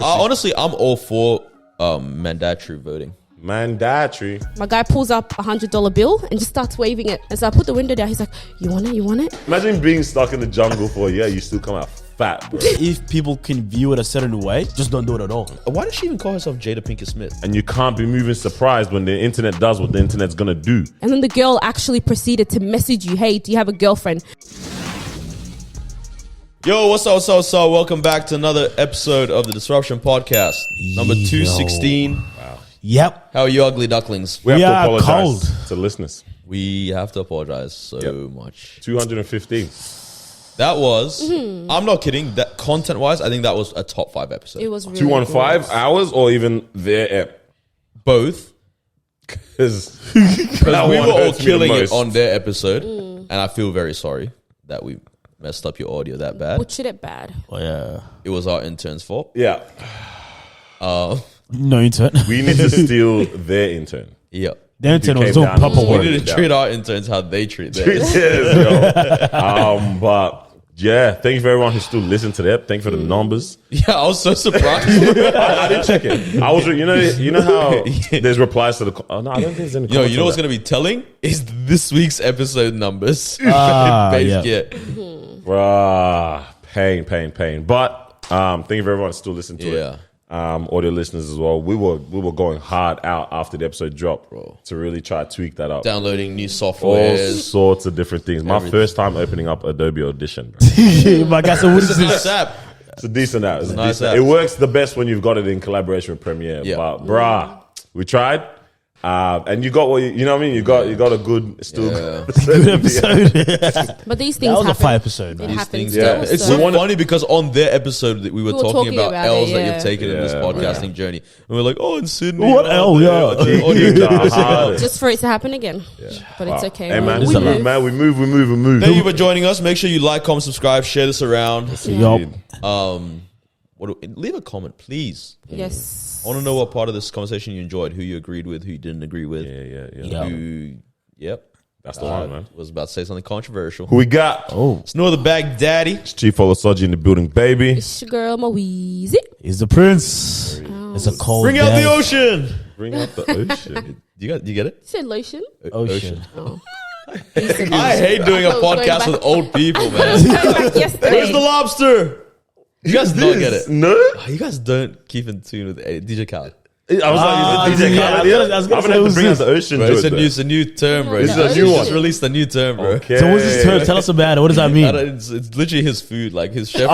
Honestly, I'm all for mandatory voting. Mandatory. My guy pulls up $100 bill and just starts waving it. And so I put the window down. He's like, "You want it? You want it?" Imagine being stuck in the jungle for a year. You still come out fat, bro. If people can view it a certain way, just don't do it at all. Why does she even call herself Jada Pinkett Smith? And you can't be moving surprised when the internet does what the internet's gonna do. And then the girl actually proceeded to message you, "Hey, do you have a girlfriend?" Yo, what's up? Welcome back to another episode of the Disruption Podcast, number 216. Yep. How are you, ugly ducklings? We have to are apologize cold. to listeners. We have to apologize so much. 215. That was, I'm not kidding, that content-wise, I think that was a top 5 episode. It was really 215 good. hours or even their ep. Both. Because We were all killing it on their episode, and I feel very sorry that we messed up your audio that bad. Butchered it bad. Oh, yeah. It was our intern's fault. Yeah. No intern. We need to steal their intern. Yeah. The intern was came doing down proper and We work. need to treat our interns how they treat Yes, theirs. yo. But yeah, thank you for everyone who still listened to that. Thank you for the numbers. Yeah, I was so surprised. I didn't check it. I was, you know how there's replies to the. Oh no, I don't think there's any. You know what's going to be telling is this week's episode numbers. Yeah. Bruh, pain. But thank you for everyone who still listened to Yeah. it. Audio listeners as well. We were going hard out after the episode dropped, bro, to really try to tweak that up. Downloading new All softwares. sorts of different things. My Everything. first time opening up Adobe Audition, bro. My guy said, what is It's a this? nice app. It's a decent app. It's a nice decent app. It works the best when you've got it in collaboration with Premiere. Yeah. But bruh, we tried. And you got what you know what I mean? You got a good still Good episode. But these things That was a happen. fire episode, man. It happens Things, still. yeah. It's so. so funny because on their episode that we were talking about L's that yeah. you've taken in this Yeah, podcasting journey. And we're like, oh, in Sydney. What L? Yeah. Audio. Just for it to happen again. But it's okay. Hey man, we move. we move. Thank you for joining us. Make sure you like, comment, subscribe, share this around. Yup. Leave a comment, please. Yes. I want to know what part of this conversation you enjoyed, who you agreed with, who you didn't agree with. Yeah. Yep. That's the one, man. Was about to say something controversial. Who we got? Oh, It's Noor the Bag Daddy. It's Chief Olosoji in the building, baby. It's your girl, Moeezy. he's the prince. It's a cold Bring out day. the ocean. Bring out the ocean. You get it? You said lotion? Ocean. Oh. I hate doing a I thought it was podcast going with old people, man. Back yesterday. Where's the lobster? You guys don't get it. No? You guys don't keep in tune with DJ Khaled. I was like, DJ yeah, Khaled. I was gonna I'm say, gonna have who's to bring out this? the ocean. Bro, to it's it, a new term, bro. This is a new one. Just released a new term, bro. Okay. So what's this term? Tell us about it. What does that mean? It's literally his food, like his chef.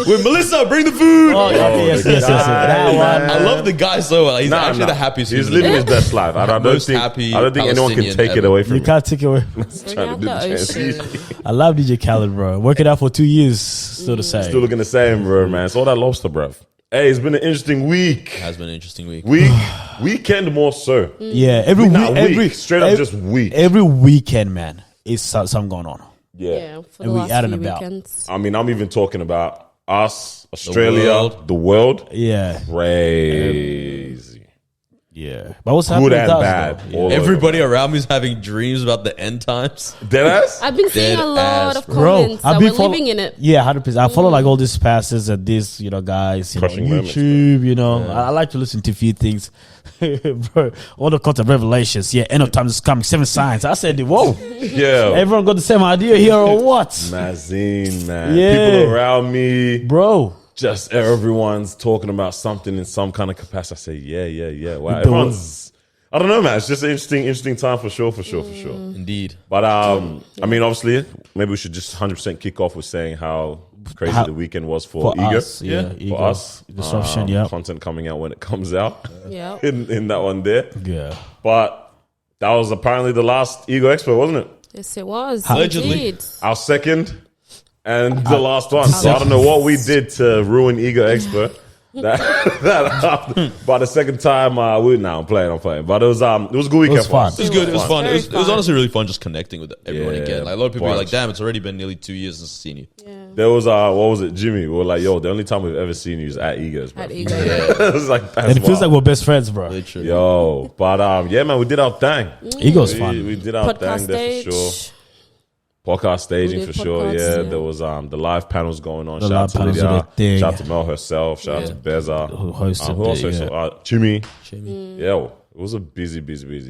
Wait, Melissa, bring the food. Oh, okay, yes. That one. I love the guy so well. He's actually the happiest. He's human in living the his best life. I don't Most think happy anyone can Palestinian take it ever. away from You him. can't take it away. Bring Trying out to do the the chance. ocean. I love DJ Khaled, bro. Working out for 2 years. Still the same. Still looking the same, bro, man. It's all that lobster, bro. Hey, it's been an interesting week. Has been an interesting week. Weekend more so. Yeah, every Not week, week. Straight up just week. Every weekend, man, is something going on. Yeah. Yeah, for the And we last out few and about. weekends. I mean, I'm even talking about us, Australia, world. the world. Yeah, Crazy. yeah. But what's happening Good with and us, bad. though? All Everybody around me is having dreams about the end times. over. Deadass? I've been seeing Dead a lot ass, of Bro, comments that we're living in it. Yeah, 100%. I follow like all these pastors and these, guys, Crushing on moments, YouTube, I like to listen to a few things. Bro, all the content Revelations. Yeah, end of time is coming. 7 signs. I said, whoa. Yeah. Everyone got the same idea here or what? Mazine, man. Yeah. People around me. Bro. Just everyone's talking about something in some kind of capacity. I say, yeah. Wow. Everyone's, I don't know, man. It's just an interesting time for sure. Indeed. But I mean, obviously, maybe we should just 100% kick off with saying how crazy the weekend was for Ego. Us, Ego. For us. Disruption, yeah. Content coming out when it comes out Yeah. in that one there. Yeah. But that was apparently the last Ego Expo, wasn't it? Yes, it was. Allegedly. Indeed. Our second and the last one. So I don't know what we did to ruin Ego Expo. By the second time, I'm playing. But it was a good weekend was for fun. us. It was good. It was fun. Very It was fun. honestly really fun just connecting with everyone Yeah, again. Like a lot of people were like, bunch. damn, it's already been nearly 2 years since I've seen you. Yeah. There was what was it, Jimmy? We were like, yo, the only time we've ever seen you is at Ego's, bro. At Ego. It was like, that's And it feels like wild. we're best friends, bro. Literally. Yo, but yeah, man, we did our thing. Ego's fun. We did our Podcast thing there for stage. sure. Podcast staging We for did sure. podcasts, Yeah, yeah. there was the live panels going on. The Shout out live to panels Lydia. are the thing. Shout out to Mel herself. Shout out to Beza. Who hosted Who else? it, yeah. Chimmy. Jamie. Yeah, it was a busy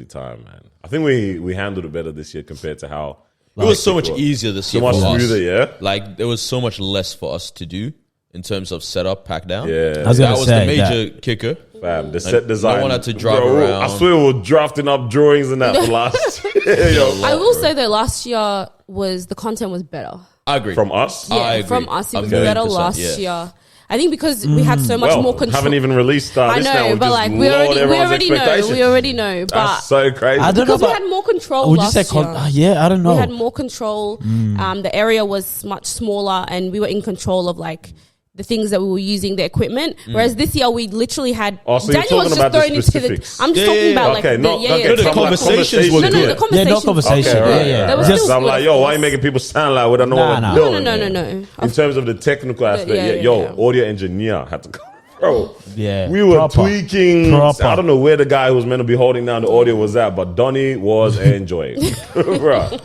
time, man. I think we handled it better this year compared to how It was so much was. easier this So year much for us. smoother, yeah. Like there was so much less for us to do in terms of setup, pack down. Yeah. I was That gonna was say the major kicker. Fam, the set design. one had to drive Bro, around. I swear we were drafting up drawings and that for last year. Yo. I will say that last year the content was better. I agree. From us? Yeah, I agree. from us it was 1,000,000%, better last yeah. year. I think because we had so much Well, more control. haven't even released I this now. know, We've but just like lowered everyone's expectations. we already know. But That's so crazy. I don't know because we about. had more control Would you last say? year. Yeah, I don't know. We had more control. The area was much smaller, and we were in control of like the things that we were using, the equipment. Whereas this year we literally had. Oh, so you're Daniel was talking just about the thrown into the. specifics. I'm just Yeah, talking yeah, about yeah. like Okay, the, not- yeah, okay, yeah. No, the from, like, conversations conversations were No, good. the conversation. Yeah, no conversation. Okay, right, yeah. That was Yes, still I'm good, like, of yo, why are you course. making people sound like we don't know Nah, what nah. we're doing? No. In terms of the technical aspect, yeah, yo, audio engineer had to come. Bro, Yeah, we were proper. tweaking. Proper. I don't know where the guy who was meant to be holding down the audio was at, but Donnie was enjoying. Bro,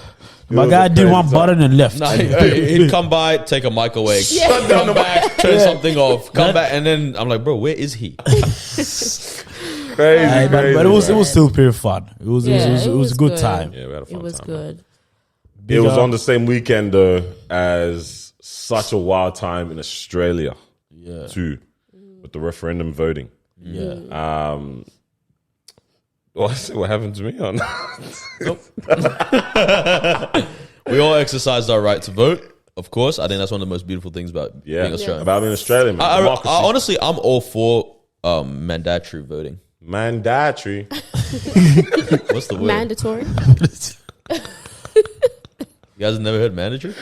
My guy did one button and left. Nah, he'd come by, take a mic away, come back, turn something off, come back, and then I'm like, bro, where is he? Crazy, But it crazy, was still pretty fun. It was a good time. Yeah, we had a fun It was time. good. It was on the same weekend though as such a wild time in Australia. Yeah. Too, with the referendum voting. Yeah. What happened to me on? We all exercised our right to vote, of course. I think that's one of the most beautiful things about being Australian. About being Australian, man. I Democracy. honestly, I'm all for mandatory voting. Mandatory. What's the word? Mandatory. You guys have never heard mandatory?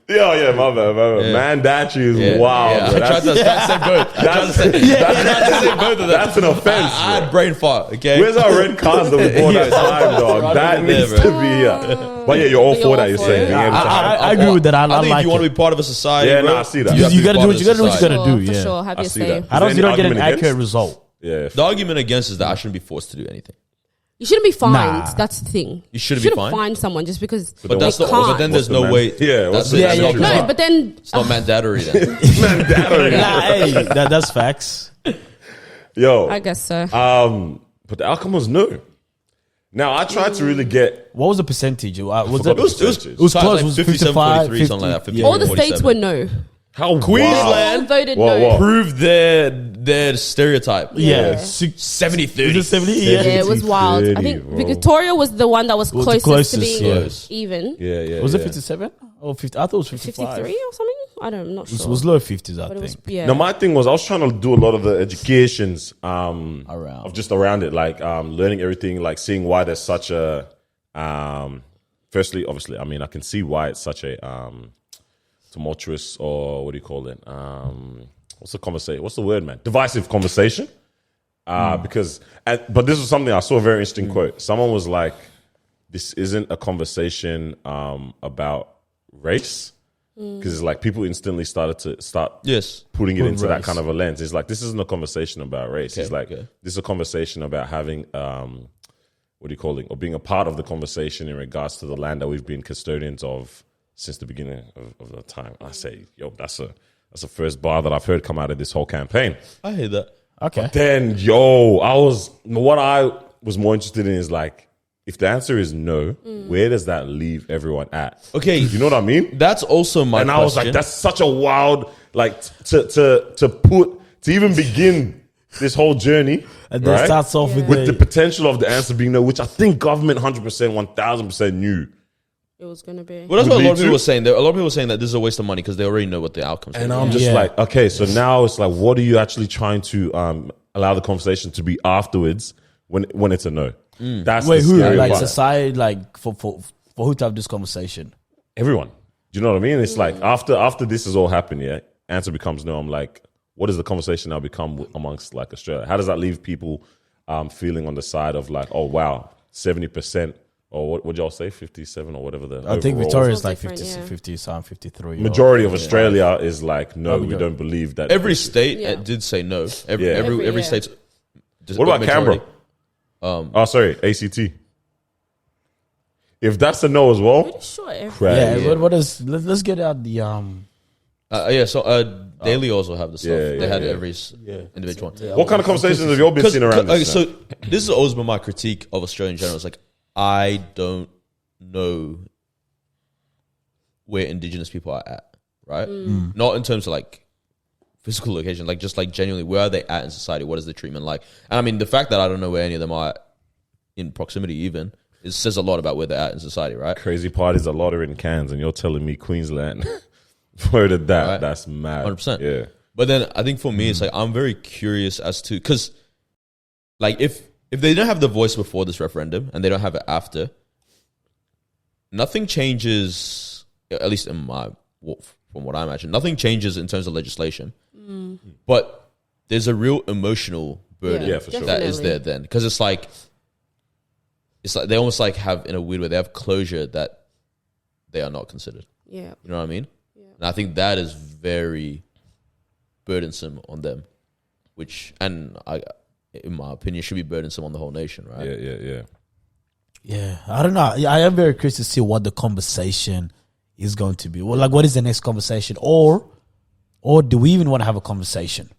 Yeah, my bad. Yeah. Mandatory is Yeah. wild. Yeah, bro. I tried to say both. I tried to say both of them. That's an offense. I had brain fart, okay? Where's our red cards that we bought that time, dog? Right That over there, needs bro. to be here. But yeah, you're all for that. You're saying being able to have. I agree with that. I think like if you want it. to be part of a society, Yeah, bro, nah, I see that. have You to be gotta part do of what you gotta do. What you society. gotta do. For Yeah. sure. Have I your see say. that. I Is don't. there You any don't get an argument accurate against? result. Yeah. The argument against is that I shouldn't be forced to do anything. You shouldn't be fined. Nah. That's the thing. You shouldn't be fined? fine someone just because But that's they the. can't. But then there's What's the no way. Yeah, what's that's the it. Yeah, That's yeah, not- No, but then It's not mandatory then. Mandatory. Nah, hey, that's facts. Yo. I guess so. But the outcome was no. Now I tried to really get. What was the percentage? Was forgot it? the percentage. It was So close. like It was 57, 55, 43, something like that, 50. All the 47. states were no. How Queensland All voted What, no. what? Proved their stereotype. Yeah, 70 Was 30. it 70? Yeah, it was wild. I 30, think bro. Victoria was the one that was the closest, closest, to being yeah. even. Yeah. Was it 57 or 50? I thought it was 55. 53 or something? I'm not It sure. was low 50s, I But it was, think. yeah. Now my thing was I was trying to do a lot of the educations Around. of just around it, like learning everything, like seeing why there's such a firstly, obviously, I mean I can see why it's such a tumultuous, or what do you call it? What's the conversation? What's the word, man? Divisive conversation. Because, but this was something I saw a very interesting quote. Someone was like, "This isn't a conversation about race." Because it's like people instantly started to Yes. putting it Put into that race. kind of a lens. It's like, this isn't a conversation about race. It's like, okay. this is a conversation about having, what do you call it? Or being a part of the conversation in regards to the land that we've been custodians of since the beginning of the time. I say, yo, that's the first bar that I've heard come out of this whole campaign. I hear that. Okay. Then, what I was more interested in is like, if the answer is no, where does that leave everyone at? Okay. You know what I mean? That's also my And question. I was like, that's such a wild, like, to even begin this whole journey. And then right? starts off with the potential of the answer being no, which I think government 100%, 1000% knew. It was going to be. Well, that's what a Would lot of lead people to- were saying. A lot of people were saying that this is a waste of money because they already know what the outcomes And are. I'm just Yeah. like, okay, so now it's like, what are you actually trying to allow the conversation to be afterwards when it's a no? That's Wait, the who? scary Like part. society, like for who to have this conversation? Everyone. Do you know what I mean? It's like after this has all happened, yeah, answer becomes no. I'm like, what does the conversation now become amongst like Australia? How does that leave people feeling on the side of like, oh wow, 70%, or what would y'all say, 57 or whatever the I think overall- Victoria's It's all like different, 50, yeah. 50, some 53. majority of Australia is like, no, we we don't. don't believe that. Every state Yeah. did say no. Every Yeah. Every, every yeah. state's. What about majority. Canberra? Oh, sorry, ACT. If that's a no as well, Pretty sure. Yeah. What is? Let's get out the Daily also have the stuff. Yeah, They had yeah. every individual one. what kind of conversations have you all been seeing around this? So this has always been my critique of Australia in general. It's like, I don't know where Indigenous people are at, right? Not in terms of like physical location, like just like genuinely, where are they at in society? What is the treatment like? And I mean, the fact that I don't know where any of them are in proximity even, it says a lot about where they're at in society, right? Crazy part is a lot are in Cairns, and you're telling me Queensland voted that. Right. That's mad. 100%. Yeah. But then I think for me, it's like, I'm very curious as to, because like if they don't have the voice before this referendum and they don't have it after, nothing changes, at least in from what I imagine, nothing changes in terms of legislation. But there's a real emotional burden Yeah, for sure. that is there then. Because it's like they almost like have, in a weird way, they have closure that they are not considered. Yeah. You know what I mean? Yeah. And I think that is very burdensome on them, in my opinion, should be burdensome on the whole nation, right? Yeah, I don't know. I am very curious to see what the conversation is going to be. Well, like, what is the next conversation, or do we even want to have a conversation?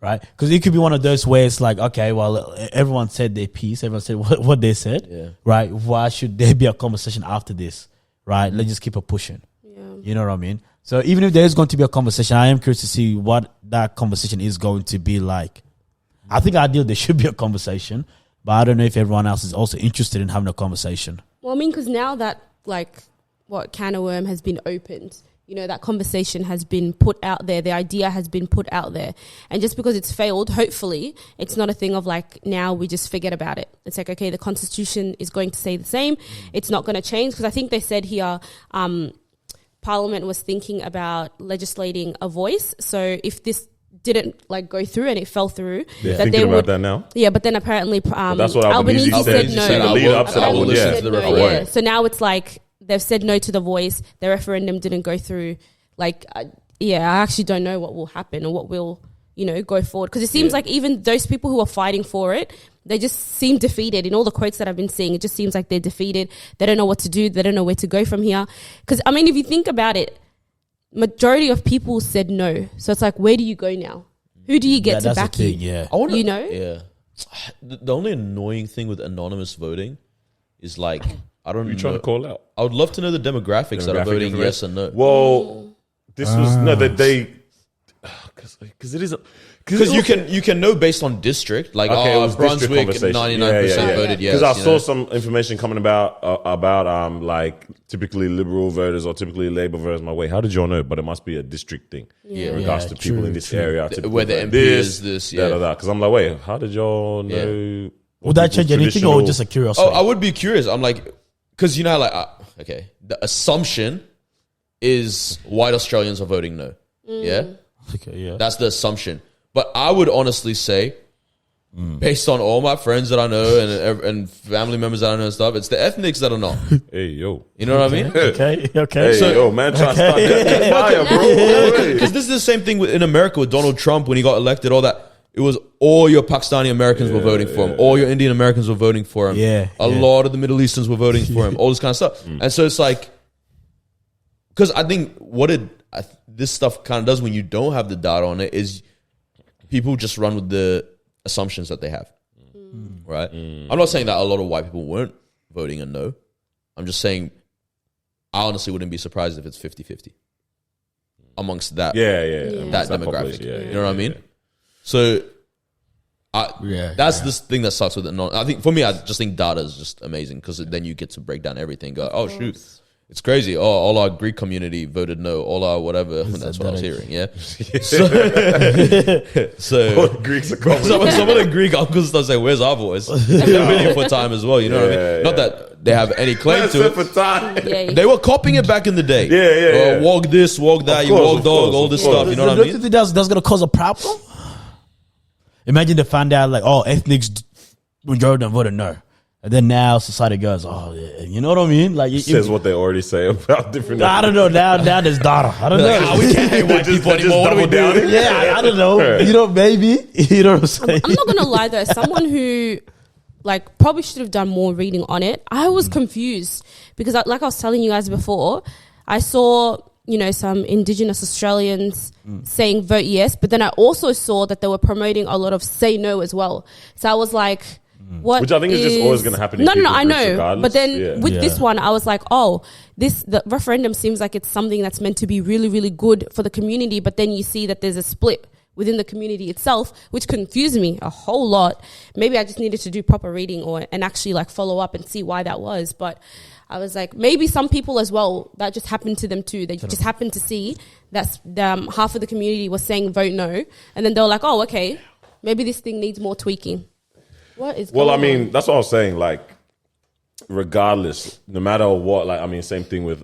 Right? Because it could be one of those where it's like, okay, well, everyone said their piece, everyone said what they said, right? Why should there be a conversation after this, right? Let's just keep it pushing. Yeah. You know what I mean? So even if there is going to be a conversation, I am curious to see what that conversation is going to be like. I think ideally there should be a conversation, but I don't know if everyone else is also interested in having a conversation. Well, I mean, because now that can of worm has been opened, you know, that conversation has been put out there. The idea has been put out there. And just because it's failed, hopefully, it's not a thing of like, now we just forget about it. It's like, okay, the Constitution is going to stay the same. It's not going to change. Because I think they said here, Parliament was thinking about legislating a voice. So if this didn't like go through and it fell through, they're thinking about that now. Yeah, but then apparently that's what Albanese said no. The lead up said, I will listen to the referendum. Yeah. So now it's like they've said no to the voice. The referendum didn't go through. Like, I actually don't know what will happen or what will, you know, go forward. Because it seems like even those people who are fighting for it, they just seem defeated. In all the quotes that I've been seeing, it just seems like they're defeated. They don't know what to do. They don't know where to go from here. Because, I mean, if you think about it, majority of people said no. So it's like, where do you go now? Who do you get to back you? Yeah. You know? Yeah. The only annoying thing with anonymous voting is like, I don't know. You're trying to call out. I would love to know the demographics that are voting yes and no. Well, this was because it is because you can know based on district, like it was Brunswick, district 99% voted yes. Because I saw some information coming about like typically Liberal voters or typically Labour voters. My way, how did you all know? But it must be a district thing in regards to people in this area where the MP is this. Because I'm like, wait, how did y'all know? Would that change anything, or just a curiosity? I would be curious. I'm like, because you know, like, okay, the assumption is white Australians are voting no. Yeah. Okay. Yeah. That's the assumption. But I would honestly say, based on all my friends that I know and family members that I know and stuff, it's the ethnics that are not. Hey, yo. You know what I mean? Okay. Hey, yo, man, trying to start that fire, bro. Because this is the same thing in America with Donald Trump when he got elected, all that. It was all your Pakistani Americans were voting for him. All your Indian Americans were voting for him. A lot of the Middle Easterns were voting for him. All this kind of stuff. And so it's like, because I think this stuff kind of does when you don't have the data on it is people just run with the assumptions that they have. Right? I'm not saying that a lot of white people weren't voting a no. I'm just saying I honestly wouldn't be surprised if it's 50-50 amongst that that demographic. You know what I mean? So that's this thing that sucks with it. I think for me, I just think data is just amazing because then you get to break down everything. Go, oh shoot, it's crazy. Oh, all our Greek community voted no. All our whatever. That's what I was hearing. Yeah. So Greeks are coming. Some of the Greek uncles start saying, "Where's our voice?" They're waiting for time as well. You know what I mean? Not that they have any claim to it. For time. They were copying it back in the day. Walk this, walk that. You walk dog. All this stuff. You know what I mean? Don't you think that's gonna cause a problem? Imagine they find out like, ethnics majority voted no. And then now society goes, you know what I mean? Like it says what they already say about different. I don't know. Now there's data. I don't know. We can't hate white people anymore. What are we doing? Yeah, I don't know. You know, maybe. You know what I'm saying? I'm not gonna lie though. Someone who like probably should have done more reading on it. I was confused because like I was telling you guys before, I saw, you know, some Indigenous Australians saying vote yes, but then I also saw that they were promoting a lot of say no as well. So I was like, what? Which I think is just always going to happen. No, I know. But then with this one, I was like, oh, the referendum seems like it's something that's meant to be really, really good for the community. But then you see that there's a split within the community itself, which confused me a whole lot. Maybe I just needed to do proper reading and actually like follow up and see why that was. But I was like, maybe some people as well, that just happened to them too. They just happened to see that half of the community was saying vote no. And then they were like, oh, okay, maybe this thing needs more tweaking. What is going on? That's what I was saying. Like, regardless, no matter what, like, I mean, same thing with,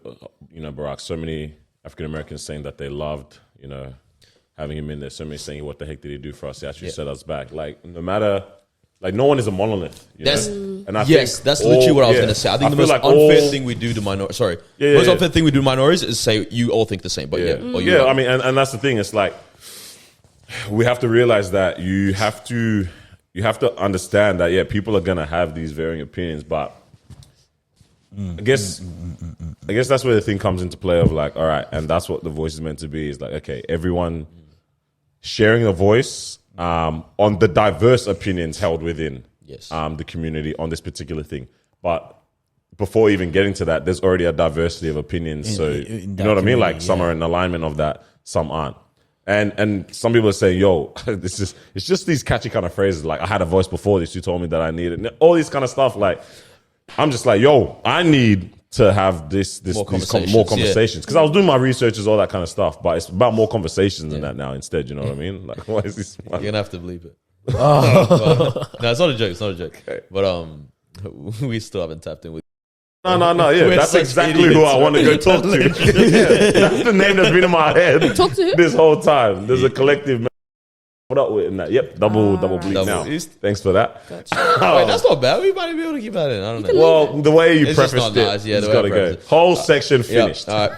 you know, Barack. So many African Americans saying that they loved, you know, having him in there. So many saying, what the heck did he do for us? He actually set us back. Like, no matter, like, no one is a monolith. You know? And I think that's literally what I was going to say. I think the most unfair thing we do to minorities, unfair thing we do to minorities is say you all think the same. But I mean, and that's the thing. It's like, we have to realize that you have to understand that, people are going to have these varying opinions, but I guess that's where the thing comes into play of like, all right, and that's what the voice is meant to be, is like, okay, everyone sharing a voice on the diverse opinions held within the community on this particular thing. But before even getting to that, there's already a diversity of opinions. So you know what I mean? Like some are in alignment of that, some aren't. And some people are saying, yo, it's just these catchy kind of phrases. Like, I had a voice before this, you told me that I needed it. All these kind of stuff. Like, I'm just like, yo, I need to have more conversations. Because I was doing my researches, all that kind of stuff. But it's about more conversations than that now instead. You know what I mean? Like, why is this? You're going to have to believe it. No, it's not a joke. It's not a joke. Okay. But we still haven't tapped in with. No. Yeah, that's exactly idiots, who I want to go talk to. That's the name that's been in my head this whole time. There's a collective. What up with that? Yep, double bleep now. East. Thanks for that. Gotcha. Wait, that's not bad. We might be able to keep that in. I don't know. Well, the way you prefaced it, nice. it's got to go. Whole section finished. All right.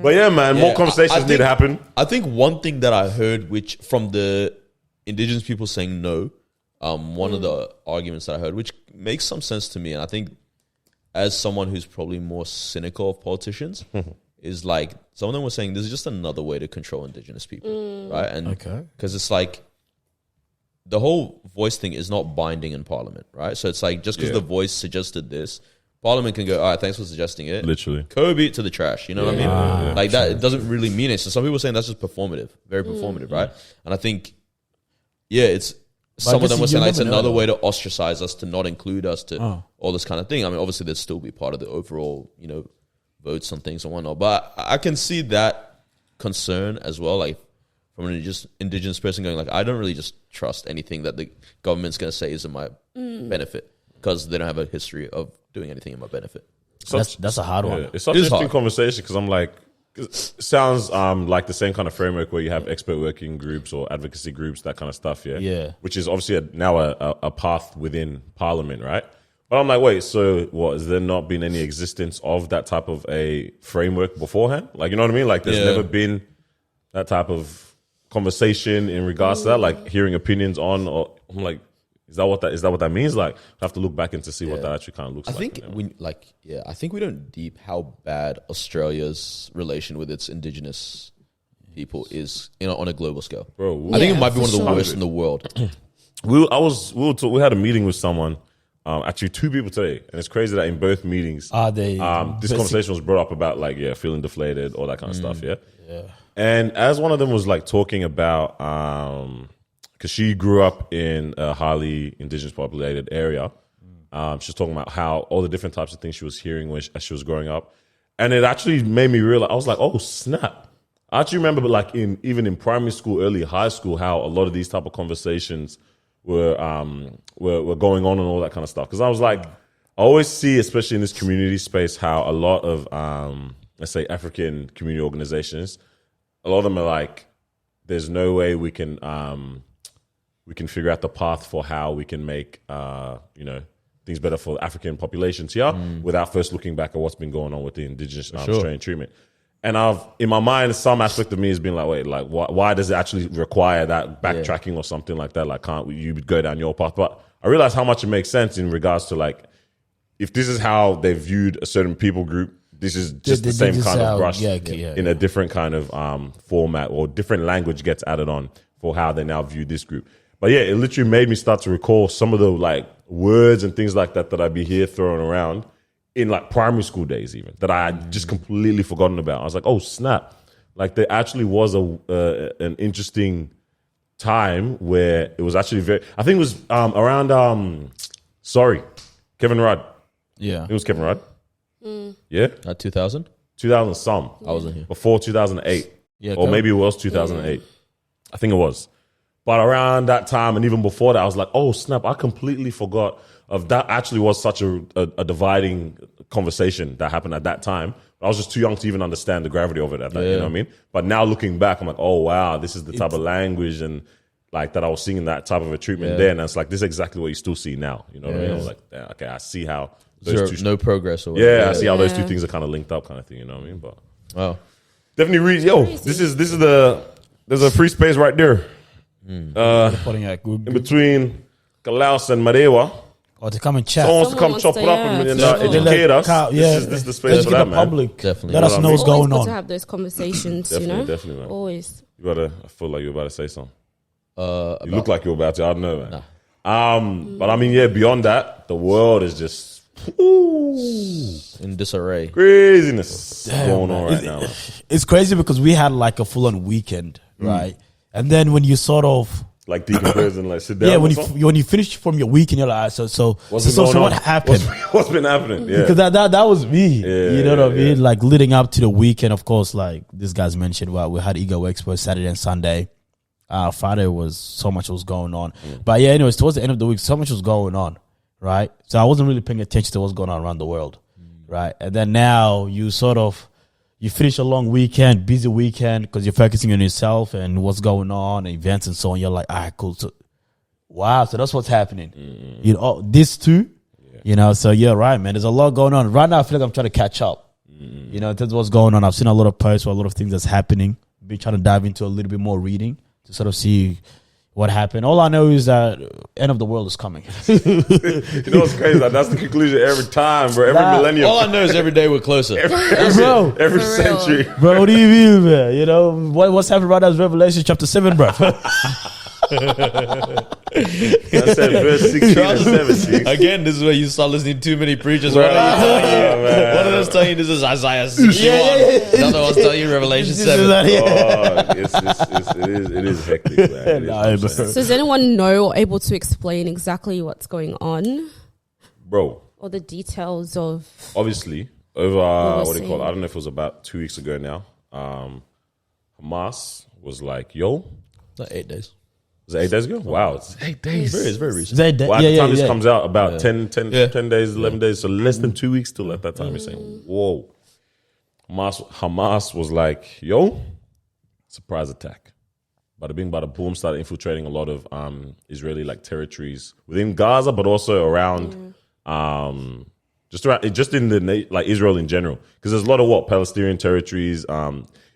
But yeah, man, more conversations need to happen. I think one thing that I heard, which from the Indigenous people saying no, one of the arguments that I heard, which makes some sense to me, and I think as someone who's probably more cynical of politicians, is like some of them were saying this is just another way to control Indigenous people, right? And because it's like the whole voice thing is not binding in Parliament, right? So it's like just because the voice suggested this, Parliament can go, all right, thanks for suggesting it. Literally. Kobe it to the trash, you know what I mean? Like that, it doesn't really mean it. So some people are saying that's just performative, very performative, right? And I think, it's. Some of them were saying like, it's another way to ostracize us, to not include us, to all this kind of thing. I mean, obviously, they'd still be part of the overall, votes on things and whatnot. But I can see that concern as well, like from an Indigenous person going like, I don't really just trust anything that the government's going to say is in my benefit because they don't have a history of doing anything in my benefit. So that's a hard one. It's such an interesting conversation because I'm like, it sounds like the same kind of framework where you have expert working groups or advocacy groups, that kind of stuff, which is obviously now a path within Parliament, right? But I'm like, wait, so what, has there not been any existence of that type of a framework beforehand? Like, you know what I mean? Like, there's never been that type of conversation in regards to that, like hearing opinions on, or I'm like, is that what that means? Like, I have to look back and to see what that actually kind of looks like. I think we don't deep how bad Australia's relation with its Indigenous people is, on a global scale. Bro, I think it might be one of the worst in the world. We had a meeting with someone, actually 2 people today, and it's crazy that in both meetings, this conversation was brought up about like, feeling deflated, all that kind of stuff, And as one of them was like talking about, because she grew up in a highly Indigenous populated area. She was talking about how all the different types of things she was hearing as she was growing up. And it actually made me realize, I was like, oh, snap. I actually remember like even in primary school, early high school, how a lot of these type of conversations were going on and all that kind of stuff. Because I was like, I always see, especially in this community space, how a lot of, let's say, African community organizations, a lot of them are like, there's no way we can figure out the path for how we can make, things better for African populations here without first looking back at what's been going on with the Indigenous Australian treatment. And in my mind, some aspect of me has been like, wait, like why does it actually require that backtracking or something like that? Like, can't you go down your path? But I realized how much it makes sense in regards to like, if this is how they viewed a certain people group, this is just the same kind of brush in a different kind of format, or different language gets added on for how they now view this group. But yeah, it literally made me start to recall some of the like words and things like that I'd be here throwing around in like primary school days, even that I had just completely forgotten about. I was like, oh snap! Like there actually was an interesting time where it was actually I think it was around Kevin Rudd. Yeah, it was Kevin Rudd. Yeah, 2000. 2000 some. I wasn't here before 2008. Yeah, or maybe it was 2008. I think it was. But around that time and even before that, I was like, oh, snap, I completely forgot of that actually was such a dividing conversation that happened at that time. I was just too young to even understand the gravity of it at that, you know what I mean? But now looking back, I'm like, oh, wow, this is the type of language and like that I was seeing that type of a treatment then. And it's like, this is exactly what you still see now. You know what I mean? I was like, yeah, okay, I see how those no progress. Or I see how those two things are kind of linked up kind of thing, you know what I mean? But wow. Definitely read, this is there's a free space right there. In between Kalaus and Marwa. Or to come and chat. Someone wants to come chop it up and educate us. This is the space for that, man. Public. Definitely. Let us know what's going on. To have those conversations, Definitely, man. Always. I feel like you're about to say something. You look like you're about to. I don't know, man. Nah. But I mean, beyond that, the world is just in disarray. Craziness going on right now. It's crazy because we had like a full-on weekend, right? And then when you sort of like decompress and like sit down. Yeah, when you finish from your weekend, you're like, so what happened? What's been happening? Yeah, because that was me. You know what I mean? Like leading up to the weekend, of course. Like this guy's mentioned, we had Ego Expo Saturday and Sunday. Friday was so much was going on, but yeah, anyways, towards the end of the week, so much was going on, right? So I wasn't really paying attention to what's going on around the world, right? And then now you finish a long weekend, busy weekend, because you're focusing on yourself and what's going on, events and so on. You're like, all right, cool. So, wow, so that's what's happening. You know, this too, you know, so yeah, right, man. There's a lot going on. Right now, I feel like I'm trying to catch up, you know, in terms of what's going on. I've seen a lot of posts or a lot of things that's happening. Been trying to dive into a little bit more reading to sort of see what happened. All I know is that end of the world is coming. You know what's crazy? That's the conclusion every time, bro. Every millennium. All I know is every day we're closer. every century. Bro, what do you mean, man? You know, what's happening right now is Revelation chapter 7, bro. That's said verse 16 and 17. Again, this is where you start listening to too many preachers. One of those telling you this is Isaiah 61. Another one's telling you Revelation 7. It is hectic, man. So does anyone know or able to explain exactly what's going on? Bro. Or the details of... Obviously, over, what do you call it? I don't know if it was about 2 weeks ago now. Hamas was like, yo. Not 8 days. Was it 8 days ago? Wow, it's 8 days. It's very recent. Well, at the time this comes out, about 10 days, 11 days, so less than 2 weeks still at that time. You're saying, whoa. Hamas was like, yo, surprise attack. Bada bing, bada boom, started infiltrating a lot of Israeli like territories within Gaza, but also around, just in the like Israel in general, because there's a lot of Palestinian territories.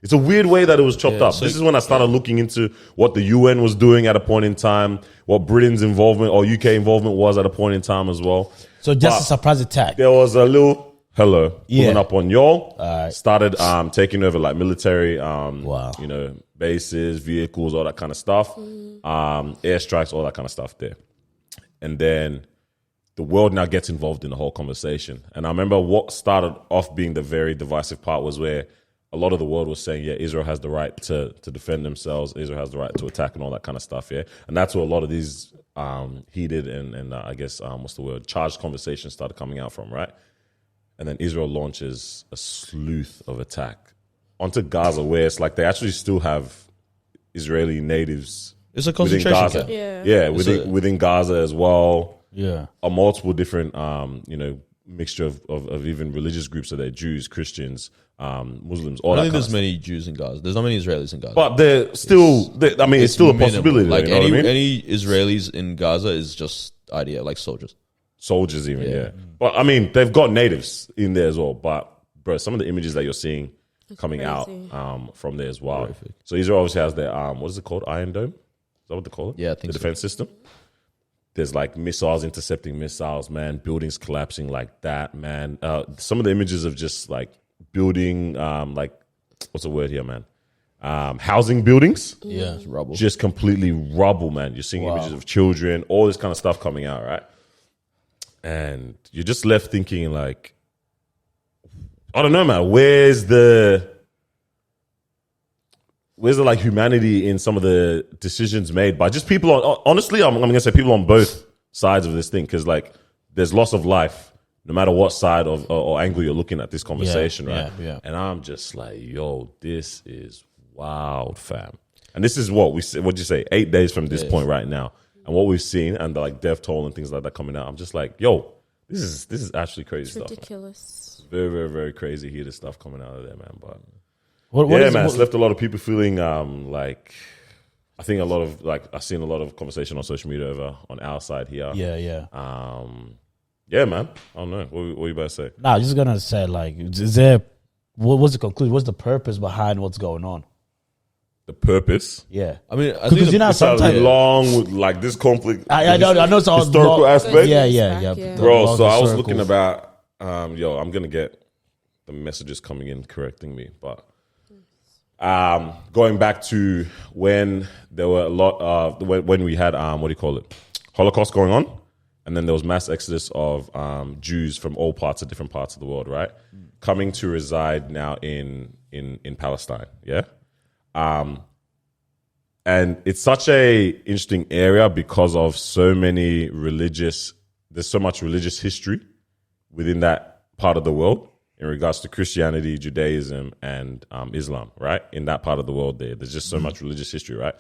It's a weird way that it was chopped up. So this is when I started looking into what the UN was doing at a point in time, what Britain's involvement or UK involvement was at a point in time as well. So just a surprise attack. There was a little pulling up on y'all. Started taking over like military, you know, bases, vehicles, all that kind of stuff, airstrikes, all that kind of stuff there. And then the world now gets involved in the whole conversation. And I remember what started off being the very divisive part was where a lot of the world was saying, yeah, Israel has the right to defend themselves. Israel has the right to attack and all that kind of stuff, yeah? And that's where a lot of these heated and I guess, charged conversations started coming out from, right? And then Israel launches a slew of attack onto Gaza, where it's like they actually still have Israeli natives. It's a concentration camp. Yeah, within Gaza as well. Yeah. A multiple different, mixture of even religious groups, so they're Jews, Christians, Muslims, all that. I think there's many Jews in Gaza. There's not many Israelis in Gaza. But it's still a possibility. Like you know what I mean? any Israelis in Gaza is just like soldiers. Soldiers even, yeah. But I mean, they've got natives in there as well. But bro, some of the images that you're seeing coming out crazy. from there as well. Horrific. So Israel obviously has their what is it called? Iron Dome? Is that what they call it? Yeah, I think the so. defense system. There's like missiles intercepting missiles, man. Buildings collapsing like that, man. Some of the images of just like building, like what's the word here, man? Housing buildings, Yeah. It's rubble. just completely rubble, man. You're seeing images of children, all this kind of stuff coming out, right? And you're just left thinking, like, I don't know, man. Where's the like humanity in some of the decisions made by just people on? Honestly, I'm gonna say people on both sides of this thing, because like there's loss of life, no matter what side of or angle you're looking at this conversation, right? yeah. And I'm just like, yo, this is wild, fam. And this is what we what'd you say? 8 days from this point right now, and what we've seen, and the like death toll and things like that coming out. I'm just like, yo, this is actually crazy stuff. Man. Ridiculous. Very, very, very crazy heated stuff coming out of there, man. But What yeah, is man, it- it's left a lot of people feeling like, I think a lot of like, I've seen a lot of conversation on social media over on our side here. Yeah. Yeah, man. I don't know. What you about to say? No, I was just gonna say, like, is there? What's the conclusion? What's the purpose behind what's going on? The purpose. Yeah, I mean, I think because you know It's a sometimes long with like this conflict. I know it's all historical long- aspect. Yeah. Back, Bro, Long so I was historical. looking about, yo, I'm going to get the messages coming in correcting me, but going back to when there were a lot of, when we had, what do you call it? Holocaust going on, and then there was mass exodus of Jews from all different parts of the world, right? Coming to reside now in Palestine, yeah? And it's such a interesting area because of there's so much religious history within that part of the world in regards to Christianity, Judaism, and Islam, right? In that part of the world there's just so much religious history, right?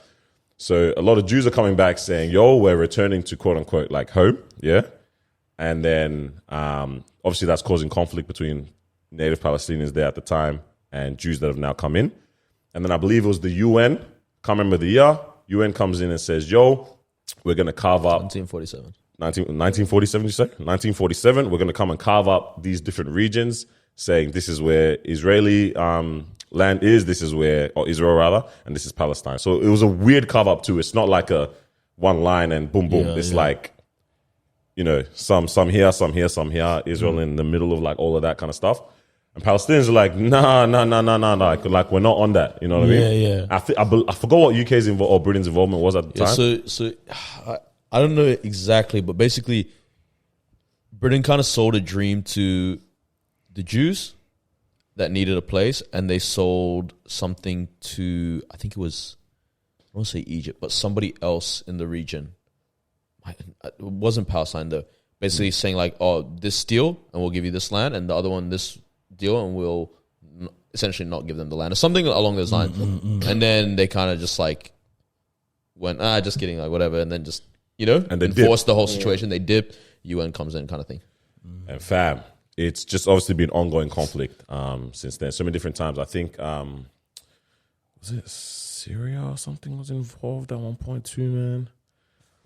So a lot of Jews are coming back saying, yo, we're returning to quote unquote like home, yeah? And then obviously that's causing conflict between native Palestinians there at the time and Jews that have now come in. And then I believe it was the UN, can't remember the year, UN comes in and says, yo, we're going to carve up 1947. 1947, you say? 1947, we're going to come and carve up these different regions, saying this is where Israeli land is, this is where, or Israel rather, and this is Palestine. So it was a weird carve up too. It's not like a one line and boom, boom. It's like, you know, some here, Israel in the middle of like all of that kind of stuff. And Palestinians are like, nah. Like we're not on that. You know what I mean? Yeah. I forgot what UK's or Britain's involvement was at the time. So I don't know exactly, but basically, Britain kind of sold a dream to the Jews that needed a place, and they sold something to, I think it was, I don't want to say Egypt, but somebody else in the region. It wasn't Palestine though. Basically saying like, oh, this deal, and we'll give you this land, and the other one this deal, and we'll essentially not give them the land, or something along those lines. And then they kind of just like went, just kidding, like whatever, and then just, you know, And they enforced the whole situation. They dip, UN comes in, kind of thing. And fam, it's just obviously been ongoing conflict since then. So many different times. I think, was it Syria or something was involved at one point too, man?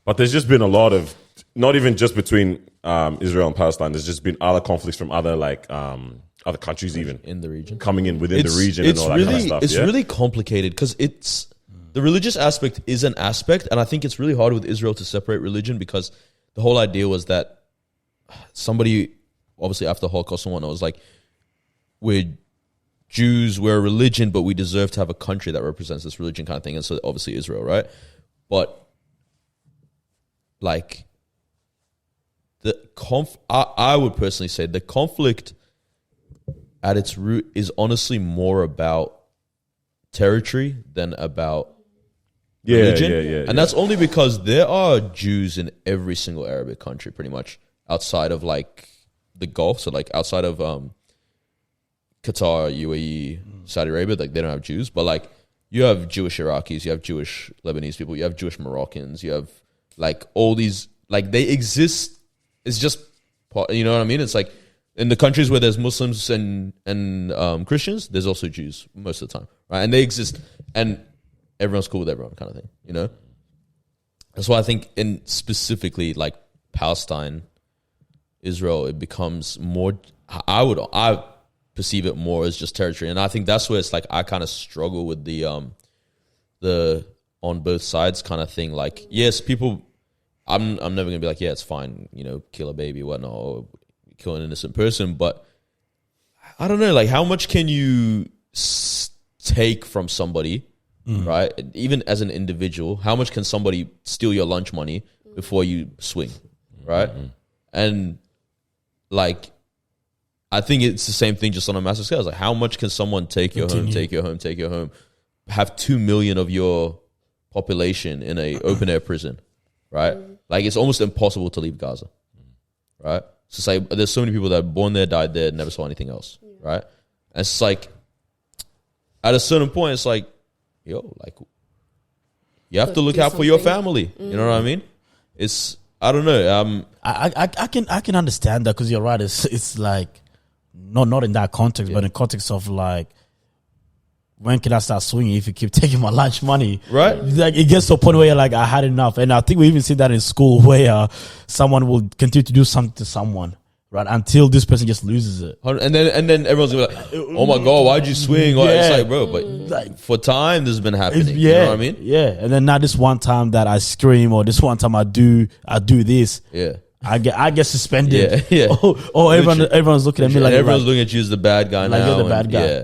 But there's just been a lot of, not even just between Israel and Palestine, there's just been other conflicts from other like other countries even In the region. coming in within the region and all that kind of stuff. It's yeah? really complicated because it's the religious aspect is an aspect, and I think it's really hard with Israel to separate religion because the whole idea was that somebody, obviously after the Holocaust and whatnot, was like, we're Jews, we're a religion, but we deserve to have a country that represents this religion kind of thing. And so obviously Israel, right? But like I would personally say the conflict at its root is honestly more about territory than about religion. And that's only because there are Jews in every single Arabic country, pretty much, outside of like the Gulf. So like outside of Qatar, UAE, Saudi Arabia, like they don't have Jews, but like you have Jewish Iraqis, you have Jewish Lebanese people, you have Jewish Moroccans, you have like all these, like they exist. It's just, you know what I mean? It's like in the countries where there's Muslims and Christians, there's also Jews most of the time, right? And they exist, and everyone's cool with everyone, kind of thing, you know. That's why I think in specifically like Palestine, Israel, it becomes more. perceive it more as just territory. And I think that's where it's like I kind of struggle with the on both sides kind of thing. Like, yes, people, I'm never gonna be like, yeah, it's fine, you know, kill a baby, whatnot, or kill an innocent person. But I don't know, like, how much can you take from somebody, right? Even as an individual, how much can somebody steal your lunch money before you swing, right? And like, I think it's the same thing just on a massive scale. It's like, how much can someone take your home, take your home, take your home, have 2 million of your population in a open air prison, right? Like, it's almost impossible to leave Gaza, right? So it's like, there's so many people that are born there, died there, never saw anything else, right? And it's like, at a certain point, it's like, yo, like, you have to look out for your family. You know what I mean? It's, I don't know. I can understand that, because you're right. It's like, not in that context, but in context of like, when can I start swinging if you keep taking my lunch money? Right. Like, it gets to a point where you're like, I had enough. And I think we even see that in school, where someone will continue to do something to someone, right, until this person just loses it. And then everyone's gonna be like, oh my God, why'd you swing? Or it's like, bro, but like, for time, this has been happening. You know what I mean? Yeah. And then now this one time that I scream, or this one time I do this. Yeah. I get suspended. Yeah. Or everyone's looking at me like, everyone's looking at you as the bad guy like now. You're the bad guy. Yeah.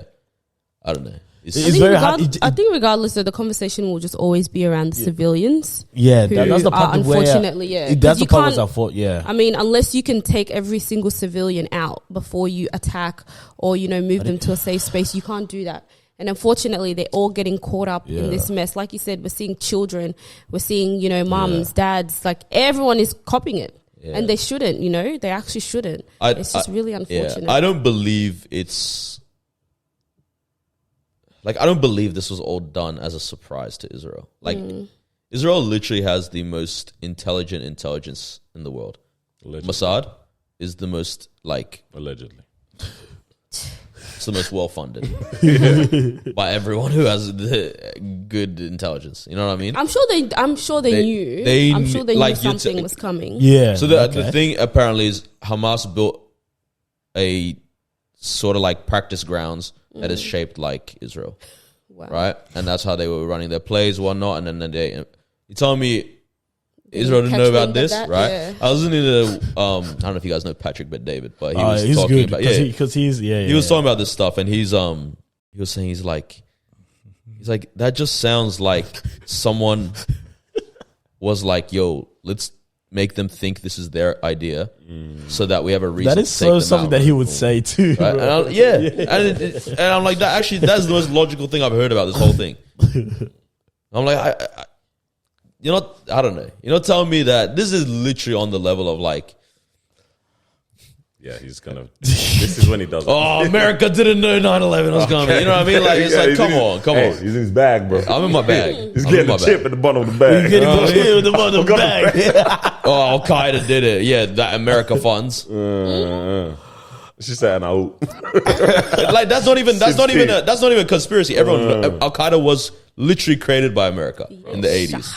I don't know. It's very hard. I think regardless of the conversation will just always be around the civilians. Yeah, that's the part unfortunately, that's the part where I thought, yeah. I mean, unless you can take every single civilian out before you attack, or, you know, move them to a safe space, you can't do that. And unfortunately, they're all getting caught up in this mess. Like you said, we're seeing children, we're seeing, you know, mums, dads, like everyone is copying it. Yeah. And they shouldn't, you know, they actually shouldn't. It's just really unfortunate. I don't believe it's, like, I don't believe this was all done as a surprise to Israel. Like, Israel literally has the most intelligent intelligence in the world. Allegedly. Mossad is the most, like... Allegedly. It's the most well-funded by everyone who has the good intelligence. You know what I mean? I'm sure they knew. I'm sure they knew something was coming. Yeah. So the thing apparently is Hamas built a sort of like practice grounds that is shaped like Israel. Wow. Right? And that's how they were running their plays, whatnot. And then you telling me Israel didn't know about this, right? Yeah. I was listening to, I don't know if you guys know Patrick Bet-David, but he was talking about, he was talking about this stuff, and he was saying, he's like, that just sounds like someone was like, yo, let's make them think this is their idea, so that we have a reason. That is so something that he would say too. Right? And I'm like, that's the most logical thing I've heard about this whole thing. I'm like, you're not, I don't know. You're not telling me that this is literally on the level of like, yeah, he's gonna. This is when he does it. Oh, America didn't know 9/11 was coming. You know what I mean? Like, it's like, come on. He's in his bag, bro. I'm in my bag. He's getting the chip at the bottom of the bag. He's getting the chip at the bottom of the bag. Oh, Al Qaeda did it. Yeah, that America funds. She's saying, "No." Like, that's not even a conspiracy. Everyone, Al Qaeda was literally created by America in the 80s.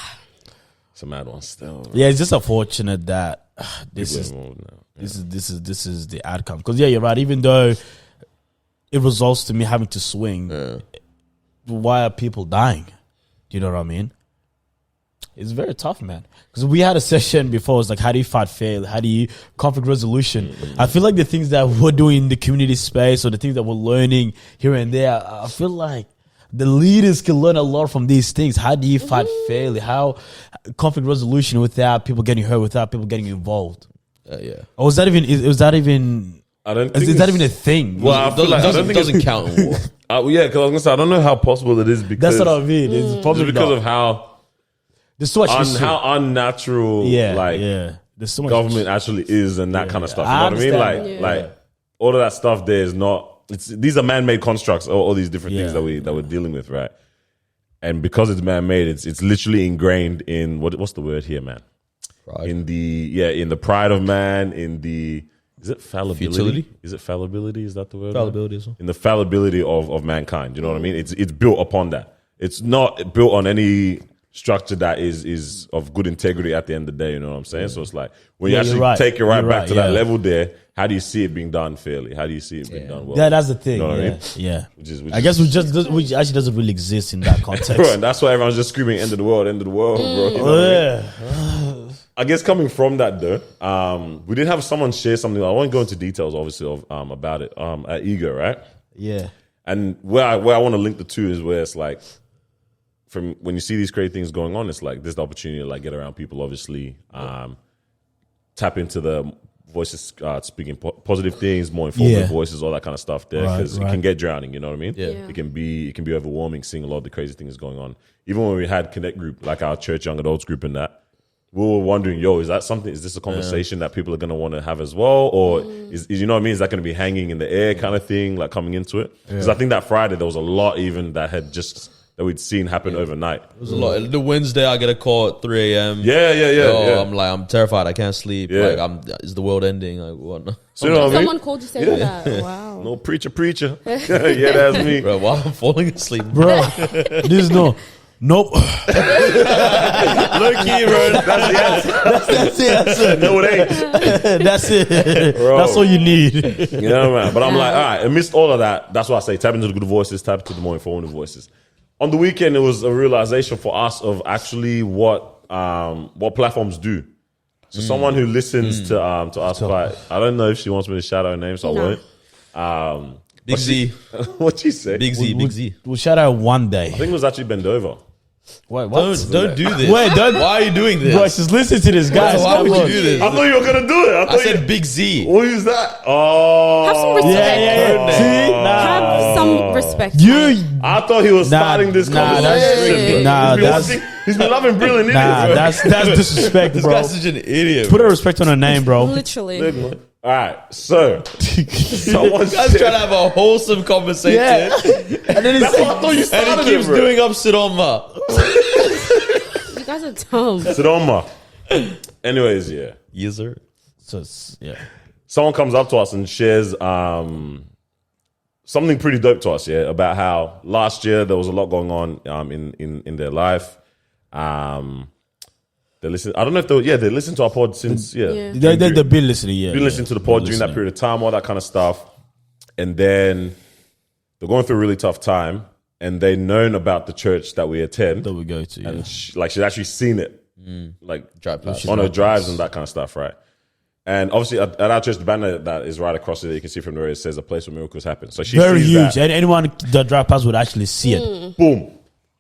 It's a mad one still. Yeah, it's just unfortunate that this is the outcome. Because you're right. Even though it results to me having to swing, why are people dying? Do you know what I mean? It's very tough, man. Because we had a session before. It's like, how do you fight fail? How do you conflict resolution? I feel like the things that we're doing in the community space, or the things that we're learning here and there, I feel like the leaders can learn a lot from these things. How do you fight failure? How conflict resolution without people getting hurt, without people getting involved? Yeah. Or is that even? I don't think is that even a thing? Well, it doesn't count in war. Yeah, because I was gonna say, I don't know how possible it is, because that's what I mean. It's probably because of how there's so much how unnatural there's so much government actually is, and that kind of stuff. You know what I mean? Like all of that stuff there is not. These are man-made constructs, all these different things that we're dealing with, right? And because it's man-made, it's literally ingrained in what's the word here, man? Pride. In the pride of man, is it fallibility? Futility? Is it fallibility? Is that the word? Fallibility as well. In the fallibility of mankind, you know what I mean? It's built upon that. It's not built on any structure that is of good integrity at the end of the day. You know what I'm saying? So it's like when you Yeah, actually you're right. take it right You're back right, to that yeah. level there, how do you see it being done fairly? How do you see it being done well? Yeah, that's the thing. You know what I yeah, mean? yeah. Which I guess which actually doesn't really exist in that context. Bro, and that's why everyone's just screaming end of the world, bro. You know what I mean? I guess coming from that though, we did have someone share something. I won't go into details, obviously, of about it. At Ego, right? Yeah. And where I want to link the two is where it's like, from when you see these crazy things going on, it's like there's the opportunity to like get around people, obviously, tap into the voices speaking positive things, more informative voices, all that kind of stuff there, because it can get drowning. You know what I mean? Yeah. It can be overwhelming seeing a lot of the crazy things going on. Even when we had Connect group, like our church young adults group, and that we were wondering, is this a conversation that people are going to want to have as well, or is you know what I mean? Is that going to be hanging in the air kind of thing, like coming into it? Because I think that Friday there was a lot even that we'd seen happen overnight. It was a lot. The Wednesday, I get a call at 3 a.m. Yeah. I'm terrified. I can't sleep. Yeah. Like, is the world ending? Like, what? So you know what I mean? Someone called you saying that. Wow. No preacher. Yeah, that's me. Bro, while I'm falling asleep, Bro, this nope. low key, bro. That's the answer. That's it. No, it ain't. That's it. Bro. That's all you need. You know, man. But I'm like, all right, amidst all of that, that's why I say tap into the good voices, tap into the more informative voices. On the weekend, it was a realization for us of actually what platforms do. So someone who listens to us quite, I don't know if she wants me to shout out her name, so I won't. Big Z. What'd she say? Big Z. We'll shout out one day. I think it was actually Bendova. Wait, what? Don't do this. Wait, don't. Why are you doing this? Bro, just listen to this, guys. Why Come would you on. do this? I thought you were gonna do it. I said Big Z. What is that? Oh, Have some respect. Yeah. See? Nah. Have some respect. You. I thought he was starting this conversation. He's been loving brilliant. That's disrespect, This bro. guy's such an idiot. Put a respect on her name, bro. Literally. All right, so someone's Guy's trying to have a wholesome conversation. Yeah. And then That's what I thought you And started he keeps with, doing up Sidoma. You guys are dumb. Sidoma. Anyways, yeah. Yes, sir. So, yeah. Someone comes up to us and shares something pretty dope to us, about how last year there was a lot going on in their life. They listen. I don't know if they listened to our pod since They've been listening, been listening to the pod during that period of time, all that kind of stuff, and then they're going through a really tough time, and they known about the church that we attend, that we go to, and she's actually seen it, like Drive past. on her drives and that kind of stuff, right? And obviously at our church, the banner that is right across it, you can see from there, it says a place where miracles happen. So she very sees huge, that. and anyone that drive past would actually see it. Boom.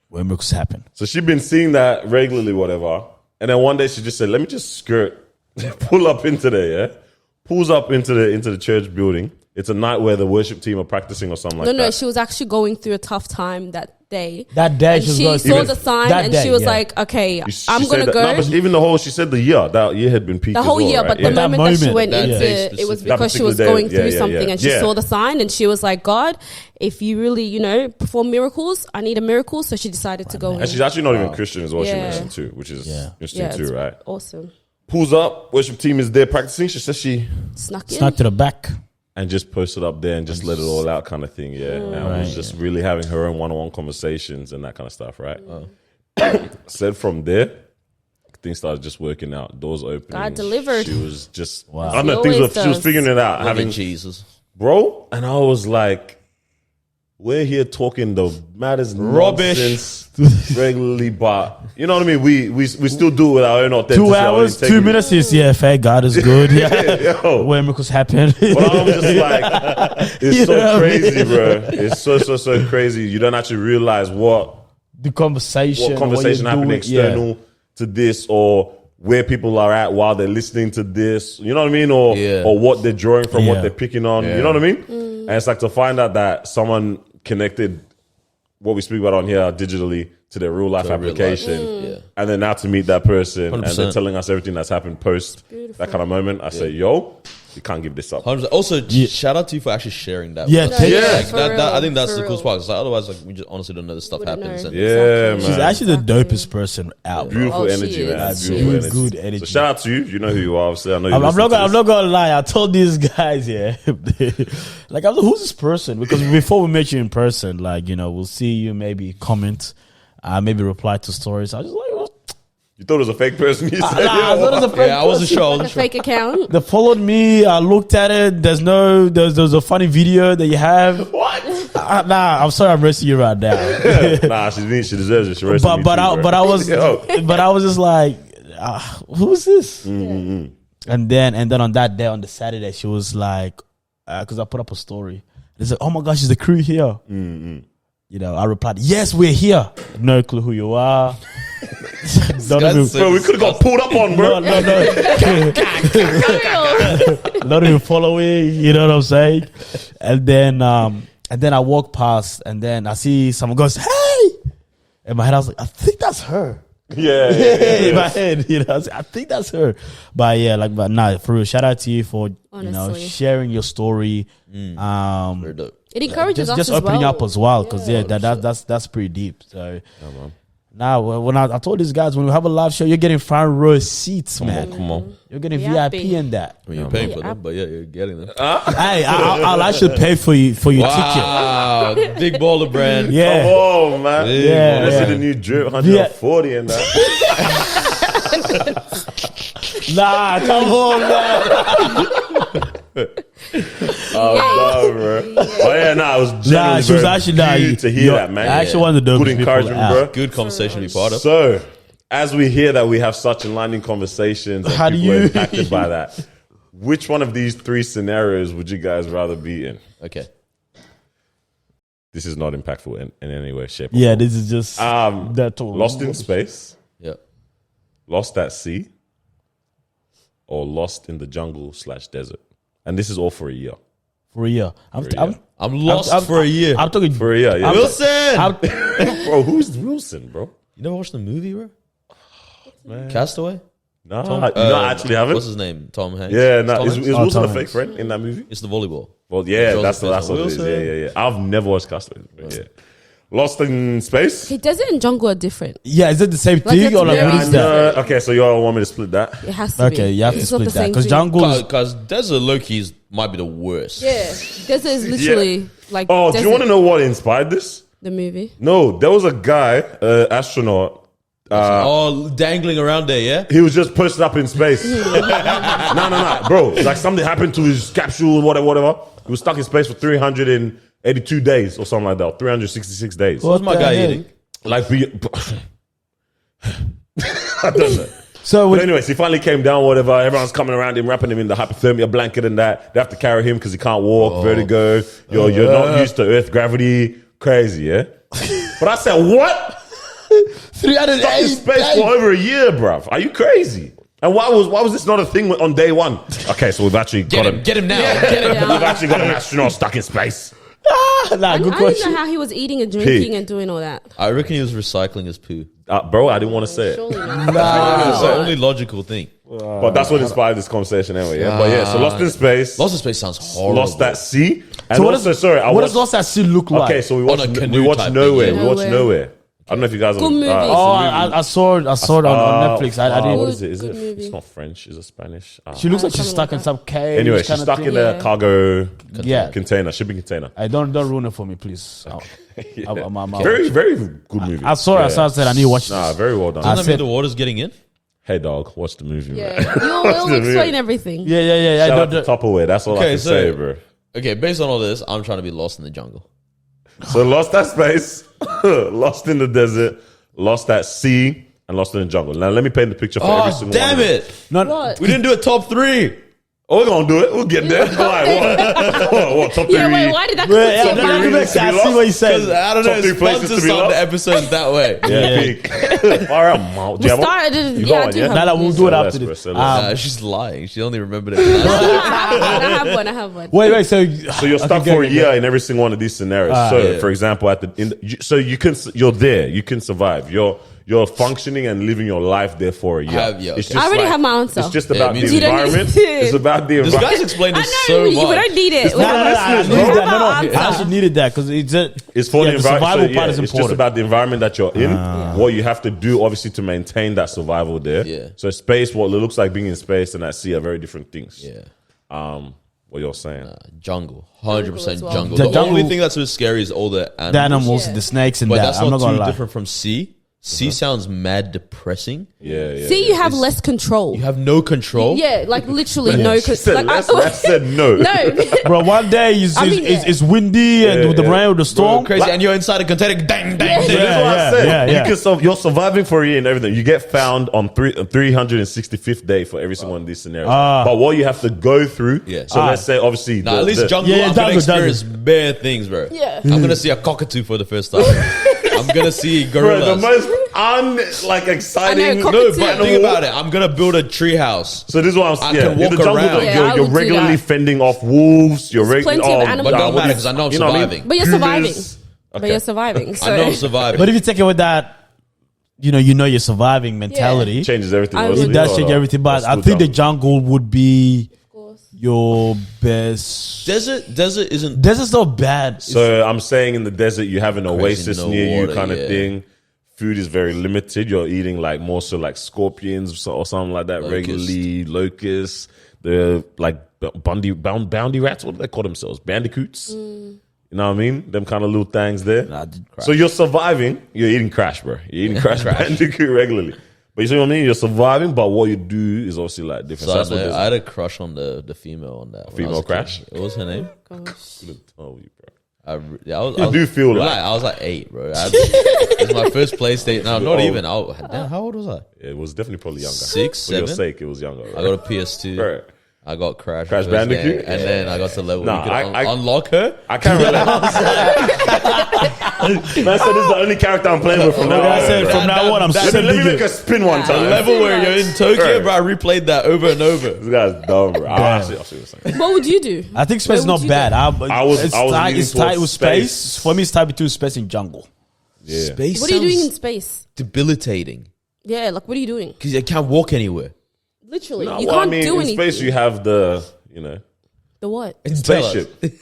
Where miracles happen. So she'd been seeing that regularly, whatever. And then one day she just said, let me just pull up into there, pulls up into the church building. It's a night where the worship team are practicing or something like that. No, she was actually going through a tough time that day. That day, And she saw the sign and she was like, okay, I'm going to go. No, but even she said that year had been peaked The whole as well, year, right? but the moment that she went That day into it was specific. because she was That particular going day, through yeah, something yeah. and she saw the sign and she was like, God, if you really, perform miracles, I need a miracle. So she decided to go in. And she's actually not even Christian as well, she Yeah. mentioned too, which is interesting Yeah, too, it's right? Awesome. Pulls up, worship team is there practicing. She says she Snuck in. Snuck to the back. and just posted up there and just let it all out kind of thing, and was just really having her own one-on-one conversations and that kind of stuff, right? Said from there, things started just working out, doors opening. God delivered. She was just, Wow. I don't know, He she always was does. figuring it out. Having Jesus. Bro, and I was like, we're here talking the maddest Rubbish. nonsense regularly, but you know what I mean? We still do it with our own authenticity. 2 hours, 2 minutes is fair. God is good. Yeah. Yo. Where miracles happen. But I'm just like, it's You know so what I crazy, mean? bro. It's so crazy. You don't actually realize what the conversation. conversation what you're happening doing, external to this, or where people are at while they're listening to this. You know what I mean? Or what they're drawing from, what they're picking on. You know what I mean? And it's like to find out that someone connected what we speak about on here digitally to their real life application, and then now to meet that person 100%. and they're telling us everything that's happened post that kind of moment. I say, yo, you can't give this up. 100%. Also, shout out to you for actually sharing that. Yeah, with us. thank you. Like, for that, real, I think that's for the coolest real. part. 'Cause, like, otherwise, like, we just honestly don't know this stuff Wouldn't happens. know. And Yeah, She's man. actually the dopest person out. Bro. Beautiful Oh, she energy, is. man. She Beautiful is. energy. Good energy. So shout out to you. You know who you are. Obviously, I know you. I'm listen not to gonna, I'm this. not gonna lie. I told these guys, like, I was like, who's this person? Because before we met you in person, like, we'll see you, maybe comment, maybe reply to stories. I was just like, You thought it was a fake person? You said, Nah, I thought it was a fake Yeah, I wasn't person. sure. I Like a wasn't sure. fake account. They followed me. I looked at it. There's a funny video that you have. What? Nah, I'm sorry, I'm roasting you right now. Nah, she deserves it. She roasted me but too, I bro. was just like, who's this? Mm-hmm. And then on that day, on the Saturday, she was like, because I put up a story. They said, "Oh my gosh, is the crew here?" Mm-hmm. You know, I replied, "Yes, we're here." No clue who you are. Don't guy's even, so- Bro, we could have got pulled up on, bro. no. Not even following. You know what I'm saying? And then I walk past, and then I see someone goes, "Hey!" In my head, I was like, "I think that's her." Yeah. In my head, you know, I was like, I think that's her. But yeah, but nah, for real, shout out to you for Honestly. sharing your story. Very dope. It encourages us Just as opening well. up as well, because that's pretty deep. So man. now, when I told these guys, when we have a live show, you're getting front row seats, man. Come on. You're getting Yeah, VIP babe. in that. I mean, you're paying for them, but yeah, you're getting them. Hey, I'll actually pay for your ticket. Wow, big baller brand. Yeah. Come on, man. Yeah, Let's yeah. see the new drip, 140 in that. Nah, come on, man. Oh, no, bro. Oh, yeah, nah, it was genuinely She was very actually cute to hear that, man. I actually wanted to Good encouragement, bro. Good conversation to be part of. So, as we hear that we have such enlightening conversations and How do people are you- impacted by that, which one of these three scenarios would you guys rather be in? Okay. This is not impactful in any way, shape, or Yeah, form. this is just that all. Lost in space, Yeah. lost at sea, or lost in the jungle / desert. And this is all for a year. For a year. I'm lost for a year. I'm talking For a year, yeah. Wilson! Bro, who's Wilson, bro? You never watched the movie, bro? Castaway? No, I actually haven't. What's his name? Tom Hanks? Yeah, no. Tom Is Hanks? Wilson a Tom fake Hanks. friend in that movie? It's the volleyball. Well, yeah, Joseph that's what it is. Wilson. Yeah. I've never watched Castaway. Yeah. Lost in space? Okay, desert and jungle are different. Yeah, is it the same thing it's or like very what is that? Okay, so you all want me to split that? It has to be. Okay, you have to It's not split the that same because thing. jungle. Because Desert Loki's might be the worst. Yeah, desert is literally like. Oh, do you desert. want to know what inspired this? the movie? No, there was a guy, astronaut. Dangling around there, yeah? He was just posted up in space. No, bro. Like something happened to his capsule, whatever. He was stuck in space for 382 days or something like that, or 366 days. What's my the guy heck? eating? Like, I don't know. So But when, anyways, he finally came down, whatever. Everyone's coming around him, wrapping him in the hypothermia blanket and that. They have to carry him because he can't walk, vertigo. You're not used to Earth gravity. Crazy, yeah? But I said, what? 308 Stuck in space for over a year, bruv. Are you crazy? And why was this not a thing on day one? Okay, so we've actually got him. Get him now. We've actually got an astronaut stuck in space. nah, I good didn't question. know how he was eating and drinking and doing all that. I reckon he was recycling his poo. Bro, I didn't want to say it. Surely not. It's the only logical thing. But that's what inspired this conversation anyway, yeah? But yeah, so Lost in Space, Lost in Space sounds horrible. Lost at Sea. And So what also, does I what watched, does Lost at Sea look like? okay, so we On a watched, canoe type thing, Nowhere. yeah. We watched Nowhere. Nowhere. I don't know if you guys Good movie. Oh, I saw it. I saw it on Netflix. I didn't. What is it? Is Good it? movie. It's not French. Is it Spanish? She looks like she's something stuck like in some cage. Anyway, she's kind of stuck thing. in a cargo Yeah. container, shipping container. I don't ruin it for me, please. Yeah. I'm Very, very good movie. I saw it. I said I need to watch Nah, this. very well done. Doesn't that said- mean the water's getting in? Hey, dog, watch the movie, Yeah, man. you'll explain everything. Yeah. Shout I out to Tupperware. That's all I Okay, can so- say, bro. Okay, based on all this, I'm trying to be lost in the jungle. So Lost at Space, Lost in the Desert, Lost at Sea, and Lost in the Jungle. Now, let me paint the picture for every Oh, single damn one. it. What? We didn't do a top 3. Oh, we're going to do it. We'll get there. Like, what? Top 3? Yeah, wait, why did that Yeah, come no, so no, bad? no, I reasons to be see lost? what you're Because saying. I don't Top know, 3 places to sponsors be start lost. the episodes that way. Yeah, peak. Far out, mouth. Do you have one? Started, You yeah, got I one, do yeah? have Nah, one. we'll do it So after less, this. bro, so less. Nah, she's lying. She only remembered it. I have one. Wait. So You're stuck for a year in every single one of these scenarios. yeah. For example, you're there. You can survive. You're functioning and living your life there for a year. It's just I already have my answer. It's just Yeah, about me the too. You don't need environment. to. It's about the This guy's environment. explained I this know, so we much. don't need it. It's We not have listeners, our bro. answer. I We have our actually answer. needed that because It's for yeah, the the environment. survival So, part is it's just important. about the environment that you're in, what you have to do, obviously, to maintain that survival there. Yeah. So space, what it looks like being in space and at sea are very different things. Yeah. What you're saying. Jungle. Jungle 100% as well. jungle. The The only jungle- thing that's so scary is all the animals. the animals, Yeah. the snakes, and But that. that's I'm not not gonna too lie. different from sea. C sounds mad depressing. Yeah. See, you have less control. You have no control. Yeah, like literally no control. Like, Let's said no. no. Bro, one day it's windy and with the rain with the storm. Bro, crazy, and you're inside a container. Dang, dang, dang. That's what I said. yeah. You're surviving for a year and everything. You get found on 365th day for every single one of these scenarios. But what you have to go through. Yeah. So let's say, obviously, Nah, at least jungle, I'm gonna experience bare things, bro. Yeah. I'm gonna see a cockatoo for the first time. I'm gonna see bro, gorillas. the most exciting. I know, No, but think about it. I'm gonna build a tree house. So this is what I'm saying. I can walk in the jungle, around. Yeah, I you're would do regularly that. fending off wolves. You're There's plenty of animals. But it don't matter because I know I'm surviving. But you're surviving. Pumas. But you're surviving. So. I know I'm surviving. But if you take it with that, you know you're surviving mentality. Changes everything. I obviously. It does change everything. But That's I still think the jungle. jungle would be Of course. your best. Desert isn't. Desert's not bad. So I'm saying in the desert, you have an oasis no near water, you kind of yeah. thing. Food is very limited. You're eating like more so like scorpions or something like that regularly. Locusts. The like bounty rats. What do they call themselves? Bandicoots. You know what I mean? Them kind of little things there. So you're surviving. You're eating Crash, bro. You're eating Crash Bandicoot regularly. But you see what I mean? You're surviving, but what you do is obviously like different. So that's what I had a crush on the female on that. when I Female was a kid. Crash? What was her name? Gosh. Oh, you, bro. I You do feel like- I was like 8, bro. It was my first PlayStation. No, not Oh. even. Damn, how old was I? It was definitely probably younger. 6, For your 7. sake, it was younger. I got a PS2. Bro. I got Crash Crash first Bandicoot? game, and then I got to level Nah, where you could I- unlock her. I can't relate. Man said this is the only character I'm playing with from now on. I said from now on, I'm Let me sending make you. a spin one The time. level where you're in Tokyo, bro. I replayed that over and over. This guy's dumb, bro. I see what you're saying. What would you do? I think space is Where not would you bad. was leaning It's tight towards with space. space. For me, it's tight between space and jungle. Yeah. Space What are you doing in sounds space? debilitating Yeah, like what are you doing? because you can't walk anywhere. Literally, No, you well, can't I mean, do in anything. space you have the, The what? Tell us. spaceship.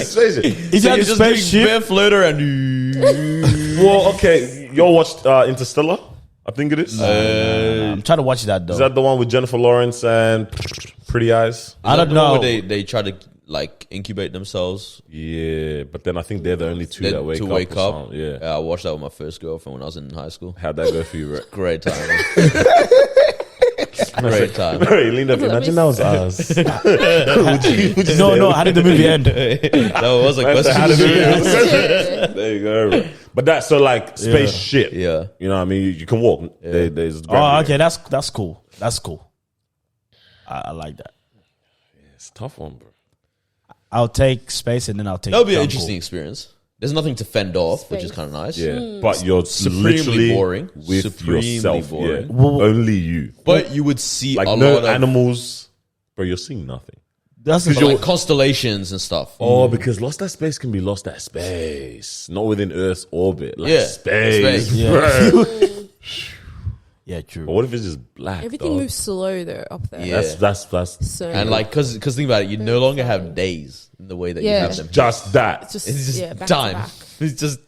Spaceship. Is So that you're the just doing spaceship? bare floater and Well, okay. You all watched Interstellar? I think it is. I'm trying to watch that though. Is that the one with Jennifer Lawrence and Pretty Eyes? I don't know. They try to like incubate themselves Yeah, but then I think they're the only two that wake to up. wake or up. something. Yeah. I watched that with my first girlfriend when I was in high school. How'd that go for you, bro? Great time. Great time. He leaned up. Imagine that was us. No. How did the movie end? That was a That's how question. to do it. There you go, bro. But that's so like spaceship. Yeah. You know what I mean? You can walk. There's Oh, okay. That's cool. That's cool. I like that. It's a tough one, bro. I'll take space and then I'll take. That would be an jungle. interesting experience. There's nothing to fend off, which is kind of nice. Yeah, but you're Supremely literally boring. with Supremely yourself. boring. Yeah, Well, only you. But you would see Like a no lot of animals, bro. You're seeing nothing. That's but like constellations and stuff. Oh, because lost at space can be lost at space, not within Earth's orbit. Like Yeah, space. space. Bro. yeah, true. But what if it's just black? Everything dog? moves slow though up there. Yeah. That's So And like, cause think about it, you no longer have days in the way that you Yeah. have them. just that. it's just, It's just back to time. back. It's just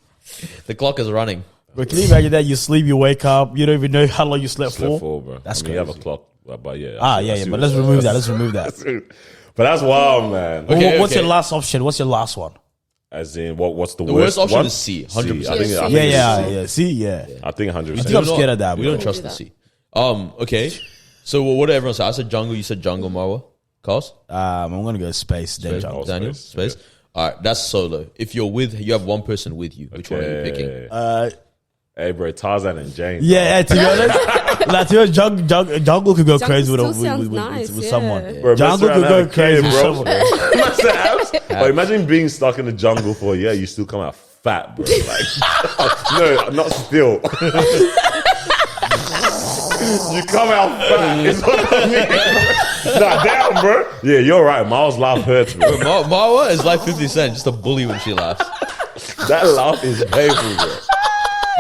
the clock is running. But can you imagine that? You sleep, you wake up, you don't even know how long you slept Slept for. for, bro. That's I mean, you have a crazy. clock, but yeah. Yeah. But let's remove that. Let's remove that. But that's wild, man. Okay, What's okay. your last option? What's your last one? As in, what's the The worst worst option one? is C, 100%. I think, Yeah, I think Yeah. it's- See, yeah. I think 100%. You think I'm scared of that, We bro. don't trust do the that. C. Okay. So what did everyone say? I said jungle. You said jungle, Marwa. Cos? I'm gonna go space, then Space. jungle. Daniel? Space, Space? All right. That's solo. If you have one person with you, which one are you picking? Hey, bro, Tarzan and Jane. Yeah, to be honest, like, to be honest, jungle could go Jungle crazy still with sounds nice, yeah. someone. Bro, Jungle mess around could go and have a crazy kid, with bro. someone. But imagine being stuck in the jungle for a year. You still come out fat, bro. Like, no, not still. You come out fat. It's what I mean. Nah, damn, bro. Yeah, you're right. Miles' laugh hurts, bro. Marwa is like 50 Cent, just a bully when she laughs. That laugh is painful, bro.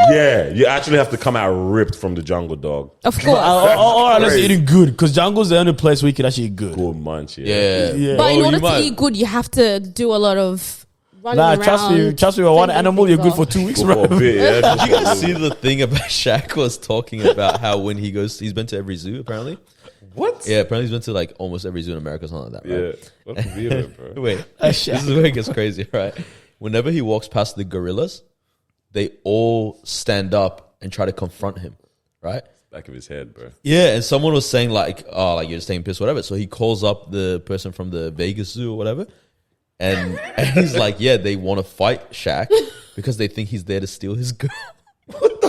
Yeah, you actually have to come out ripped from the jungle, dog. Of course. Or unless Crazy. you're eating good, because jungle's the only place where you can actually eat good. Good munch, Yeah. But in Oh, order you to might- eat good, you have to do a lot of running Nah, around. trust me, with one fending animal, you're things good for off. 2 weeks, Go for a bro. bit, yeah. Did you guys see the thing about Shaq was talking about how when he's been to every zoo apparently? What? Yeah, apparently he's been to like almost every zoo in America, something like that, right? Yeah. That's weird, bro. Wait, this is where it gets crazy, right? Whenever he walks past the gorillas, they all stand up and try to confront him, right? Back of his head, bro. Yeah, and someone was saying like, oh, like you're just taking piss, whatever. So he calls up the person from the Vegas Zoo or whatever, and he's like, yeah, they want to fight Shaq because they think he's there to steal his girl.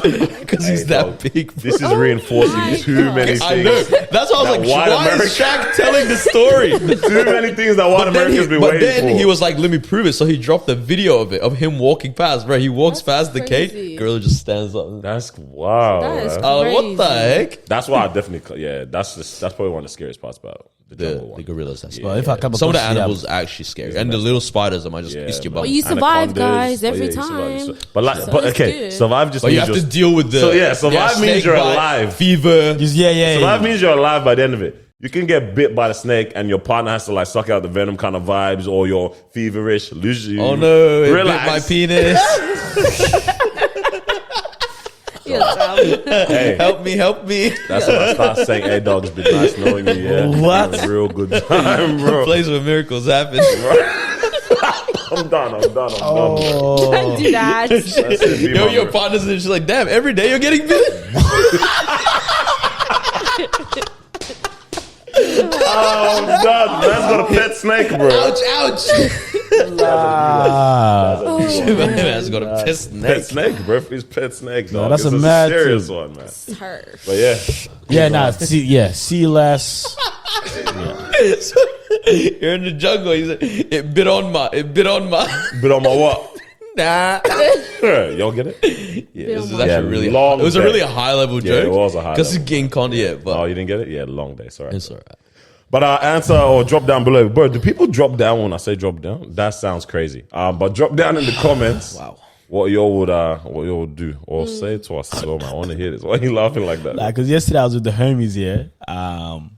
Because he's that big. Bro. This is reinforcing too many things. I know. That's why I was like, why is Shaq telling the story? Too many things that white Americans be waiting for. But then he was like, let me prove it. So he dropped the video of it, of him walking past. Bro, he walks past the cage. Girl just stands up. That's wow. That is what the heck? That's why I definitely, that's probably one of the scariest parts about the gorillas. That's Well, if I come some of the across- animals are actually scary, and the little spiders that might just eat your bum. But you survive, Anacondas. guys, Oh, every yeah, you survive. time. But like, So but it's okay, good. survive just But you means have to you're- deal with the. survive means snake you're bite, alive. Fever. Survive means you're alive by the end of it. You can get bit by the snake and your partner has to like suck out the venom kind of vibes, or you're feverish, lose you. Oh no! It Relax. bit my penis. Hey, Help me! that's when I start saying, "Hey, dog, it's been nice knowing you." Yeah, What? Having a real good time, bro. Place where miracles happen. I'm done. Don't do that. That's it, be Yo, my your bro. partner's and she's like, damn, every day you're getting bit. Oh, I'm done. Man's got a pet snake, bro. ouch! Man's got a pet Pet snake. snake, bro. He's pet snake, dog. that's It's a a mad serious thing. one, man. Her. But yeah, see less. You're in the jungle. He's like, it bit on my. bit on my what? Nah. Y'all get it? Yeah, this is Yeah, actually really. long It was a day. really high level joke. it was a high because it's level. getting conned. Yeah, Oh, but you didn't get it? Yeah, long day. Sorry. it's alright. But answer or drop down below. Bro, do people drop down when I say drop down? That sounds crazy. But drop down in the comments. Wow. What y'all would do or say it to us as well, man. I want to hear this. Why are you laughing like that? Like, because yesterday I was with the homies, and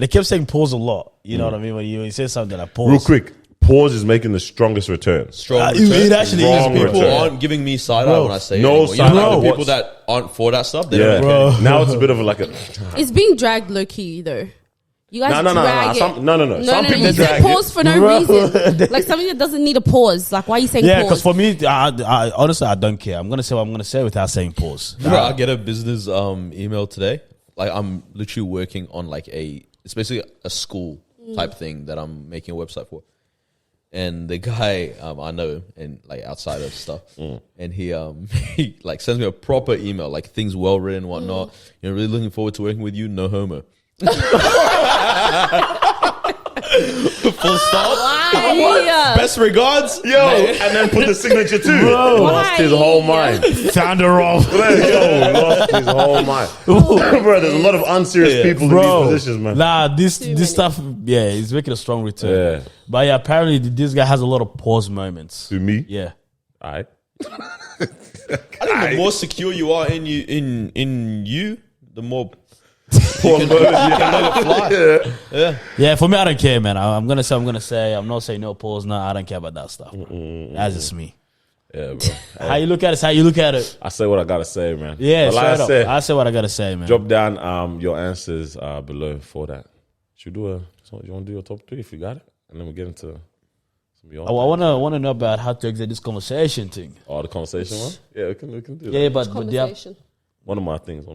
they kept saying pause a lot. You know what I mean? When you say something like pause. Real quick, pause is making the strongest return. Strong. It return. actually is. Wrong People return. aren't giving me side eye Bro, when I say no it anymore. You know, side like eye. the people What's- that aren't for that stuff. They Yeah, don't get it. now it's a bit of like a It's being dragged low key though. You guys No. drag it. No. Some people You drag said it. pause for no Bro. reason. Like something that doesn't need a pause. Like why are you saying Yeah, pause? because for me, I honestly I don't care. I'm gonna say what I'm gonna say without saying pause. Bro, I get a business email today. Like I'm literally working on like it's basically a school type thing that I'm making a website for. And the guy, I know him and like outside of stuff, and he he like sends me a proper email, like things well written, whatnot. You know, really looking forward to working with you. No homo. Full stop. Why? Best regards, Yo, and then put the signature too. Lost his whole mind. Founder of Yo, lost his whole mind. Bro, there's a lot of unserious people in these positions, man. Nah, this many. stuff, yeah, he's making a strong return. Yeah. But yeah, apparently this guy has a lot of pause moments. To me? Yeah. All right. I think the more secure you are in you, the more Poor you can let it fly. Yeah. Yeah, for me, I don't care, man. I'm gonna say. I'm not saying no pause. No, I don't care about that stuff. That's just me. Yeah, bro. How you look at it? Is how you look at it. I say what I gotta say, man. Yeah, But like straight I up. said, I say what I gotta say, man. drop down your answers below for that. Should we do you want to do your top 3 if you got it? And then we'll get into some of your I wanna know about how to exit this conversation thing. the conversation one? Yeah, we can do that. Yeah, but yeah, Conversation. One of my things.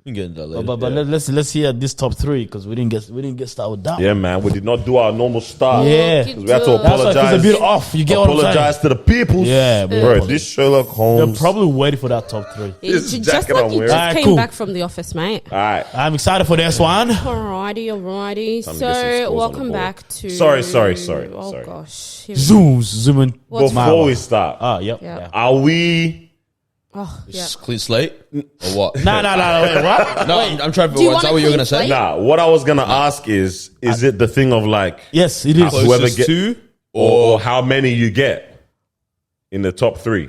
You can get into that later. but let's hear this top 3 because we didn't get started with that. Yeah, man. We did not do our normal start. Yeah. Look We had to into- That's why it's a apologize. bit off. You get what I'm Apologize saying? to the people. Yeah, Bro, this Sherlock They're Holmes. probably waiting for that top 3. This Just jacket like I'm you wearing. just Alright, came cool. back from the office, mate. All right. I'm excited for this one. Alrighty. Time to get some So scores on welcome the board. back to. Sorry. Oh gosh. Here we go. Zooming. What's Before we start, Yep. Yeah. Yeah. are we? Oh yeah. Clean slate or what? No. Wait, what? No, I'm trying to. Do you Is that want what a you're clean gonna say? slate? Nah, what I was gonna ask is it the thing of like Yes, it is. Whoever Closest get- to or how many you get in the top 3?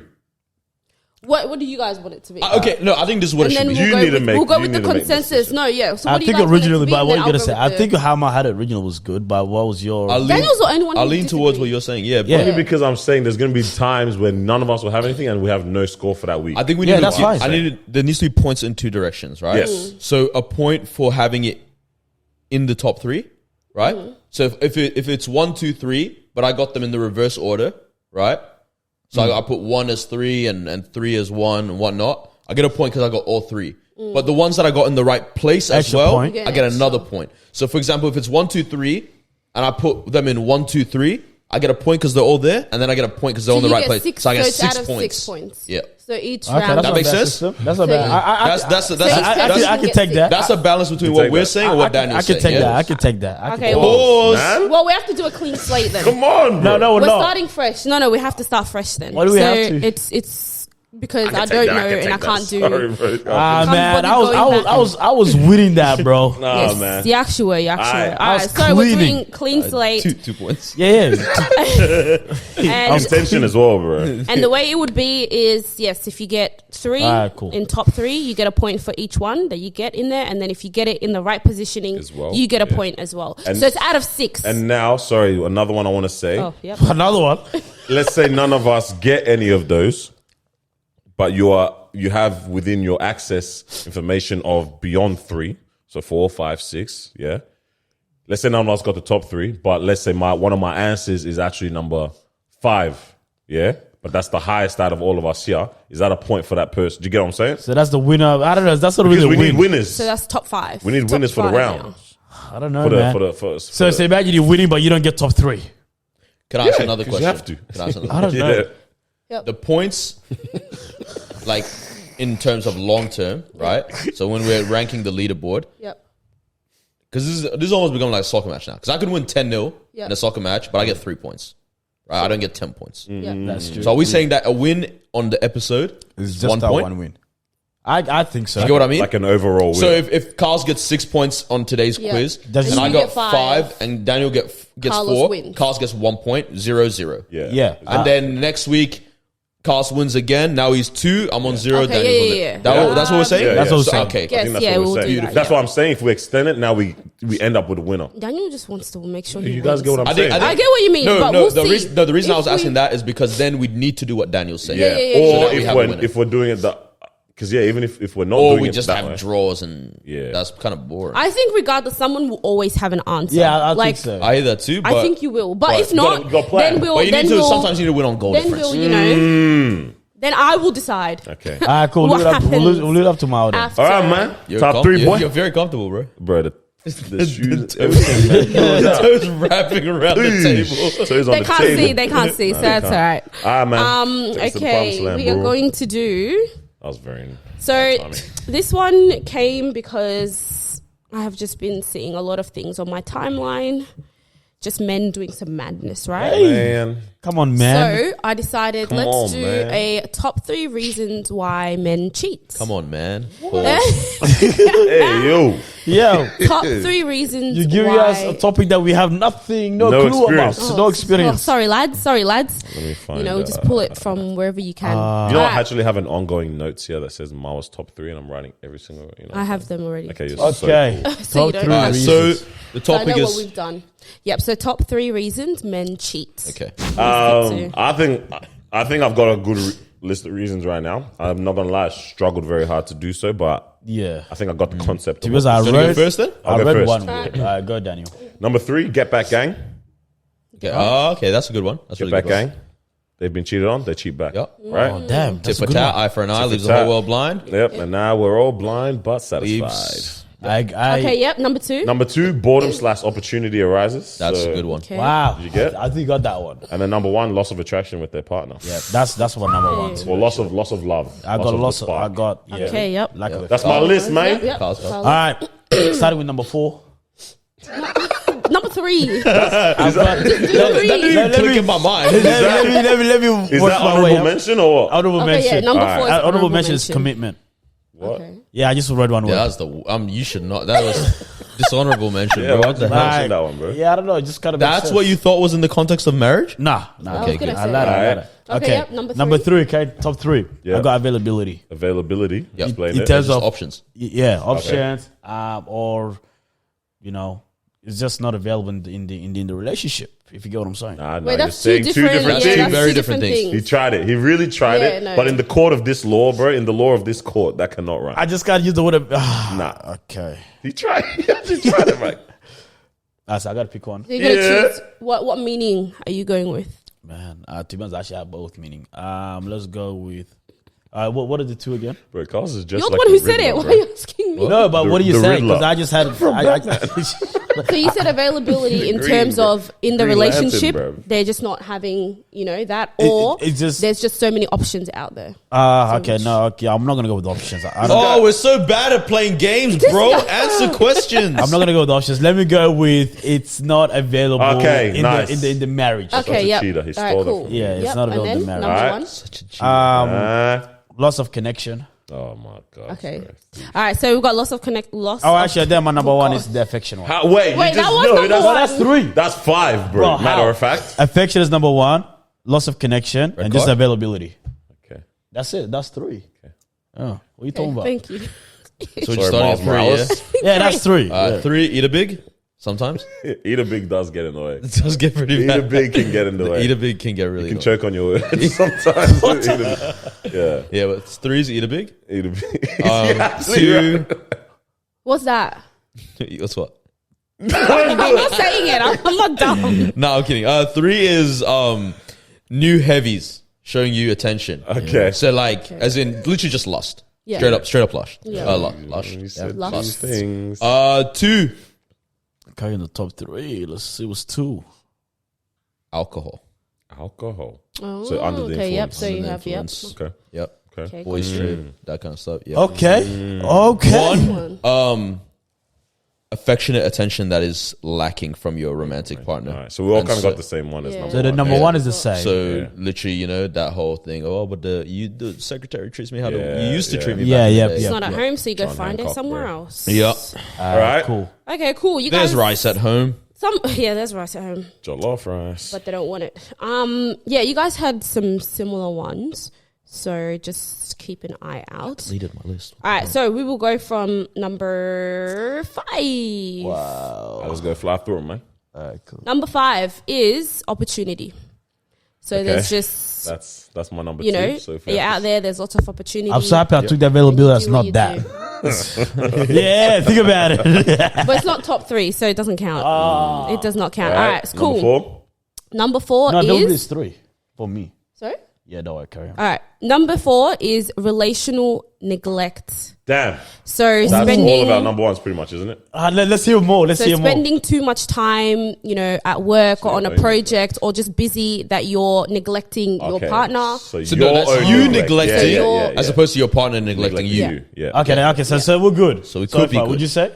What do you guys want it to be? Okay, no, I think this is what And it should then be. You need to make- we'll go you with the need to make the consensus. decision. No, yeah. So I what do you think guys want it to originally, be? but And what then you I'll gonna go say? with I the- think how I had it original was good, but what was your? Daniel's the only one. I who lean towards disagreed. what you're saying. Yeah, Yeah. but Only because I'm saying there's gonna be times when none of us will have anything and we have no score for that week. I think we Yeah, need. that's to, fine. There needs to be points in 2 directions, right? Yes. So a point for having it in the top 3, right? So if it's 1, 2, 3, but I got them in the reverse order, right? So I put 1 as 3 and 3 as 1 and whatnot. I get a point because I got all 3. But the ones that I got in the right place as Extra well, point. I get another point. So for example, if it's 1, 2, 3, and I put them in 1, 2, 3, I get a point because they're all there, and then I get a point because they're on the right place. So I get 6 points. 6 points. Yeah. So each Okay, round. That makes sense? That's not bad. I can take that. That's a balance between You what take we're that. saying and what Daniel's I saying. can take yeah? that. I can take that. Okay, Pause. Man. Well, we have to do a clean slate then. Come on, bro. No, we're We're not. starting fresh. No, we have to start fresh then. Why do we so have to? It's because I take don't that, know can and I take that. can't do. Sorry, bro. Ah, Come man, body going back. I was winning that, bro. Nah, Yes, man. you actually were. I All was right, so we're cleaning. doing clean slate. 2 points. Yeah. and, Intention as well, bro. and the way it would be is, yes, if you get 3 Alright, cool. in top 3, you get a point for each one that you get in there. And then if you get it in the right positioning, As well, you get a yeah. point as well. And- So it's out of 6. And now, sorry, another one I want to say. oh, yep. Another one. Let's say none of us get any of those, but you have within your access information of beyond 3, so 4, 5, 6. Yeah. Let's say none of us got the top 3, but let's say one of my answers is actually number 5. Yeah. But that's the highest out of all of us here. Is that a point for that person? Do you get what I'm saying? So that's the winner. I don't know. That's not Because really we a need win. winners. So that's top 5. We need Top winners for the 5 round. now. I don't know, man. So imagine you're winning, but you don't get top 3. Can I ask Yeah, another 'cause question? you have to. Can I ask another I don't know. Yeah. The points, like in terms of long term, right? So when we're ranking the leaderboard, Yep. because this is almost become like a soccer match now. Because I could win 10-0 Yeah. in a soccer match, but I get 3 points. Right? I don't get 10 points. Yep. That's true. So are we saying that a win on the episode It's is just 1 that point? one win. I think so. You get what I mean? Like an overall win. So if Carls gets 6 points on today's Yeah. quiz, Does and you I get got 5, 5, and Daniel gets Carlos 4, wins. Carls gets 1 point, 0-0. yeah. Yeah. And then next week, Carlos wins again. Now he's 2. I'm on 0. Okay, Daniel's on yeah, it. yeah. That's what we're saying? Yeah, That's what we're So, saying. okay. I think Yes, that's yeah, what we'll we're do saying. that, That's yeah. what I'm saying. If we extend it, now we end up with a winner. Daniel just wants to make sure he You guys wins. get what I'm I saying? think- I get what you mean, No, but no. we'll the see. reason, the reason I was If we- asking that is because then we need to do what Daniel's saying. Yeah. yeah, Or So that we have a winner. if we're doing it that, because even if we're not Or doing we it just that have way. draws, and Yeah. that's kind of boring. I think regardless, someone will always have an answer. Yeah, I like, think so. I hear that too. But, I think you will, but, but if you not, gotta- you gotta plan. then we'll. but you then need to we'll, sometimes you need to win on goal then difference. we'll, you know, then I will decide. Okay. All right, cool. What We'll happens leave it up to Mao then. After, All right, man. You're Top 3, boy. You're very comfortable, bro. Bro, the shoes, everything, man. The toes wrapping around the table. Toes on They the can't table. see. They can't see. So that's all right. All right, man. Take us to the Okay, promised land, we are bro. going to do. That was very. So timing. this one came because I have just been seeing a lot of things on my timeline. Just men doing some madness, right? Man. Come on, man. So I decided Come let's on, do man. a top 3 reasons why men cheat. Come on, man. Hey, yo. Yo, Top 3 reasons you're giving why. us a topic that we have nothing, no No clue about. experience. No Oh, experience. sorry, lads. Sorry, lads. Let me find Just pull it from wherever you can. You know, I Alright, actually have an ongoing notes here that says Marwa's top 3, and I'm writing every single. I have them already. Okay. You're Okay. So So you Top don't 3 know. Alright, so reasons. the So I topic know what is we've done. Yep. So top 3 reasons men cheat. okay. I think I've got a good list of reasons right now. I'm not gonna lie, I struggled very hard to do so, but Yeah. I think I got the concept. Of Because what- I Do you wanna read, go first then? I'll I go read first. one word. All right, go, Daniel. Number 3, Get Back Gang. Okay. Okay, that's a good one. That's a Get really Back good one. Gang. They've been cheated on. They cheat back. Yep. Right. Oh, damn. Tit That's a for good tat, one. eye for an eye, Tit leaves for the whole tat. world blind. Yep. And now we're all blind but satisfied. Leaves. Okay. Yep. Number 2. Number 2, boredom/opportunity arises. That's So- a good one. Okay. Wow. Did you get? I think you got that one. And then number 1, loss of attraction with their partner. Yeah, that's what number 1. Or loss of love. I got the lots of, spark. I got, yeah. Okay. Yep. Lack of That's my list, man. Yep. Carl's got- All right. Starting with number 4. Number 3. I've got, That didn't even click in my mind. let me Is work that my way honorable up. mention or what? Honorable Okay. mention. Yeah. Number Alright. 4 is Honorable mention is commitment. What? Okay. Yeah, I just read one Yeah, word. that's the. You should not. That was dishonorable mention, Yeah, bro. why What the did you hell? mention that one, bro? Yeah, I don't know. It just kind of That's what you thought was in the context of marriage? Nah. I Okay, was gonna good. I say. lied. Alright. Okay, yep, number Number 3. 3, okay. Top 3. Yeah. I got availability. Availability. Yep. Explain In it. terms Just of options. Yeah, options, or it's just not available in the relationship. If you get what I'm saying. Nah, no, Wait, you're that's saying two two different. different Yeah, things. that's Very two different things. He tried it. He really tried Yeah, it. no. But in the court of this law, bro, in the law of this court, that cannot run. I just gotta use the word. Nah. Okay. He tried. He actually tried it, right? So I gotta pick one. So you're gonna Yeah. choose what meaning are you going with? Man, to be honest, I actually have both meaning. Let's go with. What are the two again? Bro, Carlos is just You're like the one who the said it. Riddler, Why bro. are you asking me? No, but what are you the saying? Riddler. Because I just had. So you said availability in Green, terms bro. of in the Green Lantern, relationship, bro. they're just not having, that, or it's just- there's just so many options out there. Okay, no, okay. I'm not gonna go with options. I don't, Oh, we're so bad at playing games, bro. Answer questions. I'm not gonna go with options. Let me go with it's not available. Okay, in nice. the marriage. Okay, a yeah. cheater. He stole that from me. Yeah, it's not and available in then marriage. number Alright. one. Such a cheat. Loss of connection. Oh my god. Okay. All right, so we've got loss of Oh, of- actually, then my number Oh, one God. is the affection one. Wait, Wait, you that just was no, number that's, one. That's three. That's 5, bro. Bro, Matter how? of fact. Affection is number one. Loss of connection and just Record? availability. Okay. That's it. That's three. Oh, what are you Okay, talking about? thank you. So we're just Sorry, starting Miles at 3, yeah? Morales. Yeah, that's three. Yeah. 3, eat a big. Sometimes. Eat a big does get in the way. It does get pretty Eat a bad. big can get in the way. Eat a big can get really You can annoying. choke on your words sometimes. Yeah. Yeah, but 3 is eat a big. Eat a big. 2, What's that? what's what? I'm not saying it. I'm not dumb. No, I'm kidding. 3 is new heavies showing you attention. Okay. So like, as in literally just lust. Yeah. Straight up lush. Yeah. Lush. You Yeah. said Lust. these things. 2, Okay, in the top three. Let's see. It was two. alcohol. Alcohol. Oh, So under the okay, yep. influence. So you Under the have, yep. influence. Okay. Yep. Okay. Okay, Boys cool. trip, that kind of stuff. Yep. Okay. Okay. One. Affectionate attention that is lacking from your romantic partner. All right. So we all And kind of so- got the same one as Yeah. number So the one. number Yeah. one is the same. So Yeah. literally, that whole thing. Oh, but the secretary treats me how Yeah, you used to yeah. treat me. Yeah, back in yeah, the day. It's yeah. not at home, so you go John find it Hancock, somewhere bro. else. Yep. All right. Cool. Okay, cool. You There's guys. rice at home. There's rice at home, Jollof rice. but they don't want it. Yeah, you guys had some similar ones, so just keep an eye out. Deleted my list. All right, so we will go from number 5. Let's go fly through 'em, man. All right, cool. Number 5 is opportunity. So Okay. there's just That's my number 2. So if you're out there. There's lots of opportunity. I'm so happy I took the availability. That's Do what not you that. do. Yeah, think about it. But it's not top 3, so it doesn't count. It does not count. All right, it's cool. Number 4. Number 4 No, is is three for me. sorry. Yeah, don't worry, carry on. All right, number 4 is relational neglect. Damn. So That's spending all of our number ones, pretty much, isn't it? Let's hear more. Let's so hear more. spending too much time, at work or on a okay. project, or just busy that you're neglecting your Okay. partner. So So you're no, that's own you neglect. neglecting yeah, as opposed to your partner neglecting you. you. Yeah. Okay, so we're good. So we could be far, good. Would you say?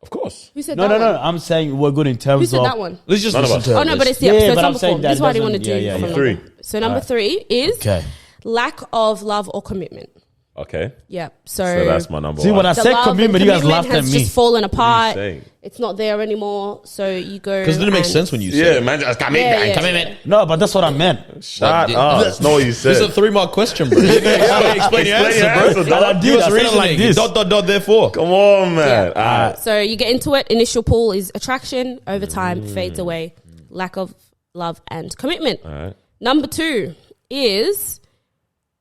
Of course. Who said No, that no, one? no. I'm saying we're good in terms Who said of. that one? Let's just None of listen us. to her Oh no, but list. it's so Yeah, it's but I'm number saying 4. that This is it what I want to doesn't- do. yeah, from yeah. number- 3. So number 3 is Okay. lack of love or commitment. Okay. Yeah. So that's my number See, one. when I the said love and commitment, you guys laughed at has me. just fallen apart. saying? It's not there anymore. So you go Because it didn't make and- sense when you Yeah, said. man. Just come Yeah, in, yeah. come in. No, but that's what I meant. Shut did- up. That's not what you said. This is a 3-mark question, bro. You gotta explain your Explain your answer, answer, bro. dog. I did. Give I us said it like reasoning. this. Dot, therefore. Come on, man. Yeah. All right. So you get into it. Initial pull is attraction. Over time, fades away. Lack of love and commitment. All right. Number 2 is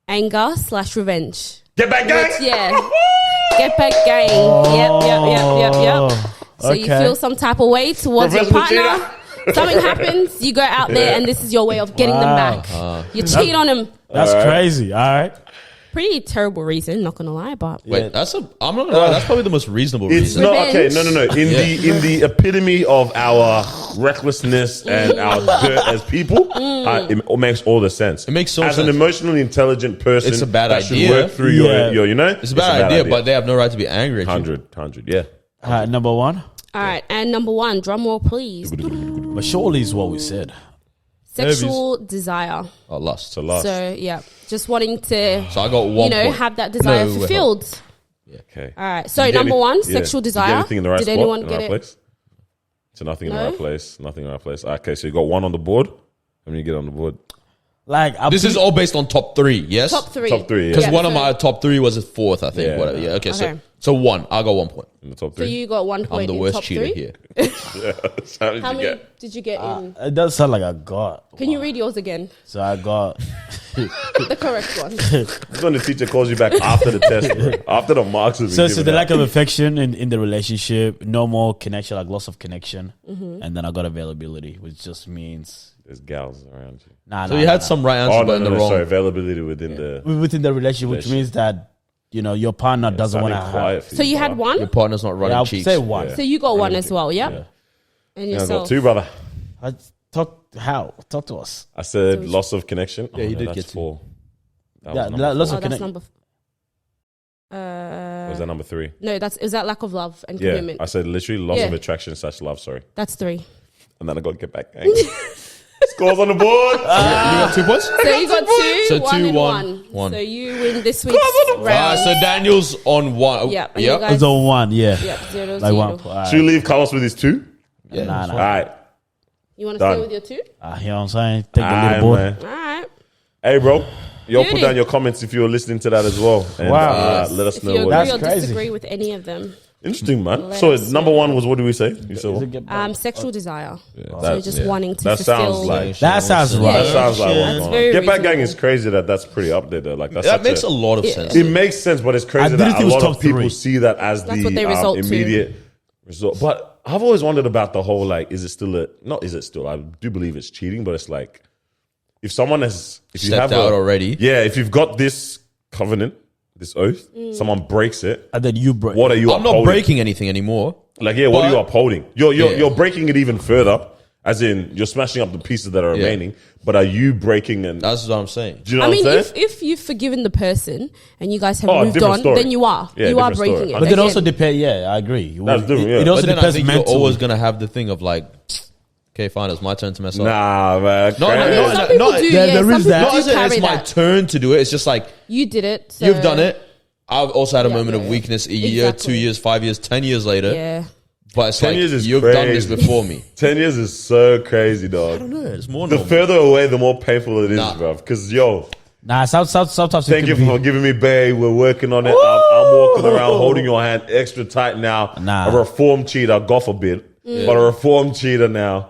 anger/revenge. Get back, gang. Yeah. Get back gang. Yep. So you Okay. feel some type of way towards your Professor partner. Something happens, you go out there and this is your way of getting them back. You cheat on them. That's crazy. All right. Pretty terrible reason, not gonna lie, but Wait, I'm not gonna lie, that's probably the most reasonable It's reason. not okay. Revenge. No. In the epitome of our recklessness and our dirt as people, it makes all the sense. It makes so as sense. an emotionally intelligent person, It's a bad that idea. should work through Yeah. your It's a bad idea, but they have no right to be angry at you. 100, yeah. All right, number one. all right. And number 1, drum roll, please. But surely is what we said. Sexual desire. Oh, lust. So last. So yeah, just wanting to, So I got 1 point. have that desire No, wait, fulfilled. Okay. All right. So Did you get number any- 1, yeah. sexual Did you desire. get everything in the right Did spot, anyone in the get right it? place? So nothing in the No? right place. Nothing in the right place. Okay, so you got 1 on the board. How many you get on the board? Like This is all based on top 3, yes? Top 3. Top 3, yeah. Because one of so- my top 3 was a 4th, I think. Yeah. Whatever. Yeah. Okay. Okay. So 1. I got 1 point. In the top So 3. you got 1 I'm point the in worst top cheater 3. here. How did How you many get? did you get in? It does sound like I got. Can you read yours again? So I got. The correct one. It's when the teacher calls you back after the test, bro. After the marks have been So given the out. lack of affection in the relationship, no more connection, like loss of connection, and then I got availability, which just means There's gals around you. So you had some right answers, but in the wrong. Sorry, availability within the relationship, which means that your partner doesn't want to have. So you had one. Your partner's not running I'll cheeks. say one. So you got one as well, yeah. And I yourself. got two, brother. Talk to us. I said loss of connection. Yeah, you did that's get two. 4. Loss of that's connection. number. Was that number 3? No, is that lack of love and commitment. I said literally loss of attraction / love. Sorry, That's 3. and then I got to get back. Scores on the board. You got 2 points? So you got 2. So 1 2, and 1. 1. So you win this week's round. So Daniel's on 1. Yep. and you guys- It's on one, yeah. Yep. 0, Like 0. one. All Should we leave Carlos with his 2? Yeah. Nah. All right. You want to Done. stay with your 2? You know what I'm saying? Take the All right, little board. man. All right. Hey, bro. Yo, put Beauty. down your comments if you're listening to that as well. And, Wow. let us If know you what. agree or crazy. disagree with any of them. Interesting, man. Let So us number know. 1 was, what do we say? You said what? Sexual desire. So That's- just wanting to That fulfill. sounds like That sounds right. that sounds like That's what's going very on. Get Back Gang reasonable. is crazy that's pretty up there though. Like that's That such makes a lot of sense. It makes sense, but it's I crazy didn't that think a it was lot of top people 3. see that as That's what they the result to. immediate result. But I've always wondered about the whole is it still not is it still? I do believe it's cheating, but it's like if someone has if you Stepped have out already. Yeah, if you've got this covenant, this oath, someone breaks it. And then you break. What are you I'm not upholding? breaking anything anymore. Like, what are you But- upholding? You're breaking it even further, as in you're smashing up the pieces that are remaining. But are you breaking and That's what I'm saying. do you know I what mean, I'm saying? if you've forgiven the person and you guys have Oh, moved different on, story. then you are. Yeah, you are different breaking story. it. But then Again. also depend. Yeah, I agree. That's different, yeah. It also But then I depends think you're mentally. always going to have the thing of like, okay, fine, it's my turn to mess up. Nah, man. No, crazy. no, Some people do. there Yeah, is some that. people Not as do in carry it's my that. turn to do it. It's just like, You did it. So you've done it. I've also had a moment of yeah. weakness a year, Exactly. 2 years, 5 years, 10 years later. Yeah. But it's 10 like, years is you've done this crazy. before me. 10 years is so crazy, dog. I don't know. It's more The normal. further away, the more painful it is, Nah. bruv. Because, yo, Nah, sometimes it thank you can for be. giving me bae. We're working on it. I'm walking around holding your hand extra tight now. Nah. A reformed cheater, God forbid. But a reformed cheater now.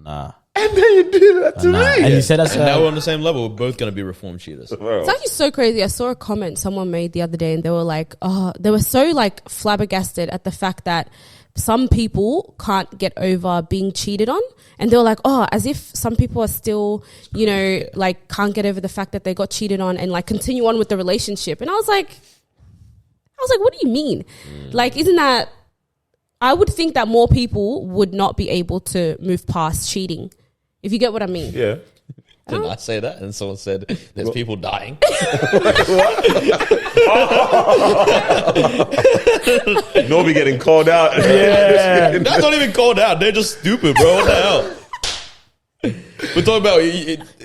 Nah. And then you do that to Nah. me. And you said that's And now we're on the same level. We're both going to be reformed cheaters. Bro. It's actually so crazy. I saw a comment someone made the other day and they were like, they were so like flabbergasted at the fact that some people can't get over being cheated on. And they were like, as if some people are still, like can't get over the fact that they got cheated on and like continue on with the relationship. And I was like, what do you mean? Like, isn't that, I would think that more people would not be able to move past cheating. If you get what I mean. Yeah. Didn't I say that? And someone said, there's people dying. Nor be getting called out. Yeah. That's not even called out. They're just stupid, bro. What the hell? We're talking about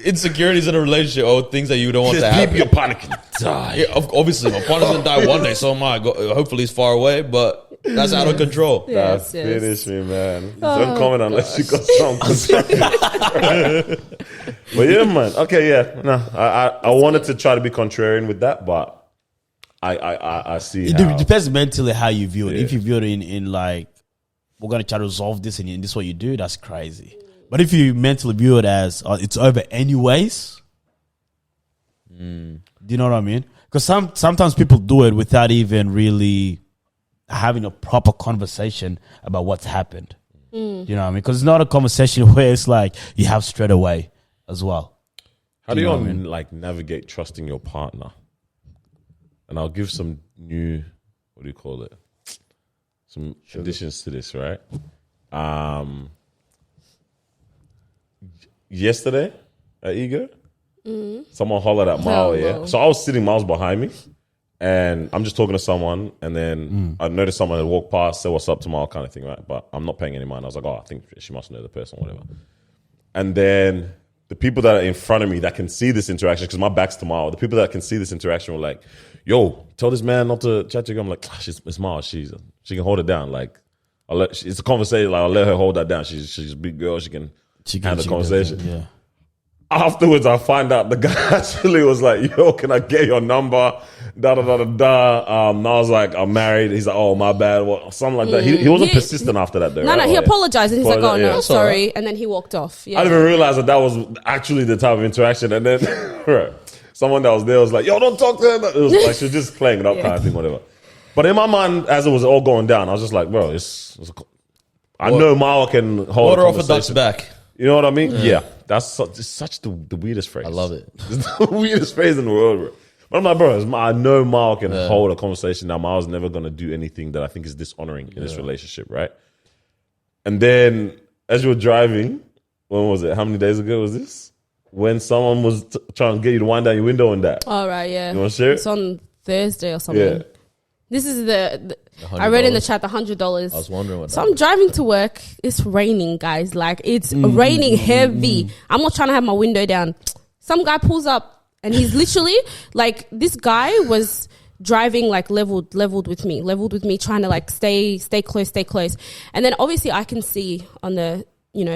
insecurities in a relationship or things that you don't want to Just happen. keep your panicking. Yeah, obviously, my partner's gonna die one day, so am I. Hopefully, he's far away, but that's out of control. Yes, That yes. finish me, man. Don't comment unless you got something. But yeah, man. Okay, yeah. No, I wanted to try to be contrarian with that, but I see It how. depends mentally how you view it. Yeah. If you view it in like, we're going to try to resolve this and this is what you do, that's crazy. But if you mentally view it as, it's over anyways, do you know what I mean? Because sometimes people do it without even really having a proper conversation about what's happened. Do you know what I mean? Because it's not a conversation where it's like you have straight away as well. How do you know what I mean? like navigate trusting your partner? And I'll give some new, what do you call it? Some additions to this, right? Yesterday at Ego, someone hollered at Marwa, yeah. no. So I was sitting miles behind me, and I'm just talking to someone, and then I noticed someone had walked past, said what's up to Marwa kind of thing, right? But I'm not paying any mind. I was like, I think she must know the person, whatever. And then the people that are in front of me that can see this interaction, because my back's to Marwa, the people that can see this interaction were like, yo, tell this man not to chat to you. I'm like, it's Marwa. She can hold it down. Like, it's a conversation. Like, I'll let her hold that down. She's a big girl. She can handle the conversation. Yeah. Afterwards, I find out the guy actually was like, yo, can I get your number? Da da da da da. And I was like, I'm married. He's like, oh, my bad. Well, something like that. He wasn't persistent after that, though. No, right? he Like, apologized and he's like, oh, apologized, no, yeah. sorry. And then he walked off. Yeah. I didn't even realize that was actually the type of interaction. And then right, someone that was there was like, yo, don't talk to her. It was like she was just playing it up kind of thing, whatever. But in my mind, as it was all going down, I was just like, bro, I know Marwa can hold Water a off a duck's conversation. back. You know what I mean? Yeah. it's such the weirdest phrase. I love it. It's the weirdest phrase in the world, bro. But I'm like, bro, I know Mal can hold a conversation. Now, Mal's never going to do anything that I think is dishonoring in this relationship, right? And then as you were driving, when was it? How many days ago was this? When someone was trying to get you to wind down your window on that. All right, yeah. You want to share it? It's on Thursday or something. Yeah. This is the I read in the chat, $100. I was wondering what So I'm driving to work. It's raining, guys. Like, it's raining heavy. I'm not trying to have my window down. Some guy pulls up. And he's literally like, this guy was driving like leveled with me, trying to like stay close. And then obviously I can see on the,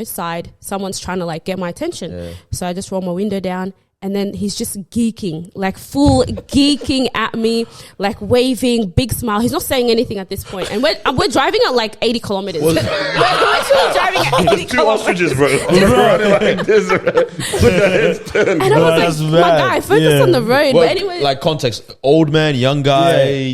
side, someone's trying to like get my attention. Yeah. So I just roll my window down. And then he's just geeking, like full geeking at me, like waving, big smile. He's not saying anything at this point. And we're driving at like 80 kilometers. We're actually driving at 80 Two kilometers. ostriches, bro. Running like this. And I was like, my guy, focus on the road. Well, but anyway. like context, old man, young guy,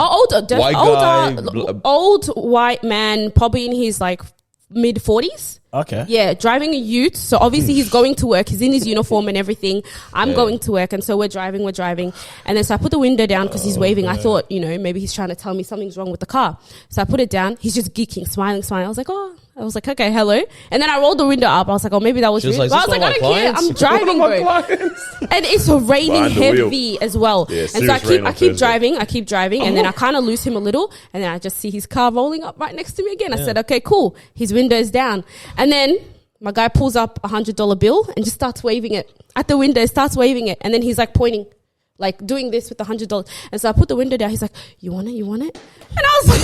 old white man, probably in his like mid 40s. Okay. Yeah, driving a ute. So obviously he's going to work. He's in his uniform and everything. I'm going to work. And so we're driving. And then so I put the window down because he's waving. I thought, maybe he's trying to tell me something's wrong with the car. So I put it down. He's just geeking, smiling. I was like, okay, hello. And then I rolled the window up. I was like, oh, maybe that was rude. Like, I was like, I don't care. I'm driving, bro. And it's raining heavy as well. Yeah, and so I keep driving. And then I kind of lose him a little. And then I just see his car rolling up right next to me again. I said, okay, cool. His window's down. And then my guy pulls up $100 bill and just starts waving it at the window, And then he's like pointing, like doing this with the $100. And so I put the window down. He's like, you want it? And I was like,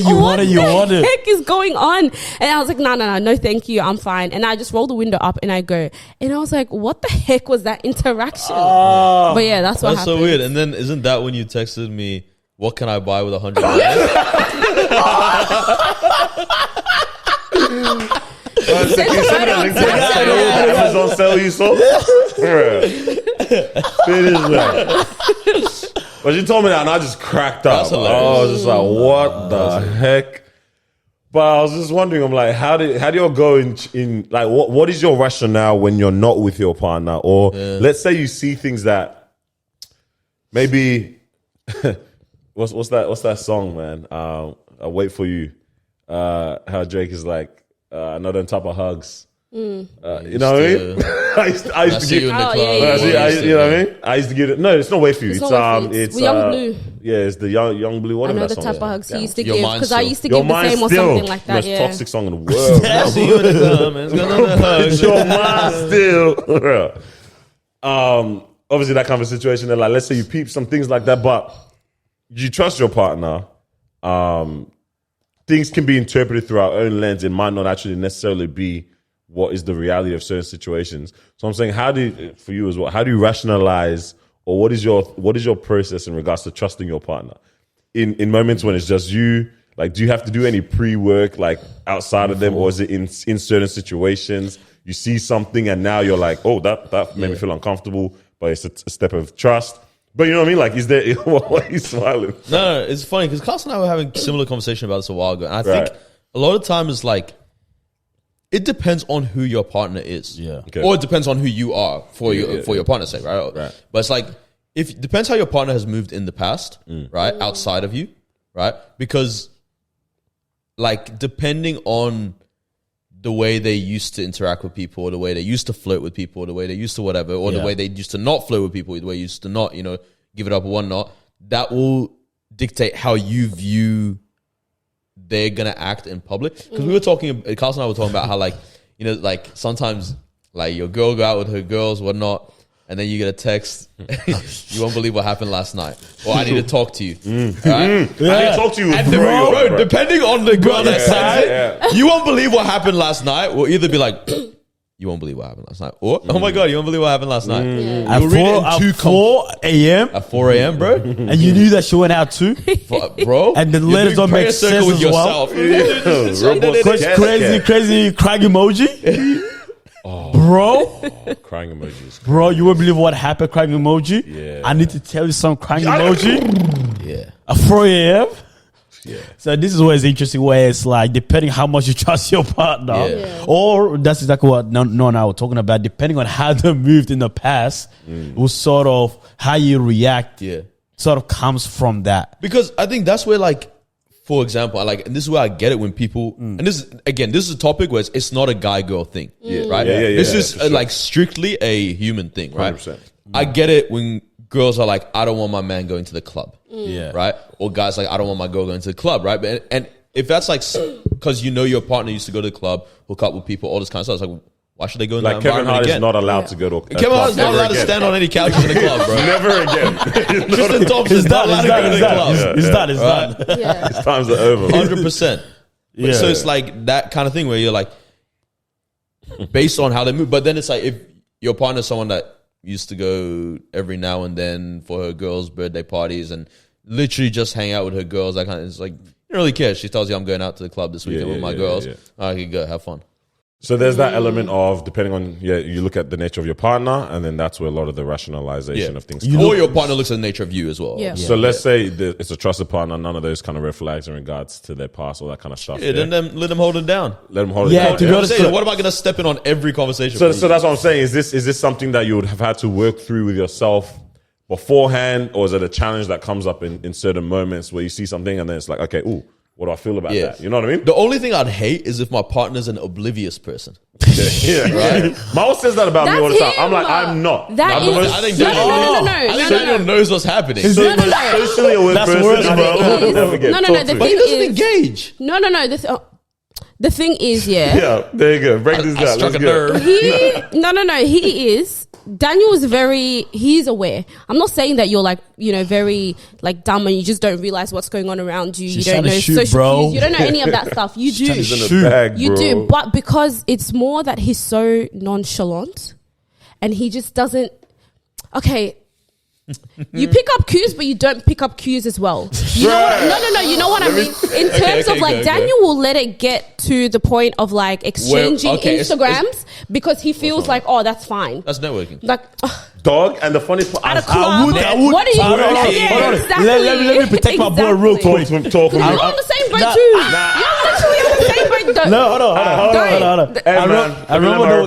what the heck is going on? And I was like, no, thank you. I'm fine. And I just roll the window up and I go. And I was like, what the heck was that interaction? But yeah, that's what happened. So weird. And then isn't that when you texted me, what can I buy with $100? Amazon sale you saw? Finish that. But she told me that and I just cracked up. I was just like, what the heck? But I was just wondering, I'm like, how do you go in like, what is your rationale when you're not with your partner? Or let's say you see things that maybe, what's that song, man? I'll wait for you. How Drake is like, not on top of hugs. You know what I mean? I used to give you in the club. You know what I mean? I used to give it. No, it's not Wait For You. It's Young Blue. Yeah, it's the Young Blue. What I know that the song type of hugs he used to Your give Mind because Still. I used to give the same or something like that. Most Yeah. toxic song in the world. I see you in the club, man. It's gonna hug. Your mind still. Obviously, that kind of situation. Like, let's say you peep some things like that, but you trust your partner. Things can be interpreted through our own lens. It might not actually necessarily be what is the reality of certain situations. So I'm saying, how do you rationalize, or what is your process in regards to trusting your partner in moments when it's just you? Like, do you have to do any pre-work like outside of them, or is it in certain situations you see something and now you're like, oh, that made me feel uncomfortable, but it's a step of trust? But you know what I mean? Like, is there, why are you smiling? No, it's funny because Carson and I were having a similar conversation about this a while ago. And I think a lot of times, like, it depends on who your partner is. Yeah. Okay. Or it depends on who you are for your partner's sake, right? But it's like, it depends how your partner has moved in the past, right? Outside of you, right? Because, like, depending on the way they used to interact with people, or the way they used to flirt with people, or the way they used to whatever, or the way they used to not flirt with people, the way they used to not, give it up or whatnot, that will dictate how you view they're going to act in public. Because we were talking, Carson and I were talking about how, like, like sometimes, like, your girl go out with her girls, whatnot, and then you get a text, you won't believe what happened last night, or I need to talk to you. Right? I need to talk to you. And bro, depending on the girl that sends it, you won't believe what happened last night. Will either be like, you won't believe what happened last night, or oh my god, you won't believe what happened last night. At 4 a.m. At 4 a.m, bro. And you knew that she went out too, bro. And the letters don't make sense as well. Crazy crying emoji. Bro, crying emojis. Bro, you won't believe what happened. Crying emoji. Yeah. I need to tell you some crying emoji. Yeah. At 4 a.m. So this is where it's interesting, where it's like depending how much you trust your partner, or that's exactly what Noor and I were talking about. Depending on how they moved in the past, was sort of how you react. Sort of comes from that. Because I think that's where, like, for example, and this is where I get it when people, and this is a topic where it's not a guy girl thing, right? This is like strictly a human thing, right? 100%. I get it when girls are like, I don't want my man going to the club, right? Or guys like, I don't want my girl going to the club, right? But and if that's like, because you know your partner used to go to the club, hook up with people, all this kind of stuff, it's like, why should they go in that Kevin environment Hart again? is not allowed to go to a Kevin Hart's not allowed to stand on any couches in the club, bro. Never again. Tristan Thompson's not allowed to go to the club. It's done. Yeah. His times are over. 100%. So it's like that kind of thing where you're like, based on how they move. But then it's like, if your partner's someone that used to go every now and then for her girls' birthday parties and literally just hang out with her girls, that kind of, it's like, you don't really care. She tells you, I'm going out to the club this weekend with my girls. I can go have fun. So there's that element of, depending on, you look at the nature of your partner, and then that's where a lot of the rationalization of things come. Or your partner looks at the nature of you as well. So let's say it's a trusted partner, none of those kind of red flags in regards to their past, all that kind of stuff. Then let them hold it down. Let them hold it down. To be honest, what am I going to step in on every conversation? So that's what I'm saying. Is this something that you would have had to work through with yourself beforehand, or is it a challenge that comes up in certain moments where you see something and then it's like, okay, ooh, what do I feel about that? You know what I mean? The only thing I'd hate is if my partner's an oblivious person. Right? Mao says that about me all the time. I'm like, I'm not. That I'm is, I think no. I think Daniel knows what's happening. Socially aware That's person, worse, bro. never get No. talked The to. But he thing doesn't is, engage. No. The thing is, Yeah, there you go. Break this I down. struck Let's a go. nerve. he is. Daniel is he's aware. I'm not saying that you're like, very like dumb and you just don't realize what's going on around you. She's You don't know trying to shoot, social bro. cues. You don't know any of that stuff. You do. She's in a bag, You bro. do. But because it's more that he's so nonchalant and he just doesn't, okay, you pick up cues, but you don't pick up cues as well. You know what? No. You know what I mean? In terms of like, Daniel will let it get to the point of like exchanging Instagrams because he feels like, oh, that's fine. That's networking. Like, Dog, and the funny part, at a club. I would. What are you Hold on. Exactly. Let me protect my boy real quick. talk You're on the same boat too. You're literally on the same boat. No, hold on. Hey, man, I remember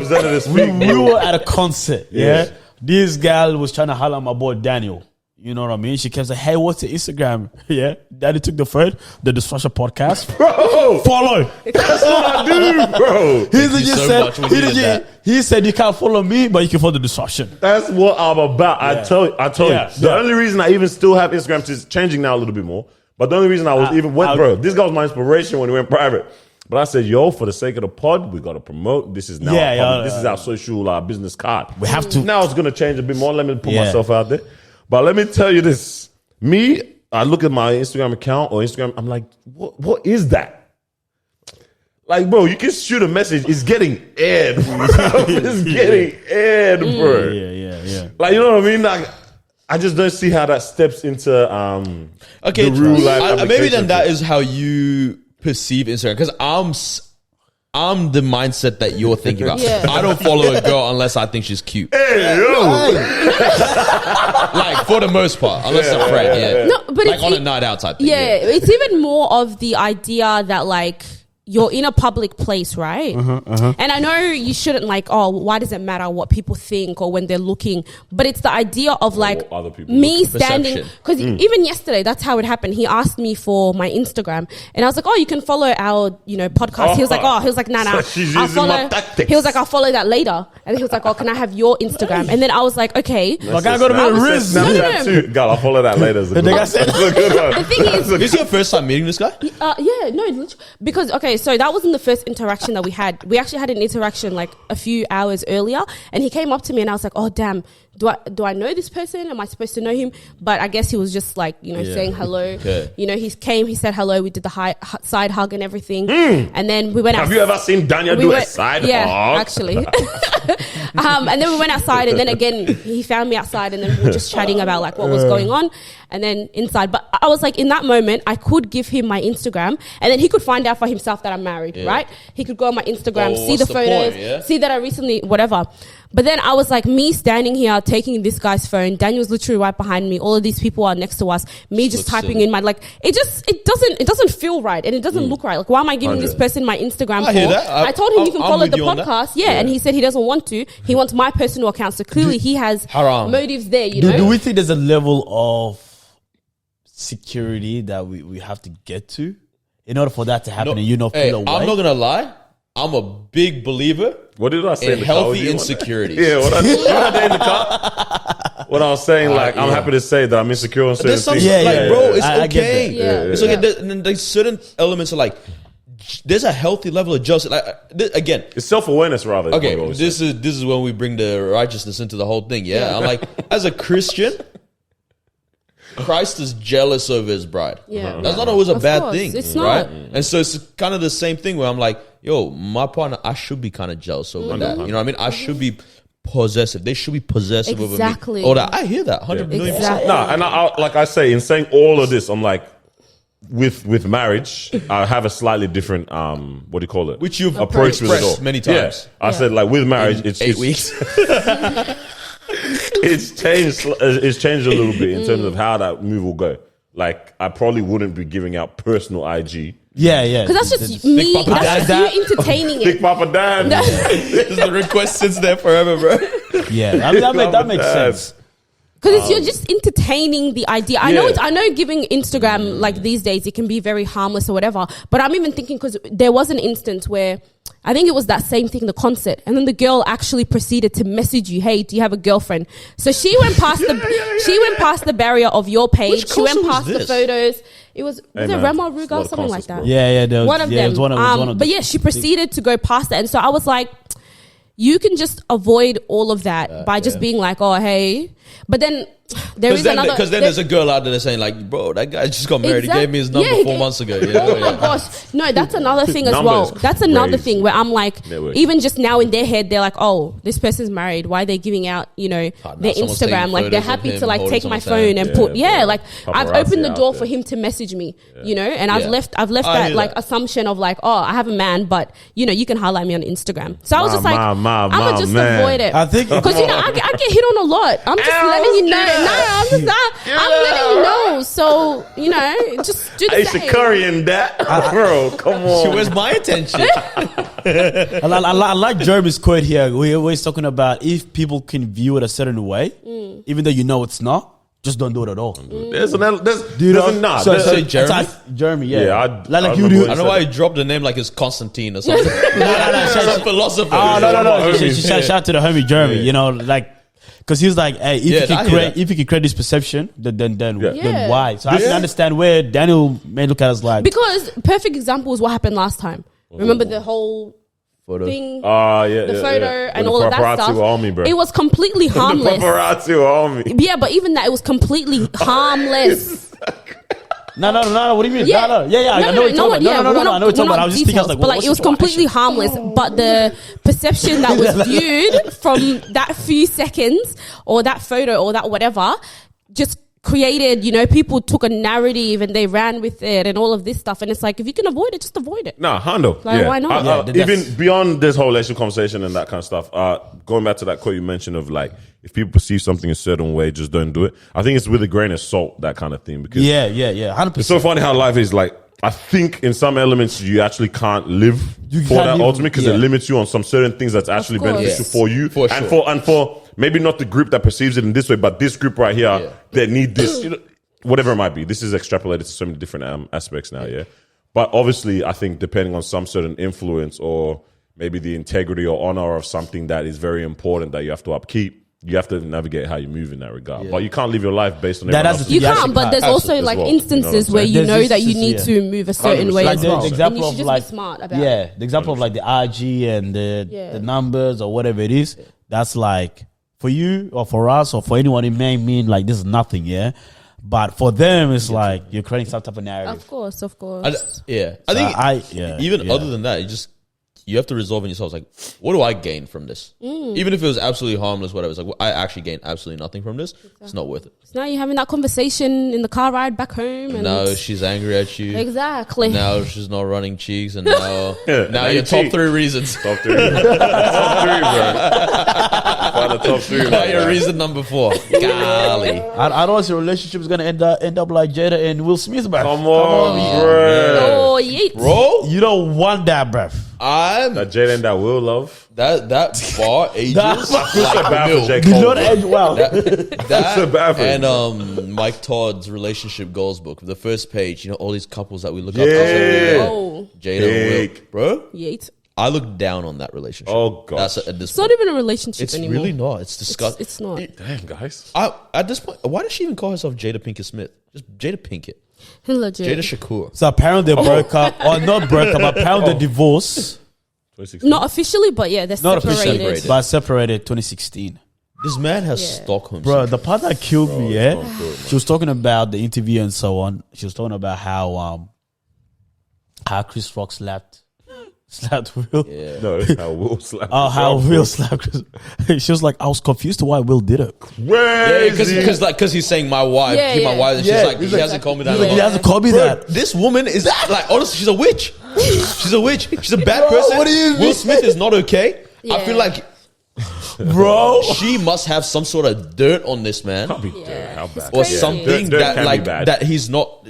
we we were at a concert. Yeah. This girl was trying to holler at my boy Daniel. You know what I mean? She kept saying, hey, what's your Instagram? Yeah. Daddy took the Destruction Podcast. Bro, Follow. that's what I do, bro. He said you can't follow me, but you can follow the Destruction. That's what I'm about. I told you. The only reason I even still have Instagram is changing now a little bit more. But the only reason I was this guy was my inspiration when we went private. But I said, yo, for the sake of the pod, we got to promote. This is now this is our social business card. We have to. Now it's going to change a bit more. Let me put myself out there. But let me tell you this. I look at my Instagram account or Instagram. I'm like, what is that? Like, bro, you can shoot a message. It's getting aired, bro. It's getting aired, bro. Yeah. Like, you know what I mean? Like, I just don't see how that steps into the real life. Maybe then that is how you perceive Instagram, because I'm the mindset that you're thinking about. Yeah. I don't follow a girl unless I think she's cute. Hey, yo. Like, for the most part, unless a friend. No, but like it's on a night out type thing. Yeah, it's even more of the idea that like you're in a public place, right? And I know you shouldn't like, oh, why does it matter what people think or when they're looking? But it's the idea of like other people me look. standing, because even yesterday, that's how it happened. He asked me for my Instagram, and I was like, oh, you can follow our, podcast. He was like, nah. She's I'll using follow. my tactics. He was like, I'll follow that later, and he was like, oh, can I have your Instagram? And then I was like, okay. Like, I got to be a risk. Snapchat too. God, I'll follow that later. That's a good one. The thing is, This is your first time meeting this guy? because so that wasn't the first interaction that we had. We actually had an interaction like a few hours earlier, and he came up to me and I was like, oh damn, do I know this person? Am I supposed to know him? But I guess he was just like, saying hello. Okay. He said hello, we did the side hug and everything, and then we went out. Have you ever seen Daniel do a side hug? Yeah, actually. And then we went outside, and then again he found me outside, and then we were just chatting about like what was going on, and then inside. But I was like, in that moment I could give him my Instagram, and then he could find out for himself that I'm married, right? He could go on my Instagram, see the photos, see that I recently whatever. But then I was like, me standing here taking this guy's phone, Daniel's literally right behind me, all of these people are next to us, me just typing in my, like, it doesn't feel right, and it doesn't look right. Like, why am I giving this person my Instagram for? I told him you can follow the podcast, and he said he doesn't want to. He wants my personal account, so clearly he has motives there, you know? Do we think there's a level of security that we have to get to in order for that to happen and feel away? I'm not going to lie. I'm a big believer. What did I say? In healthy insecurities. Yeah, what I did in the car. What I was saying, like, I'm happy to say that I'm insecure on certain things. Bro, it's okay. It's okay. There's certain elements of like, there's a healthy level of justice. Like, again, it's self-awareness rather. Okay, this is when we bring the righteousness into the whole thing. Yeah, I'm like, as a Christian, Christ is jealous over his bride. Yeah. That's not always a bad thing. It's right? not. And so it's kind of the same thing where I'm like, yo, my partner, I should be kind of jealous over that. You know what I mean? I should be possessive. They should be possessive over me. Or that. I hear that 100 million percent. No, and like I say, in saying all of this, I'm like, with marriage, I have a slightly different what do you call it? Which you've approached with it all many times. Yeah. I said, like, with marriage, it's 8 weeks. It's changed a little bit in terms of how that move will go. Like, I probably wouldn't be giving out personal IG. Yeah. Because that's just me. That's just you entertaining it. Big Papa Dan. The request sits there forever, bro. Yeah, I mean, that makes sense. Because you're just entertaining the idea. I know giving Instagram, like, these days, it can be very harmless or whatever. But I'm even thinking, because there was an instance where I think it was that same thing, the concert, and then the girl actually proceeded to message you, "Hey, do you have a girlfriend?" So she went past she went past the barrier of your page. She went past the photos. It was it Rema Ruga, something like that. Yeah. One of them. It was one of but yeah, she proceeded to go past that, and so I was like, you can just avoid all of that by just being like, "Oh, hey," but then. Because then there's a girl out there saying like, bro, that guy just got married. He gave me his number 4 months ago. Oh my gosh. No, that's another thing as well. That's another thing where I'm like, even just now in their head, they're like, oh, this person's married. Why are they giving out, their Instagram? Like, they're happy to like take my phone and put, like, I've opened the door for him to message me, and I've left that like assumption of like, oh, I have a man, but you can highlight me on Instagram. So I was just like, I'm gonna just avoid it. I think because I get hit on a lot. I'm just letting you know. No, I'm letting you know. So, just do the same. Aisha Curry in that. Bro, come on. Where's my attention? I like Jeremy's quote here. We're always talking about if people can view it a certain way, even though it's not, just don't do it at all. Jeremy, yeah. I don't know why he dropped the name like it's Constantine or something. Some philosopher. No. Shout out to the homie Jeremy, because he was like, hey, if you can create this perception, then why? So I can understand where Daniel may look at us like. Because perfect example is what happened last time. Remember the whole thing? The photo and all of that stuff. Army, bro. It was completely harmless. The paparazzi army. Yeah, but even that, it was completely harmless. No. What do you mean? Yeah. I know what you're talking about. I know what you're talking about. I was just thinking, but like, it was completely harmless. But the perception that was viewed from that few seconds, or that photo, or that whatever, just created, people took a narrative and they ran with it and all of this stuff. And it's like, if you can avoid it, just avoid it. Nah, Hondo. Like, why not? Even beyond this whole relationship conversation and that kind of stuff, going back to that quote you mentioned of like, if people perceive something a certain way, just don't do it. I think it's with a grain of salt, that kind of thing. Because 100%. It's so funny how life is like, I think in some elements you actually can't live for that ultimate because it limits you on some certain things that's actually beneficial for you. For sure. And for maybe not the group that perceives it in this way, but this group right here that need this, whatever it might be. This is extrapolated to so many different aspects now, But obviously, I think depending on some certain influence or maybe the integrity or honor of something that is very important that you have to upkeep, you have to navigate how you move in that regard. But you can't live your life based on everyone else's. You can't, but there's also like instances where you know that you need to move a certain way as well. The example and you should of just be smart about it. The example of like the IG and the numbers or whatever it is, that's like for you or for us or for anyone, it may mean like this is nothing, But for them, it's like you're creating some type of narrative. Of course. I think even other than that, you have to resolve in yourself. Like, what do I gain from this? Even if it was absolutely harmless, whatever. It's like, well, I actually gain absolutely nothing from this. Exactly. It's not worth it. So now you're having that conversation in the car ride back home. And now she's angry at you. Exactly. Now she's not running cheeks, and now your top 3 reasons. Top 3. Top 3, bro. Find the top 3. Now your reason number 4. Golly. I don't see a relationship is gonna end up like Jada and Will Smith, bruv. Come on, bro. Oh, yeet. Bro, You don't want that, bruv. That Jada and that Will love. that bar ages That's like bad for milk. J. Do Cole. not age well. That so bad for and Mike Todd's relationship goals book, the first page, you know, all these couples that we look up Yeah. to. Oh, Jada and Will. Bro, yeet. I look down on that relationship. Oh, God. That's at this It's not point. even a relationship It's anymore. really not. It's disgusting. It's not. Damn, guys. At this point, why does she even call herself Jada Pinkett Smith? Just Jada Pinkett. Legit. Jada Shakur. So apparently they broke up, or not broke up. Apparently they divorced. 2016. Not officially, but yeah, they're Not separated. officially, but separated 2016. This man has Yeah. Stockholm. Bro, the part that killed me, it's not good, man. she was talking about the interview and so on. She was talking about how Chris Rock slapped Will. Yeah. No, that's how Will slapped. Oh, how himself, Will bro. slapped Chris. She was like, I was confused to why Will did it. Crazy. Because he's saying my wife, Yeah, keep my yeah. wife, and Yeah, she's like, he's he like- hasn't called me that He's like, long. he hasn't called me Bro, that. this woman is like, honestly, she's a witch. She's a witch. She's a bad Bro, person. what do you Will mean? Smith is not okay. I feel Yeah. like Bro. she must have some sort of dirt on this man, Can't be Yeah. there. How It's bad? or crazy. something Dirt that can be like bad. that he's not.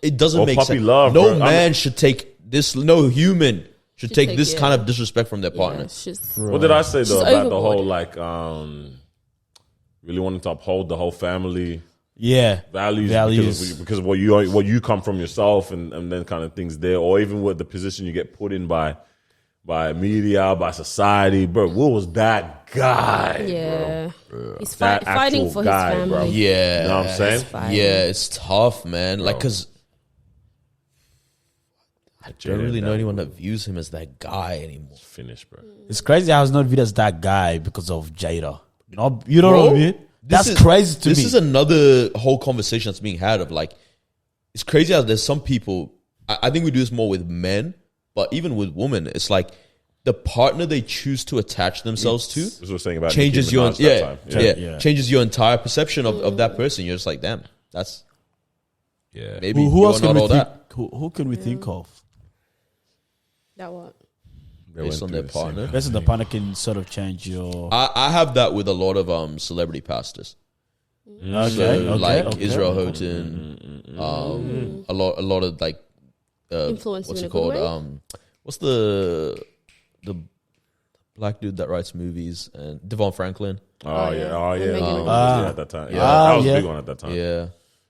It doesn't Or make puppy sense. love, No bro. man should take this. No human should take take this it. kind of disrespect from their Yeah, partner. it's just, What did I say though She's about the overboard. whole like really wanting to uphold the whole family Yeah. values. Because of what you come from yourself and then kind of things there, or even with the position you get put in by media, by society, bro. Will was that guy, yeah. He's That fighting actual for guy, his family. bro. Yeah, You know what I'm saying? Fighting. yeah, it's tough, man. Like, cause I don't really know anyone that views him as that guy anymore. Finished, bro. It's crazy how he's not viewed as that guy because of Jada. You know what I mean? That's is- crazy to me. This is another whole conversation that's being had of like, it's crazy how there's some people. I think we do this more with men, but even with women, it's like the partner they choose to attach themselves to This was saying about changes Nicki your Minaj that time. Yeah. changes your entire perception of that person. You're just like, damn, that's Yeah. maybe who you're else can not we all think? that Who can we think of? That what? They based went on through their the same partner. kind Basically, of the partner can sort of change your. I have that with a lot of celebrity pastors. Okay, So okay, like okay. Israel Houghton, a lot of like Influence what's in it a good called? way? What's the black dude that writes movies and Devon Franklin? Oh yeah, oh And yeah. Megan Oh, Thee yeah, at that time. Yeah, Ah, that was a yeah. big one at that time. Yeah,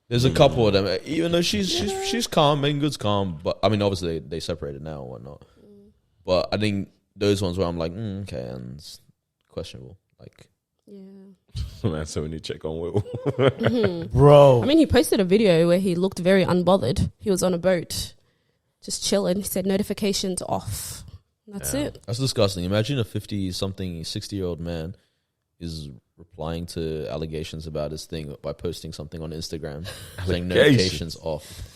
there's a couple of them. Even though she's calm, Megan Good's calm, but I mean obviously they separated now and whatnot. But I think those ones where I'm like, okay, and it's questionable. Like, Yeah. Man, so we need to check on Will. Bro. I mean, he posted a video where he looked very unbothered. He was on a boat, just chilling. He said notifications off. That's it. that's disgusting. Imagine a 50-something, 60-year-old man is replying to allegations about his thing by posting something on Instagram saying notifications off.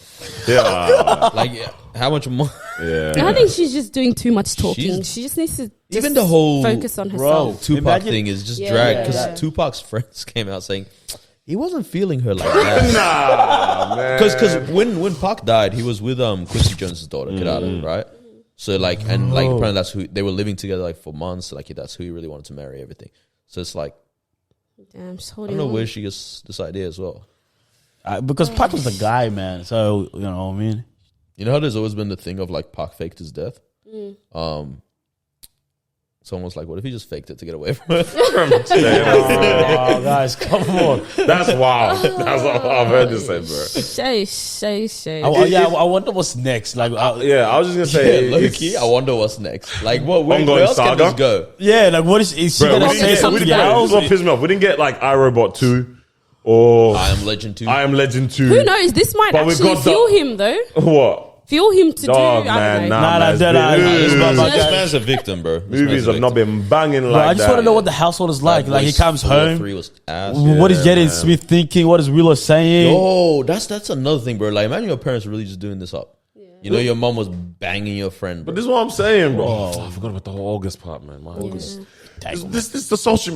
Yeah, Like, how much more? yeah. And I think she's just doing too much talking. She's- She just needs to Even just the whole focus on Bro. herself. Tupac Imagine- thing is just Yeah, dragged yeah, because yeah. Tupac's friends came out saying he wasn't feeling her like that. Nah, man. Because when Pac died, he was with Quincy Jones' daughter, Jada, right? So like apparently that's who they were living together like for months. Like that's who he really wanted to marry, everything. So it's like Damn, she's I holding don't know on. where she gets this idea as well. Because Pac was the guy, man. So, you know what I mean? You know how there's always been the thing of like Pac faked his death. Someone was like, "What if he just faked it to get away from it?" Oh, guys, come on. That's wild. That's what I've heard this say, bro. Shay. I wonder what's next. Like, Yeah, I was just gonna say, Yeah, low it's- key, I wonder what's next. Like, where Ongoing else can saga? this go? yeah, like, what is she bro, gonna we say didn't something get, else? what pissed me off. We didn't get like iRobot 2 or I Am Legend 2. I Am Legend 2. Who knows? This might But we actually got the- fuel him, though. What? Fuel him to Dog, do. I man, don't know. nah, Nah, man, nah, it's nah, been- this man- This guy- man's a victim, bro. This Movies man's a have not victim. been banging Bro, like I just that. want to know what the household is like. Like, he comes home. 3 was ass. What is Yeah, Jada man. Smith thinking? What is Willow saying? Oh, that's another thing, bro. Like, imagine your parents really just doing this up. You know your mom was banging your friend, bro. But this is what I'm saying, bro. Oh, I forgot about the whole August part, man. My August. This is the social.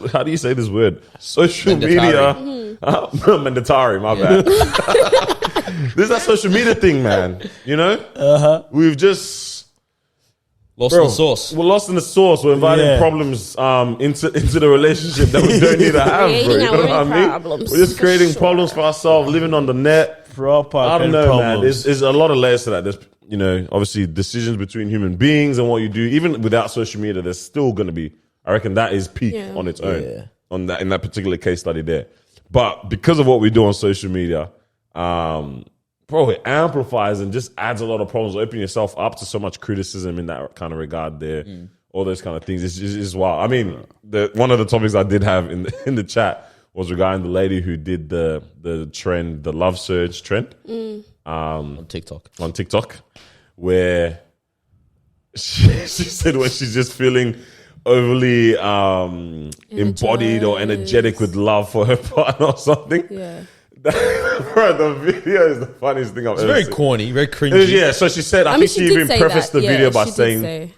How do you say this word? Social media. Mandatory, my bad. This is that social media thing, man. You know, we've just lost in the sauce. We're lost in the sauce. We're inviting problems into the relationship that we don't need to have, bro. You know what I mean? Problems. We're just creating problems for ourselves, living on the net. I don't know, man. There's a lot of layers to that. There's, you know, obviously decisions between human beings and what you do. Even without social media, there's still going to be. I reckon that is peak on its own. On that, in that particular case study there. But because of what we do on social media, bro, it amplifies and just adds a lot of problems. Opening yourself up to so much criticism in that kind of regard there. All those kind of things. It's wild. I mean, one of the topics I did have in the chat was regarding the lady who did the trend, the love surge trend. On TikTok. Where she said when she's just feeling overly embodied or energetic with love for her partner or something. Yeah. Bro, the video is the funniest thing I've ever seen. It's very corny, very cringy. Yeah, so she said, I think she even prefaced the video by saying,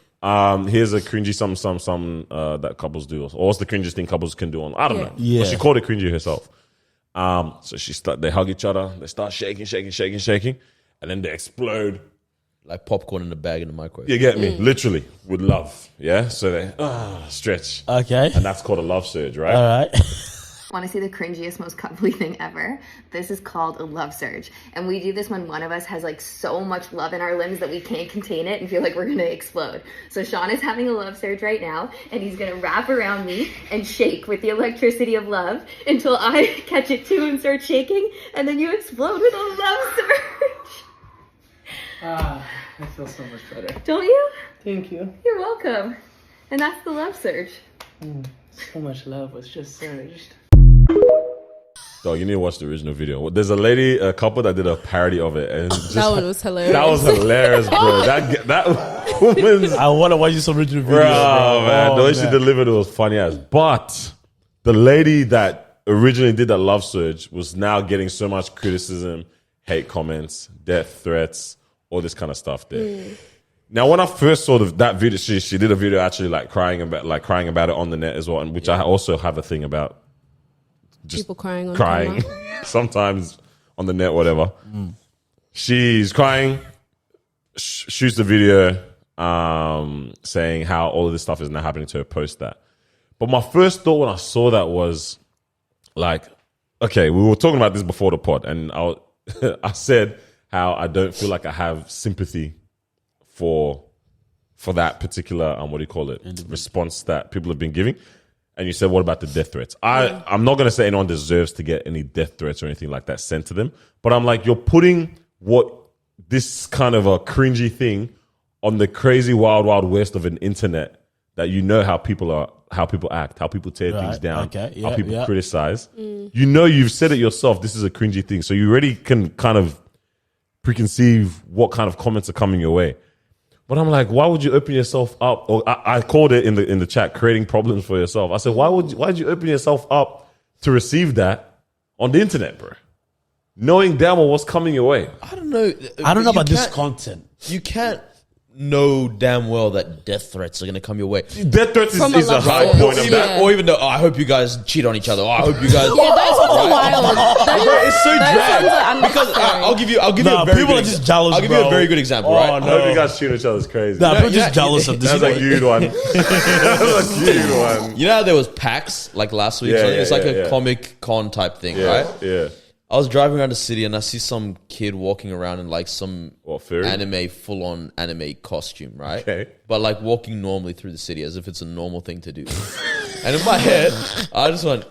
here's a cringy some that couples do. Or what's the cringiest thing couples can do on, I don't know. Yeah. But she called it cringy herself. So they hug each other, they start shaking, and then they explode. Like popcorn in a bag in the microwave. You get me? Literally, with love. Yeah? So they stretch. Okay. And that's called a love surge, right? All right. Want to see the cringiest, most coupley thing ever? This is called a love surge. And we do this when one of us has like so much love in our limbs that we can't contain it and feel like we're going to explode. So Sean is having a love surge right now, and he's going to wrap around me and shake with the electricity of love until I catch it too and start shaking, and then you explode with a love surge. I feel so much better. Don't you? Thank you. You're welcome. And that's the love surge. So much love was just surged. Dog, you need to watch the original video. There's a couple that did a parody of it, and That one was hilarious. That was hilarious, bro. That woman's. I want to watch this original video, bro. Man, the way she delivered it was funny as. But the lady that originally did that love surge was now getting so much criticism, hate comments, death threats, all this kind of stuff there. Now, when I first saw that video, she did a video actually like crying about it on the net as well, and which I also have a thing about. Just people crying sometimes on the net, whatever. She's crying, shoots the video, saying how all of this stuff is now happening to her post that. But my first thought when I saw that was like, okay, we were talking about this before the pod, and I said how I don't feel like I have sympathy for that particular response that people have been giving. And you said, what about the death threats? I'm not going to say anyone deserves to get any death threats or anything like that sent to them. But I'm like, you're putting this kind of a cringy thing on the crazy wild, wild west of an internet that you know how people act, how people tear things down, how people criticize. You know, you've said it yourself. This is a cringy thing. So you already can kind of preconceive what kind of comments are coming your way. But I'm like, why would you open yourself up? Or I called it in the chat, creating problems for yourself. I said, why'd you open yourself up to receive that on the internet, bro? Knowing damn well what's coming your way. I don't know. I don't know about this content. You can't know damn well that death threats are going to come your way. Death threats is a high point of that. Or even though, I hope you guys cheat on each other. I hope you guys. Yeah, those ones are wild. It's so drag. Because I'll give you a very people good are just jealous. I'll give you a very good example, right? I hope you guys cheat on each other is crazy. Nah, people just jealous of this. That's a huge one. That's a huge one. You know how there was PAX like last week? It's like a Comic Con type thing, right? Yeah. I was driving around the city and I see some kid walking around in like some full-on anime costume, right? Okay. But like walking normally through the city as if it's a normal thing to do. And in my head, I just went,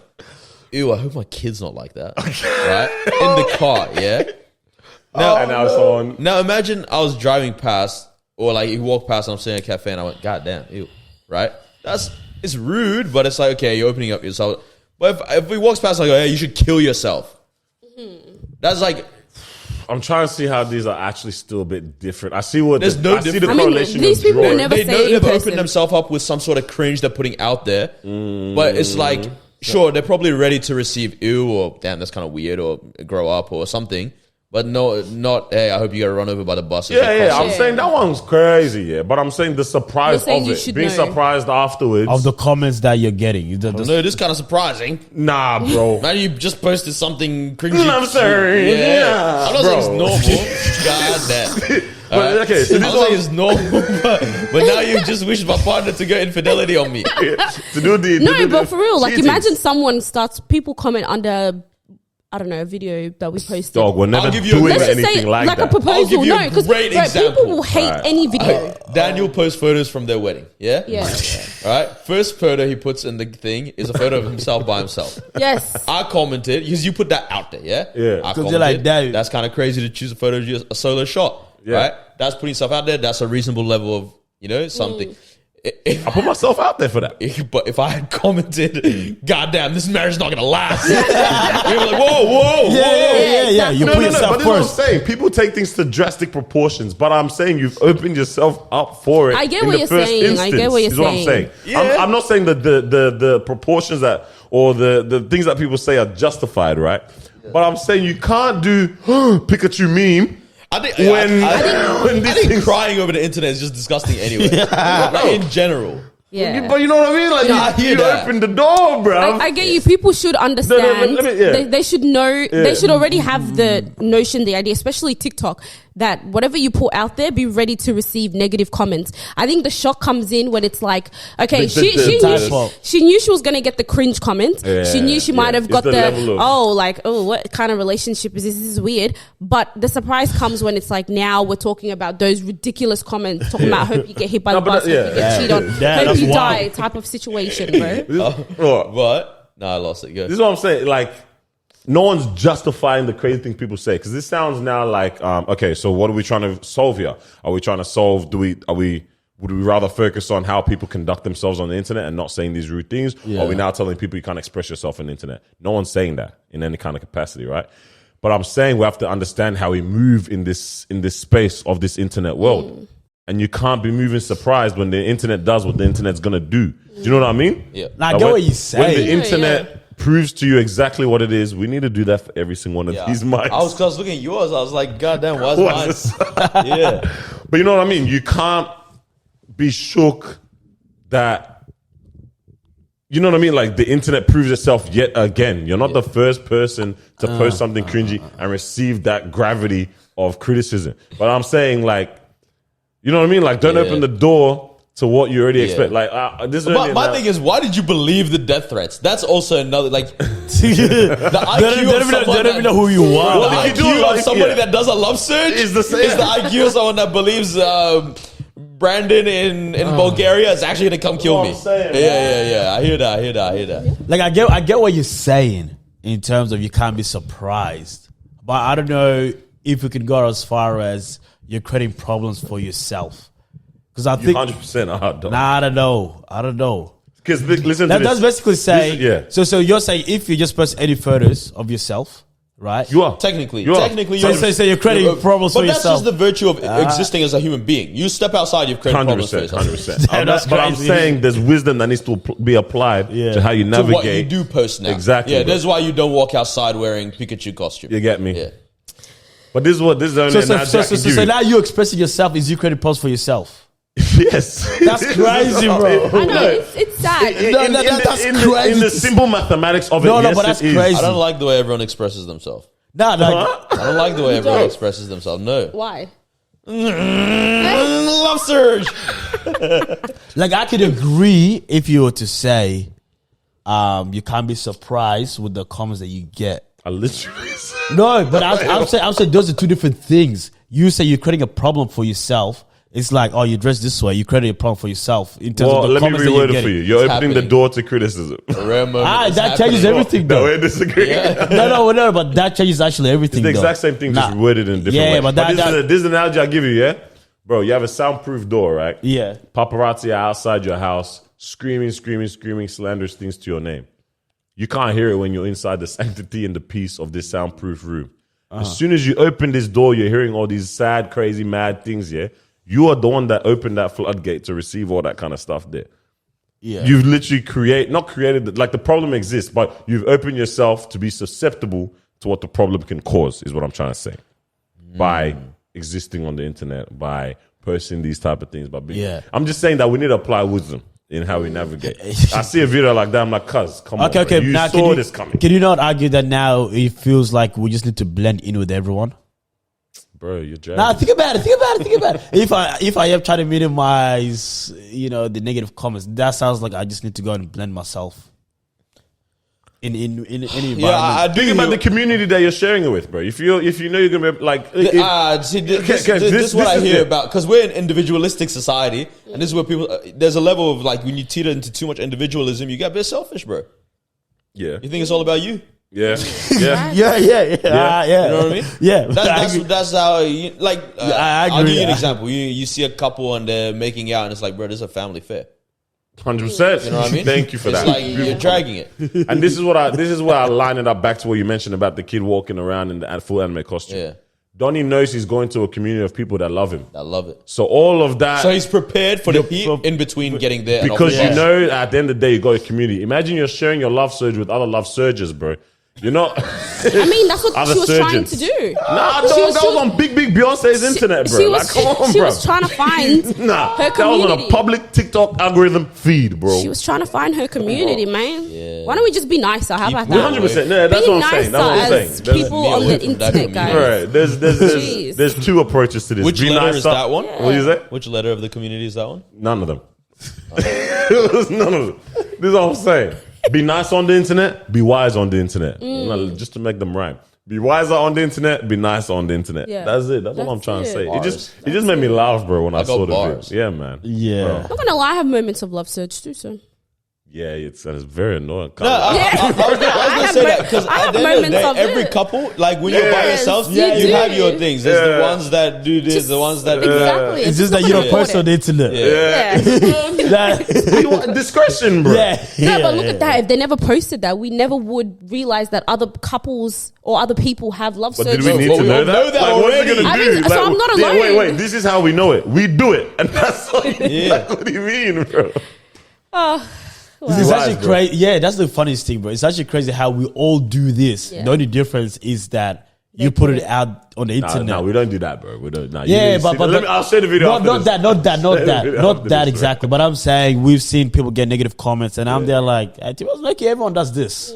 ew, I hope my kid's not like that. Right? In the car, yeah? Now imagine I was driving past, or like you walk past and I'm sitting in a cafe and I went, God damn, ew, right? It's rude, but it's like, okay, you're opening up yourself. But if he walks past, like, oh, yeah, you should kill yourself. That's like, I'm trying to see how these are actually still a bit different. I see what there's no I see the difference. correlation. These people never they say know in they've person. opened themselves up with some sort of cringe they're putting out there, but it's like, sure, they're probably ready to receive ew or damn, that's kind of weird or grow up or something. But no, not, hey, I hope you get run over by the bus. Yeah. I'm saying that one's crazy, yeah. But I'm saying the surprise saying of you it. should Being know. surprised afterwards. Of the comments that you're getting. No, this is kind of surprising. Nah, bro. Man, you just posted something cringy. I'm sorry. Yeah, I'm not bro. saying it's normal. God damn. But, okay, so I'm this not saying it's normal, but now you just wish my partner to go infidelity on me. to do the No, but for real, like cheating. imagine someone starts, people comment under, I don't know, a video that we posted. Dog, we're never I'll give you a doing Let's just anything say like like that. a proposal. I'll give you No, a because great people example. will hate any video. Daniel posts photos from their wedding. Yeah? Yeah. All right. First photo he puts in the thing is a photo of himself by himself. Yes. I commented, because you put that out there, yeah? Yeah. I 'Cause you're like, "Damn." that's kind of crazy to choose a photo of you, a solo shot. Yeah. Right? That's putting stuff out there. That's a reasonable level of, something. If I put myself out there for that. But if I had commented, goddamn, this marriage is not gonna last. You'd be like, whoa. Yeah. You No, put but yourself this is what I'm first. saying. People take things to drastic proportions, but I'm saying you've opened yourself up for it. I get in what the you're first saying. I get what you're is what I'm saying. saying. I'm not saying that the proportions that or the things that people say are justified, right? But I'm saying you can't do Pikachu meme. I think When- I when these think things- crying over the internet is just disgusting anyway. Like, in general. Yeah. But you know what I mean? Like I hear you that. open the door, bro. I get you. People should understand. let me- yeah. They should know. They should already have the notion, the idea, especially TikTok, that whatever you put out there, be ready to receive negative comments. I think the shock comes in when it's like, okay, she knew she was gonna get the cringe comment. Yeah, She knew she might have It's got the level of- what kind of relationship is this? This is weird. But the surprise comes when it's like, now we're talking about those ridiculous comments, talking about hope you get hit by the but bus, that- hope you get cheated on, Yeah, hope that's you wild. die type of situation, bro. What? No, I lost it. Go. This is what I'm saying. Like, no one's justifying the crazy things people say because this sounds now like, okay, so what are we trying to solve here? Are we trying to solve? Would we rather focus on how people conduct themselves on the internet and not saying these rude things? Or are we now telling people you can't express yourself on the internet? No one's saying that in any kind of capacity, right? But I'm saying we have to understand how we move in this space of this internet world. And you can't be moving surprised when the internet does what the internet's gonna do. Do you know what I mean? Yeah. Nah, I Like get when- what you When say. the internet proves to you exactly what it is, we need to do that for every single one of these mics. I was looking at yours. I was like, goddamn, why What's is this? mine? Yeah. But you know what I mean? You can't be shook that, you know what I mean? Like the internet proves itself yet again. You're not the first person to post something cringy and receive that gravity of criticism. But I'm saying, like, you know what I mean? Like, don't open the door to what you already expect. Like, this is My thing is, why did you believe the death threats? That's also another, like, the They IQ don't even know who you are. Well, the if you IQ do, of like, somebody yeah. that does a love surge Is the same. is the IQ of someone that believes Brandon in Bulgaria is actually going to come kill what me. I'm saying, Yeah. I hear that. Like I get what you're saying in terms of you can't be surprised, but I don't know if we can go as far as you're creating problems for yourself. Because I think 100% are, dog. Nah, I don't know. Because listen to That this. does basically say This- yeah. So you're saying if you just post any photos of yourself, right? You are. Technically, You are. So you're creating problems for but that's yourself. just the virtue of existing as a human being. You step outside, you've created problems for 100%. yourself. 100%. That's But I'm crazy. saying there's wisdom that needs to be applied to how you To navigate. what you do post now. Exactly, Yeah, bro. that's why you don't walk outside wearing Pikachu costume. You get me? Yeah. But this is the only analogy I can give So you. now you expressing yourself is you creating posts for yourself. Yes. That's crazy, bro. I know it's sad. That's in crazy. the simple mathematics of it, No, yes, but that's it is. crazy. I don't like the way everyone expresses themselves. Nah, Huh? I don't like the way everyone don't? expresses themselves. No. Why? Love surge. like I could agree if you were to say, you can't be surprised with the comments that you get. I literally said. No, but I'm saying those are two different things. You say you're creating a problem for yourself. It's like, oh, you dress this way, you're creating a problem for yourself in terms Well, of the let me comments that reword you're it for you. getting. You're It's opening the happening. door to criticism. A rare moment is That changes happening. everything, No, though. we disagree. No, but that changes actually everything. It's the though. exact same thing, just Nah. worded in a different Yeah, way. but that- this is an analogy I give you, yeah? Bro, you have a soundproof door, right? Yeah. Paparazzi are outside your house, screaming, slanderous things to your name. You can't hear it when you're inside the sanctity and the peace of this soundproof room. As soon as you open this door, you're hearing all these sad, crazy, mad things, yeah? You are the one that opened that floodgate to receive all that kind of stuff there. Yeah. You've literally not created, like the problem exists, but you've opened yourself to be susceptible to what the problem can cause, is what I'm trying to say. by existing on the internet, by posting these type of things. Yeah. I'm just saying that we need to apply wisdom in how we navigate. I see a video like that, I'm like, cuz, come on, Okay. you Now, saw this coming. Can you not argue that now it feels like we just need to blend in with everyone? Bro, you're dragging. Nah, think about it. If I am trying to minimize, the negative comments, that sounds like I just need to go and blend myself in any environment. Yeah, I do Think about the community that you're sharing it with, bro. If you know you're gonna be like, see, this is what I hear about, because we're an individualistic society, and this is where people. There's a level of like when you teeter into too much individualism, you get a bit selfish, bro. yeah, You think it's all about you. yeah. Yeah. You know what I mean? Yeah, That's how. I I'll agree. give you an example. You see a couple and they're making out, and it's like, bro, this is a family affair. 100%. You know what I mean? Thank you for It's that. like you're dragging it. And this is where I line it up back to what you mentioned about the kid walking around in the full anime costume. Yeah, Donnie knows he's going to a community of people that love him. I love it. So all of that. So he's prepared for the heat in between getting there. because and you know at the end of the day you got a community. Imagine you're sharing your love surge with other love surges, bro. You're not. I mean, that's what Other she was trying surgeons. to do. Nah, She that was on big Beyonce's internet, bro. She Like, was, come on, she bro. was trying to find Nah, her that was community. on a public TikTok algorithm feed, bro. She was trying to find her community, man. Yeah. Why don't we just be nicer? How about Keep that? 100%. No, that's Be what I'm saying. nicer That's what I'm saying. as There's- people me on away the from that internet, guys. Right. Jeez. There's two approaches to this. Which Be letter nicer. is that one? What is it? Which letter of the community is that one? None of them. It was none of them. This is what I'm saying. Be nice on the internet. Be wise on the internet. Just to make them rhyme. Be wiser on the internet. Be nice on the internet. Yeah. That's it. That's all I'm That's trying to it. say. Bars. It just made me laugh, bro, when I got saw the bars. video. Yeah, man. Yeah. Bro. Not gonna lie, I have moments of love surge too. So Yeah, it's very annoying. No, I was gonna have say mo- that because I have at the end of the moments day, of every it. couple, like when you're by Yes, yourself, you you do. have your things. There's the Yeah. ones that do this, the ones that exactly. It's just that you don't post on the internet. Yeah. We want discretion, bro. No, but look at that. If they never posted that, we never would realize that other couples or other people have love But surges. did we need But to we know all that? know that Like, what's it already. gonna I do? mean, so I'm not Yeah, alone. wait. This is how we know it. We do it, and that's all. Yeah. Like, what do you mean, bro? It's actually bro. crazy. Yeah, that's the funniest thing, bro. It's actually crazy how we all do this. Yeah. The only difference is that you put it out on the internet. No, we don't do that, bro. We don't. Nah, Yeah, you but I'll show the video. No, after not this. that, not that, not Show the that, video not after that this, bro. exactly. But I'm saying we've seen people get negative comments, and I'm there like, it was like everyone does this.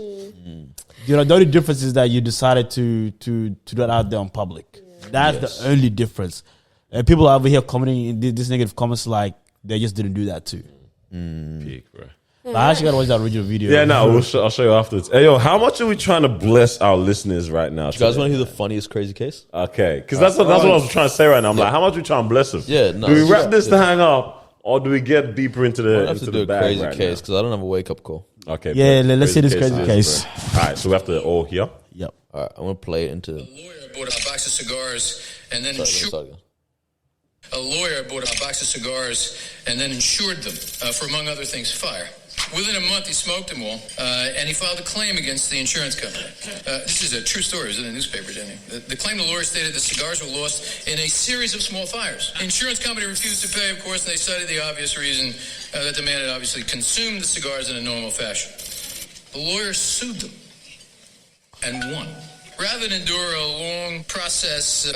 The only difference is that you decided to do it out there on public. That's the only difference. And people are over here commenting in these negative comments like they just didn't do that too. Peak, bro. But I actually gotta watch that original video. Yeah, no, I'll show you afterwards. Hey, yo, how much are we trying to bless our listeners right now? You guys want to hear the funniest crazy case? Okay, because that's what I was trying to say right now. I'm like, how much are we trying to bless them? Yeah, no, do we it's wrap just- this to hang up, or do we get deeper into I the have into to the do a bag crazy right case because I don't have a wake up call. now? Okay, Yeah, bro. let's see this crazy it case. is, bro. All right, so we have to all hear. Yep. All right, I'm gonna play it into. Lawyer bought a box of cigars and then Sorry, A lawyer bought a box of cigars and then insured them for, among other things, fire. Within a month, he smoked them all, and he filed a claim against the insurance company. This is a true story. It was in the newspaper, didn't it? The claim, the lawyer stated the cigars were lost in a series of small fires. The insurance company refused to pay, of course, and they cited the obvious reason that the man had obviously consumed the cigars in a normal fashion. The lawyer sued them and won. Rather than endure a long process,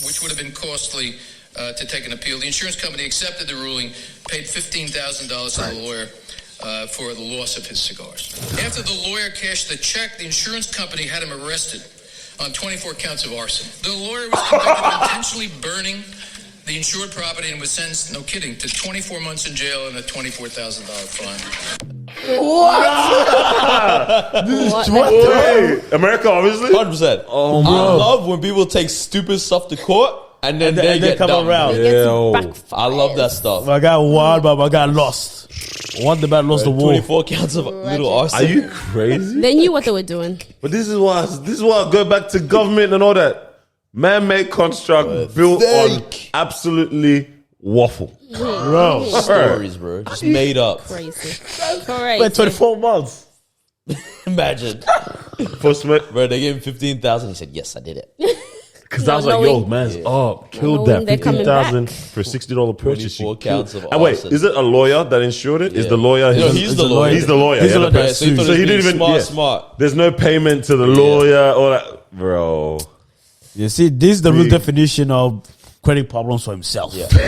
which would have been costly to take an appeal, the insurance company accepted the ruling, paid $15,000 to the lawyer for the loss of his cigars. After the lawyer cashed the check, the insurance company had him arrested on 24 counts of arson. The lawyer was convicted of intentionally burning the insured property and was sentenced, no kidding, to 24 months in jail and a $24,000 fine. Hey, America, obviously. 100%. Oh, I love when people take stupid stuff to court and then they get come dumb. around. I love that stuff. I got won, but I got lost. One the man lost the war. 24 counts of little arson. Are you crazy? They knew what they were doing. But this is why I go back to government and all that. Man-made construct built on absolutely waffle. Bro. Stories, bro. Just made up. Crazy. Wait, Crazy. 24 months. Imagine. First, Bro, they gave him 15,000. He said, yes, I did it. because I was like, yo, man's up. Killed Knowing that. they're coming 15,000 back. for $60 purchase. 24 counts of And wait, arson. is it a lawyer that insured it? Is Yeah. the lawyer? No, he's the lawyer. He's the lawyer. He's the yeah, lawyer the that person. sued. So he didn't even. Smart. There's no payment to the lawyer or that, bro. You see, this is the real definition of creating problems for himself. Yeah. For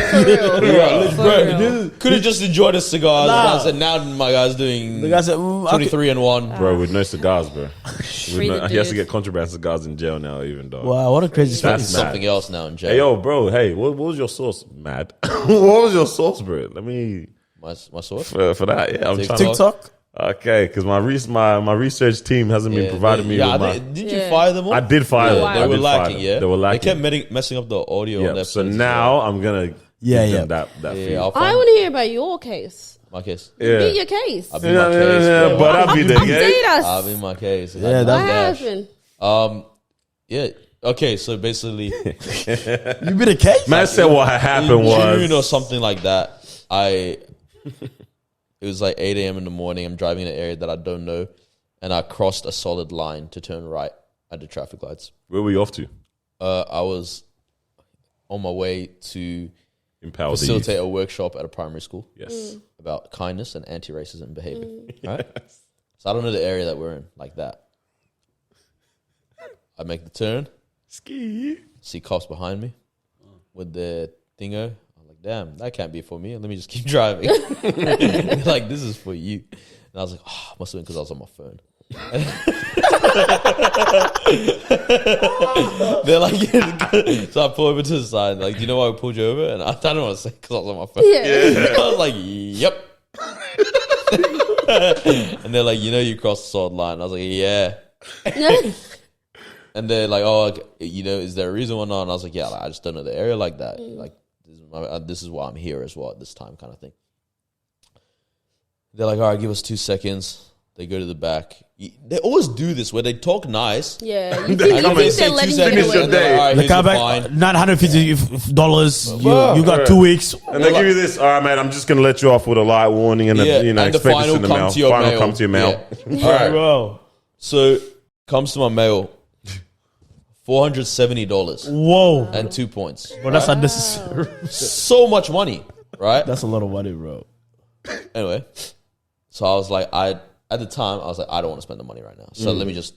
real. Could have just enjoyed a cigar. Nah. The guy said, now my guy's doing The guy said, 23 and 1. Bro, with no cigars, bro. Free the He has to dude. get contraband cigars in jail now, even though. wow, what a crazy That's space. mad. Something else now in jail. Hey, yo, bro. Hey, what was your sauce? Mad. What was your sauce, bro? Let me My sauce? for that. Yeah, I'm trying. TikTok? Okay, because my research team hasn't been providing me with my. Didn't you fire them all? I did fire them. Why? They I were did fire lacking, them. yeah? They were lacking. They kept messing up the audio on Yeah. their So episodes as now well. I'm gonna Yeah, give yeah. them that feed. I'll I find want to hear about your case. my case. Yeah. Beat your case. I'll be my case. bro. But I'll be the Update us. I'll be my case. Yeah, What that's happened? Yeah. Okay, so basically, you been a case? Man said what had happened in June or was something like that. It was like 8 a.m. in the morning. I'm driving in an area that I don't know, and I crossed a solid line to turn right at the traffic lights. where were you off to? I was on my way to Empower the facilitate youth. a workshop at a primary school Yes. about kindness and anti-racism behavior. Right? So I don't know the area that we're in like that. I make the turn, see cops behind me with the thingo. I'm like, damn, that can't be for me. Let me just keep driving. They're like, this is for you. And I was like, oh, must have been because I was on my phone. They're like, so I pull over to the side. Like, do you know why I pulled you over? And I don't want to say because I was on my phone. Yeah. I was like, yep. And they're like, you crossed the solid line. I was like, yeah. And they're like, oh, okay, is there a reason or not? And I was like, yeah, I just don't know the area like that. Like, this is why I'm here as well at this time, kind of thing. They're like, all right, give us 2 seconds. They go to the back. They always do this where they talk nice. Yeah. You And think, then they they're say letting 2 you get seconds. away your with day. it. All right, The here's your car fine. back, $950. You got 2 weeks. And they give you this. All right, man. I'm just gonna let you off with a light warning and Yeah, a, and the expect this final in the come mail. to your Final mail. come to your mail. Yeah. All right. Bro. So comes to my mail, $470 Whoa. and 2 points. Bro, that's unnecessary. So much money, right? That's a lot of money, bro. Anyway, so I was like, at the time, I was like, I don't want to spend the money right now. So let me just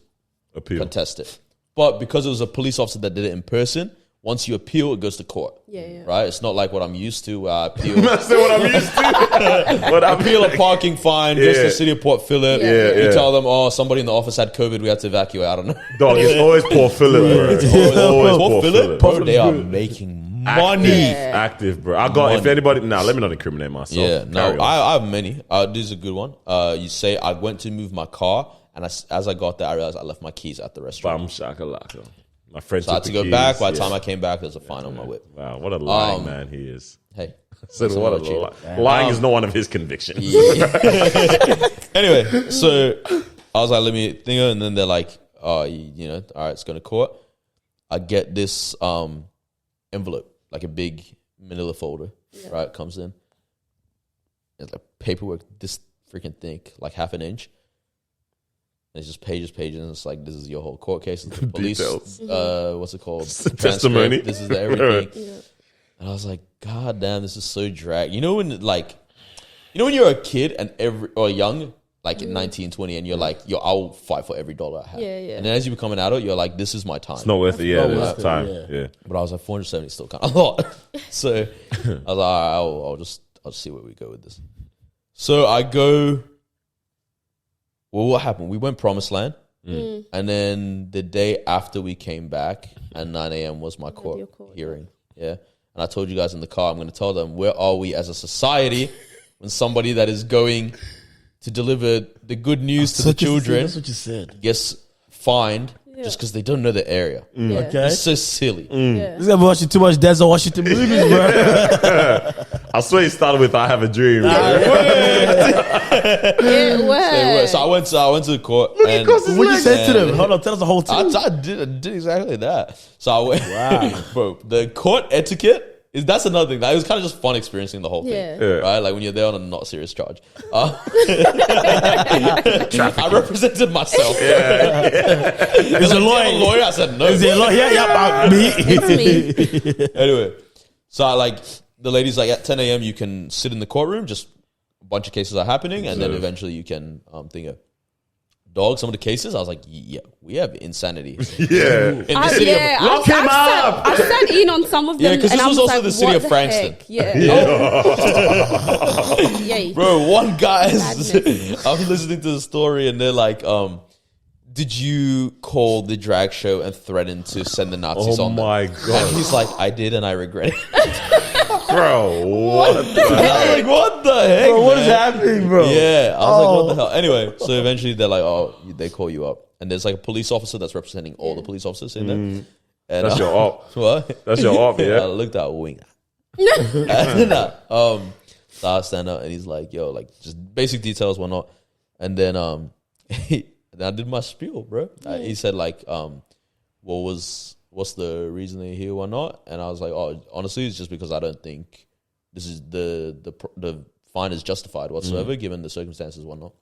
Appeal. contest it. But because it was a police officer that did it in person, once you appeal, it goes to court. Yeah. Right? It's not like what I'm used to where I appeal. That's what I'm used to. What I'm Appeal a parking fine, goes to the city of Port Phillip. Yeah. You tell them, oh, somebody in the office had COVID, we had to evacuate. I don't know. Dog, it's always Port Phillip, bro. It's always Port Phillip. Bro, they are making money. Active, bro. I got, if anybody, let me not incriminate myself. Yeah, no, Carry on. I have many. This is a good one. You say, I went to move my car, and as I got there, I realized I left my keys at the restaurant. Bam shakalaka. My friend So I had to go back. By the time I came back, there's a fine on my whip. Wow, what a lying man he is. Hey. I said, what a cheater. lying is not one of his convictions. Anyway, so I was like, let me think, and then they're like, oh, all right, it's going to court. I get this envelope, like a big manila folder, right? Comes in. It's like paperwork this freaking thick, like half an inch. And it's just pages, and it's like, this is your whole court case. It's the police, what's it called? Testimony. Transcript. This is the everything. And I was like, God damn, this is so drag. When you're a kid and or young, like in 19, 20, and you're like, I'll fight for every dollar I have. Yeah. And then as you become an adult, you're like, this is my time. It's not worth it. Yeah, not there's worth it, time. yeah. Yeah. But I was like, 470 is still kind of a lot. So I was like, all right, I'll just see where we go with this. So I go. Well, what happened? We went Promised Land, and then the day after we came back at 9 a.m. was my court hearing. Yeah, and I told you guys in the car, I'm going to tell them, where are we as a society when somebody that is going to deliver the good news to the children That's what you said. gets fined just because they don't know the area? Okay. It's so silly. This guy be watching too much Denzel Washington movies, bro. I swear he started with I Have a Dream. It was. So I went to the court. And What you say to them? Hold on, tell us the whole thing. I did exactly that. So I went, bro, the court etiquette, that's another thing. It was kind of just fun experiencing the whole thing. Yeah. Right? Like when you're there on a not serious charge. I represented myself. Is a lawyer? I said no. Is he a lawyer? Yeah, me. It's me. Anyway, so the lady's like, at 10 a.m. you can sit in the courtroom, just a bunch of cases are happening, and then eventually you can dog, some of the cases, I was like, yeah, we have insanity. Yeah. In the city of, Lock him up! I sat in on some of them. Yeah, 'cause and this I was also the city what of Frankston. heck? Yeah. Yay. bro, one guy, Madness. I'm listening to the story and they're like, did you call the drag show and threaten to send the Nazis Oh on them? my And God. he's like, I did and I regret it. Bro, what the I was like, what the heck, Bro, what is man? happening, bro? Yeah, I was like, what the hell? Anyway, so eventually they're like, oh, they call you up. And there's like a police officer that's representing all the police officers in there. And, That's your op. What? That's your op, I yeah? looked at wing. And so I stand up and he's like, yo, like just basic details, whatnot. And then then I did my spiel, bro. He said like, what's the reason they're here or not? And I was like, oh, honestly, it's just because I don't think this is the fine is justified whatsoever given the circumstances and whatnot.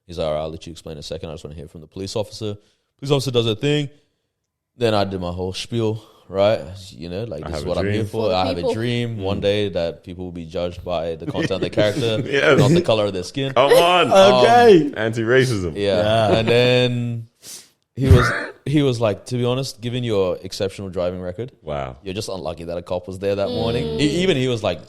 He's like, all right, I'll let you explain in a second. I just want to hear from the police officer. Police officer does her thing. Then I did my whole spiel, right? You know, like this is what I'm here for. I have a dream one day that people will be judged by the content of their character, Yes. not the color of their skin. Come on. Okay. Anti-racism. Yeah. And then he was like, to be honest, given your exceptional driving record, Wow. you're just unlucky that a cop was there that morning. Even he was like,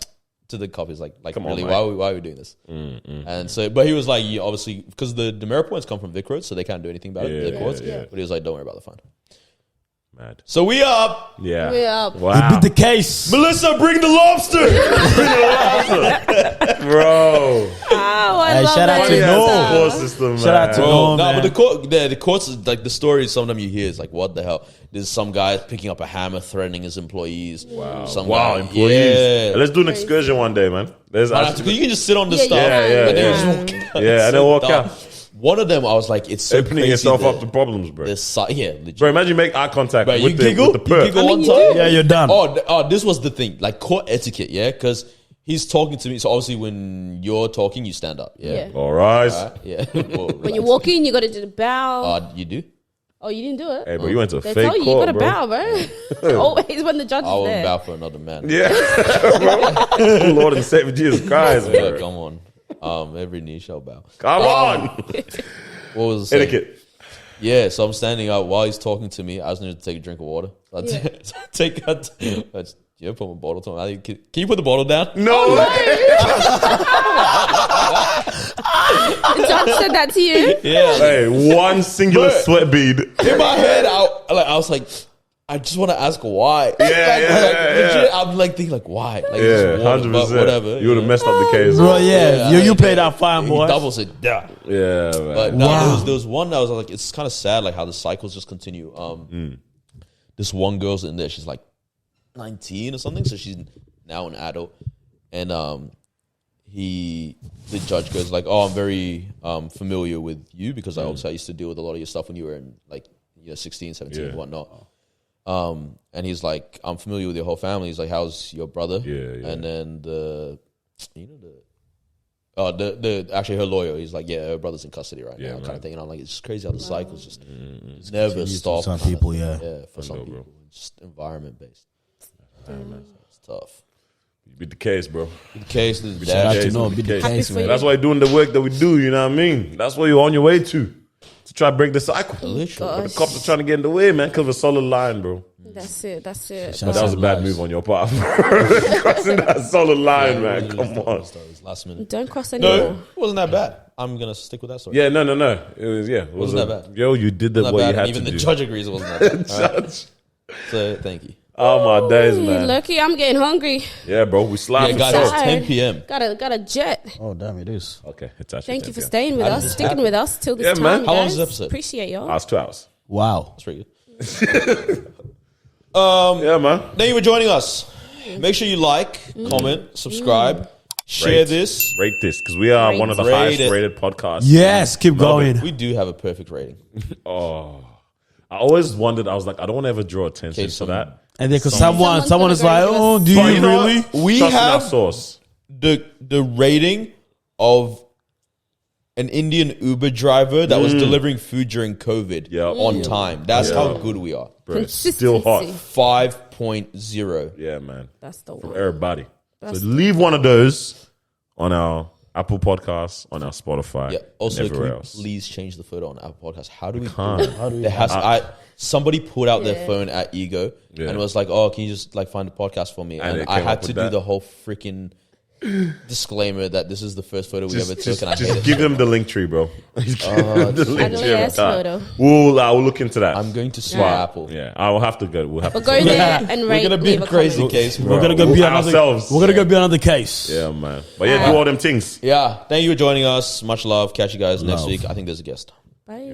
to the cop, he's like Come on, really, mate. why are we doing this? And so, but he was like, yeah, obviously, because the demerit points come from Vic Roads, so they can't do anything about it, the courts. yeah. But he was like, don't worry about the fine. Mad. So we up. Yeah. We up. He Wow. beat the case. Melissa, bring the lobster. Bro. Oh, I Hey, love shout out that. to Funny Noor. ass support system, Shout out to man. Noor. No, man. but the courts, like the stories, some of them you hear is like, what the hell? There's some guy picking up a hammer, threatening his employees. Wow. Some Wow, guy, employees. Yeah. Let's do an excursion one day, man. There's But after- you can just sit on the Yeah, stuff. yeah, and then yeah. just walk out. Yeah, It's and so then walk dumb. out. One of them, I was like, it's so opening crazy yourself that up to problems, bro. yeah, legit. Bro, imagine you make eye contact But you with the giggle, perp. one you time. do. Yeah, you're done. Oh, this was the thing, like court etiquette, yeah, because he's talking to me. So obviously, when you're talking, you stand up, yeah, Yeah. All right. yeah. Well, When you walk in, you got to do the bow. you do. Oh, you didn't do it? Hey, bro, you went to a They fake tell you, you court, got to bro. bow, bro. Always when the judge I is won't there. bow for another man. Yeah. Bro. Lord and Savior Jesus Christ, Yeah, bro. come on. Every knee shall bow. Come on. What was the saying? Etiquette. Yeah, so I'm standing up while he's talking to me. I just need to take a drink of water. So I put my bottle to him. Can you put the bottle down? No. The judge said that to you? Yeah. Hey, one singular Bro. sweat bead. In my head, I was like, I just want to ask why. Legit, I'm like thinking like why? Like, Yeah, just water, 100%. but whatever. You would have messed up the case. Bro, yeah. Yeah, you play that fine, He boy. doubles it. Yeah. Yeah, man. But no, Wow. there was one that was like, it's kind of sad, like how the cycles just continue. This one girl's in there. She's like 19 or something, so she's now an adult, and the judge goes like, "Oh, I'm very familiar with you because I used to deal with a lot of your stuff when you were in like 16, 17, and whatnot." And he's like, "I'm familiar with your whole family." He's like, "How's your brother?" Yeah. And then actually her lawyer, he's like, yeah, her brother's in custody right now, kind of thing. And I'm like, it's just crazy how the cycles just never stop. Some people, yeah. Yeah, for some people, it's just environment based. It's tough. You beat the case, bro. The case is Shout out to Case, Noor, beat beat the the case. case, for man. you. That's why you're doing the work that we do, you know what I mean? That's what you're on your way to try to break the cycle. literally. But the cops are trying to get in the way, man, because of a solid line, bro. That's it. But that was a bad move on your part. Crossing that solid line, man. Come on. Last minute. Don't cross anymore. No, it wasn't that bad. I'm gonna stick with that story. Yeah, no. It was, it Wasn't that bad. Yo, you did It wasn't what that you bad. had And even to the do. judge agrees it wasn't that bad. All right? Judge. So thank you. Oh, my days, man. Lucky, I'm getting hungry. Yeah, bro, we slide Yeah, for guys, sure. it's 10 p.m. Got a jet. Oh, damn, it is. Okay, it's actually Thank you for 10 staying with How did us, this sticking happen? with us till this Yeah, time. man. How long is guys. this episode? Appreciate y'all. That's 2 hours. Wow. That's pretty good. Yeah, man. Thank you for joining us. Make sure you like, comment, subscribe, share Rate. this. Rate this, because we are one of the Rate highest it. rated podcasts. Yes, keep going. We do have a perfect rating. Oh. I always wondered, I was like, I don't want to ever draw attention Okay, to that. And then because Someone's someone gonna is go like, give us- oh, do But you know really? what? We Trust in our have source. the rating of an Indian Uber driver that was delivering food during COVID Yeah. on time. That's Yeah. how good we are. Bro, it's still hot. Consistency. 5.0. Yeah, man. That's the From one. everybody. That's So leave one of those on our Apple Podcasts, on our Spotify, Yeah. Also, and can everywhere we else. please change the photo on Apple Podcast? How do we can't. do it? How do we- There has somebody put out their phone at Ego Yeah. and was like, "Oh, can you just like find a podcast for me?" And And it I came had up to with do that. the whole freaking disclaimer that this is the first photo we ever took, and I hate Just it. give them the link tree, bro. Give them the link tree every Yes, time. photo. We'll look into that. I'm going to sue Yeah. Apple. Yeah, I will have to go. We'll have But to go go. there and We're rate. gonna be leave a a crazy comment. case, bro. We're gonna go be another. Ourselves. We're gonna go be another case. Yeah, man. But yeah, do all them things. Yeah, thank you for joining us. Much love. Catch you guys next Love. week. I think there's a guest. Bye.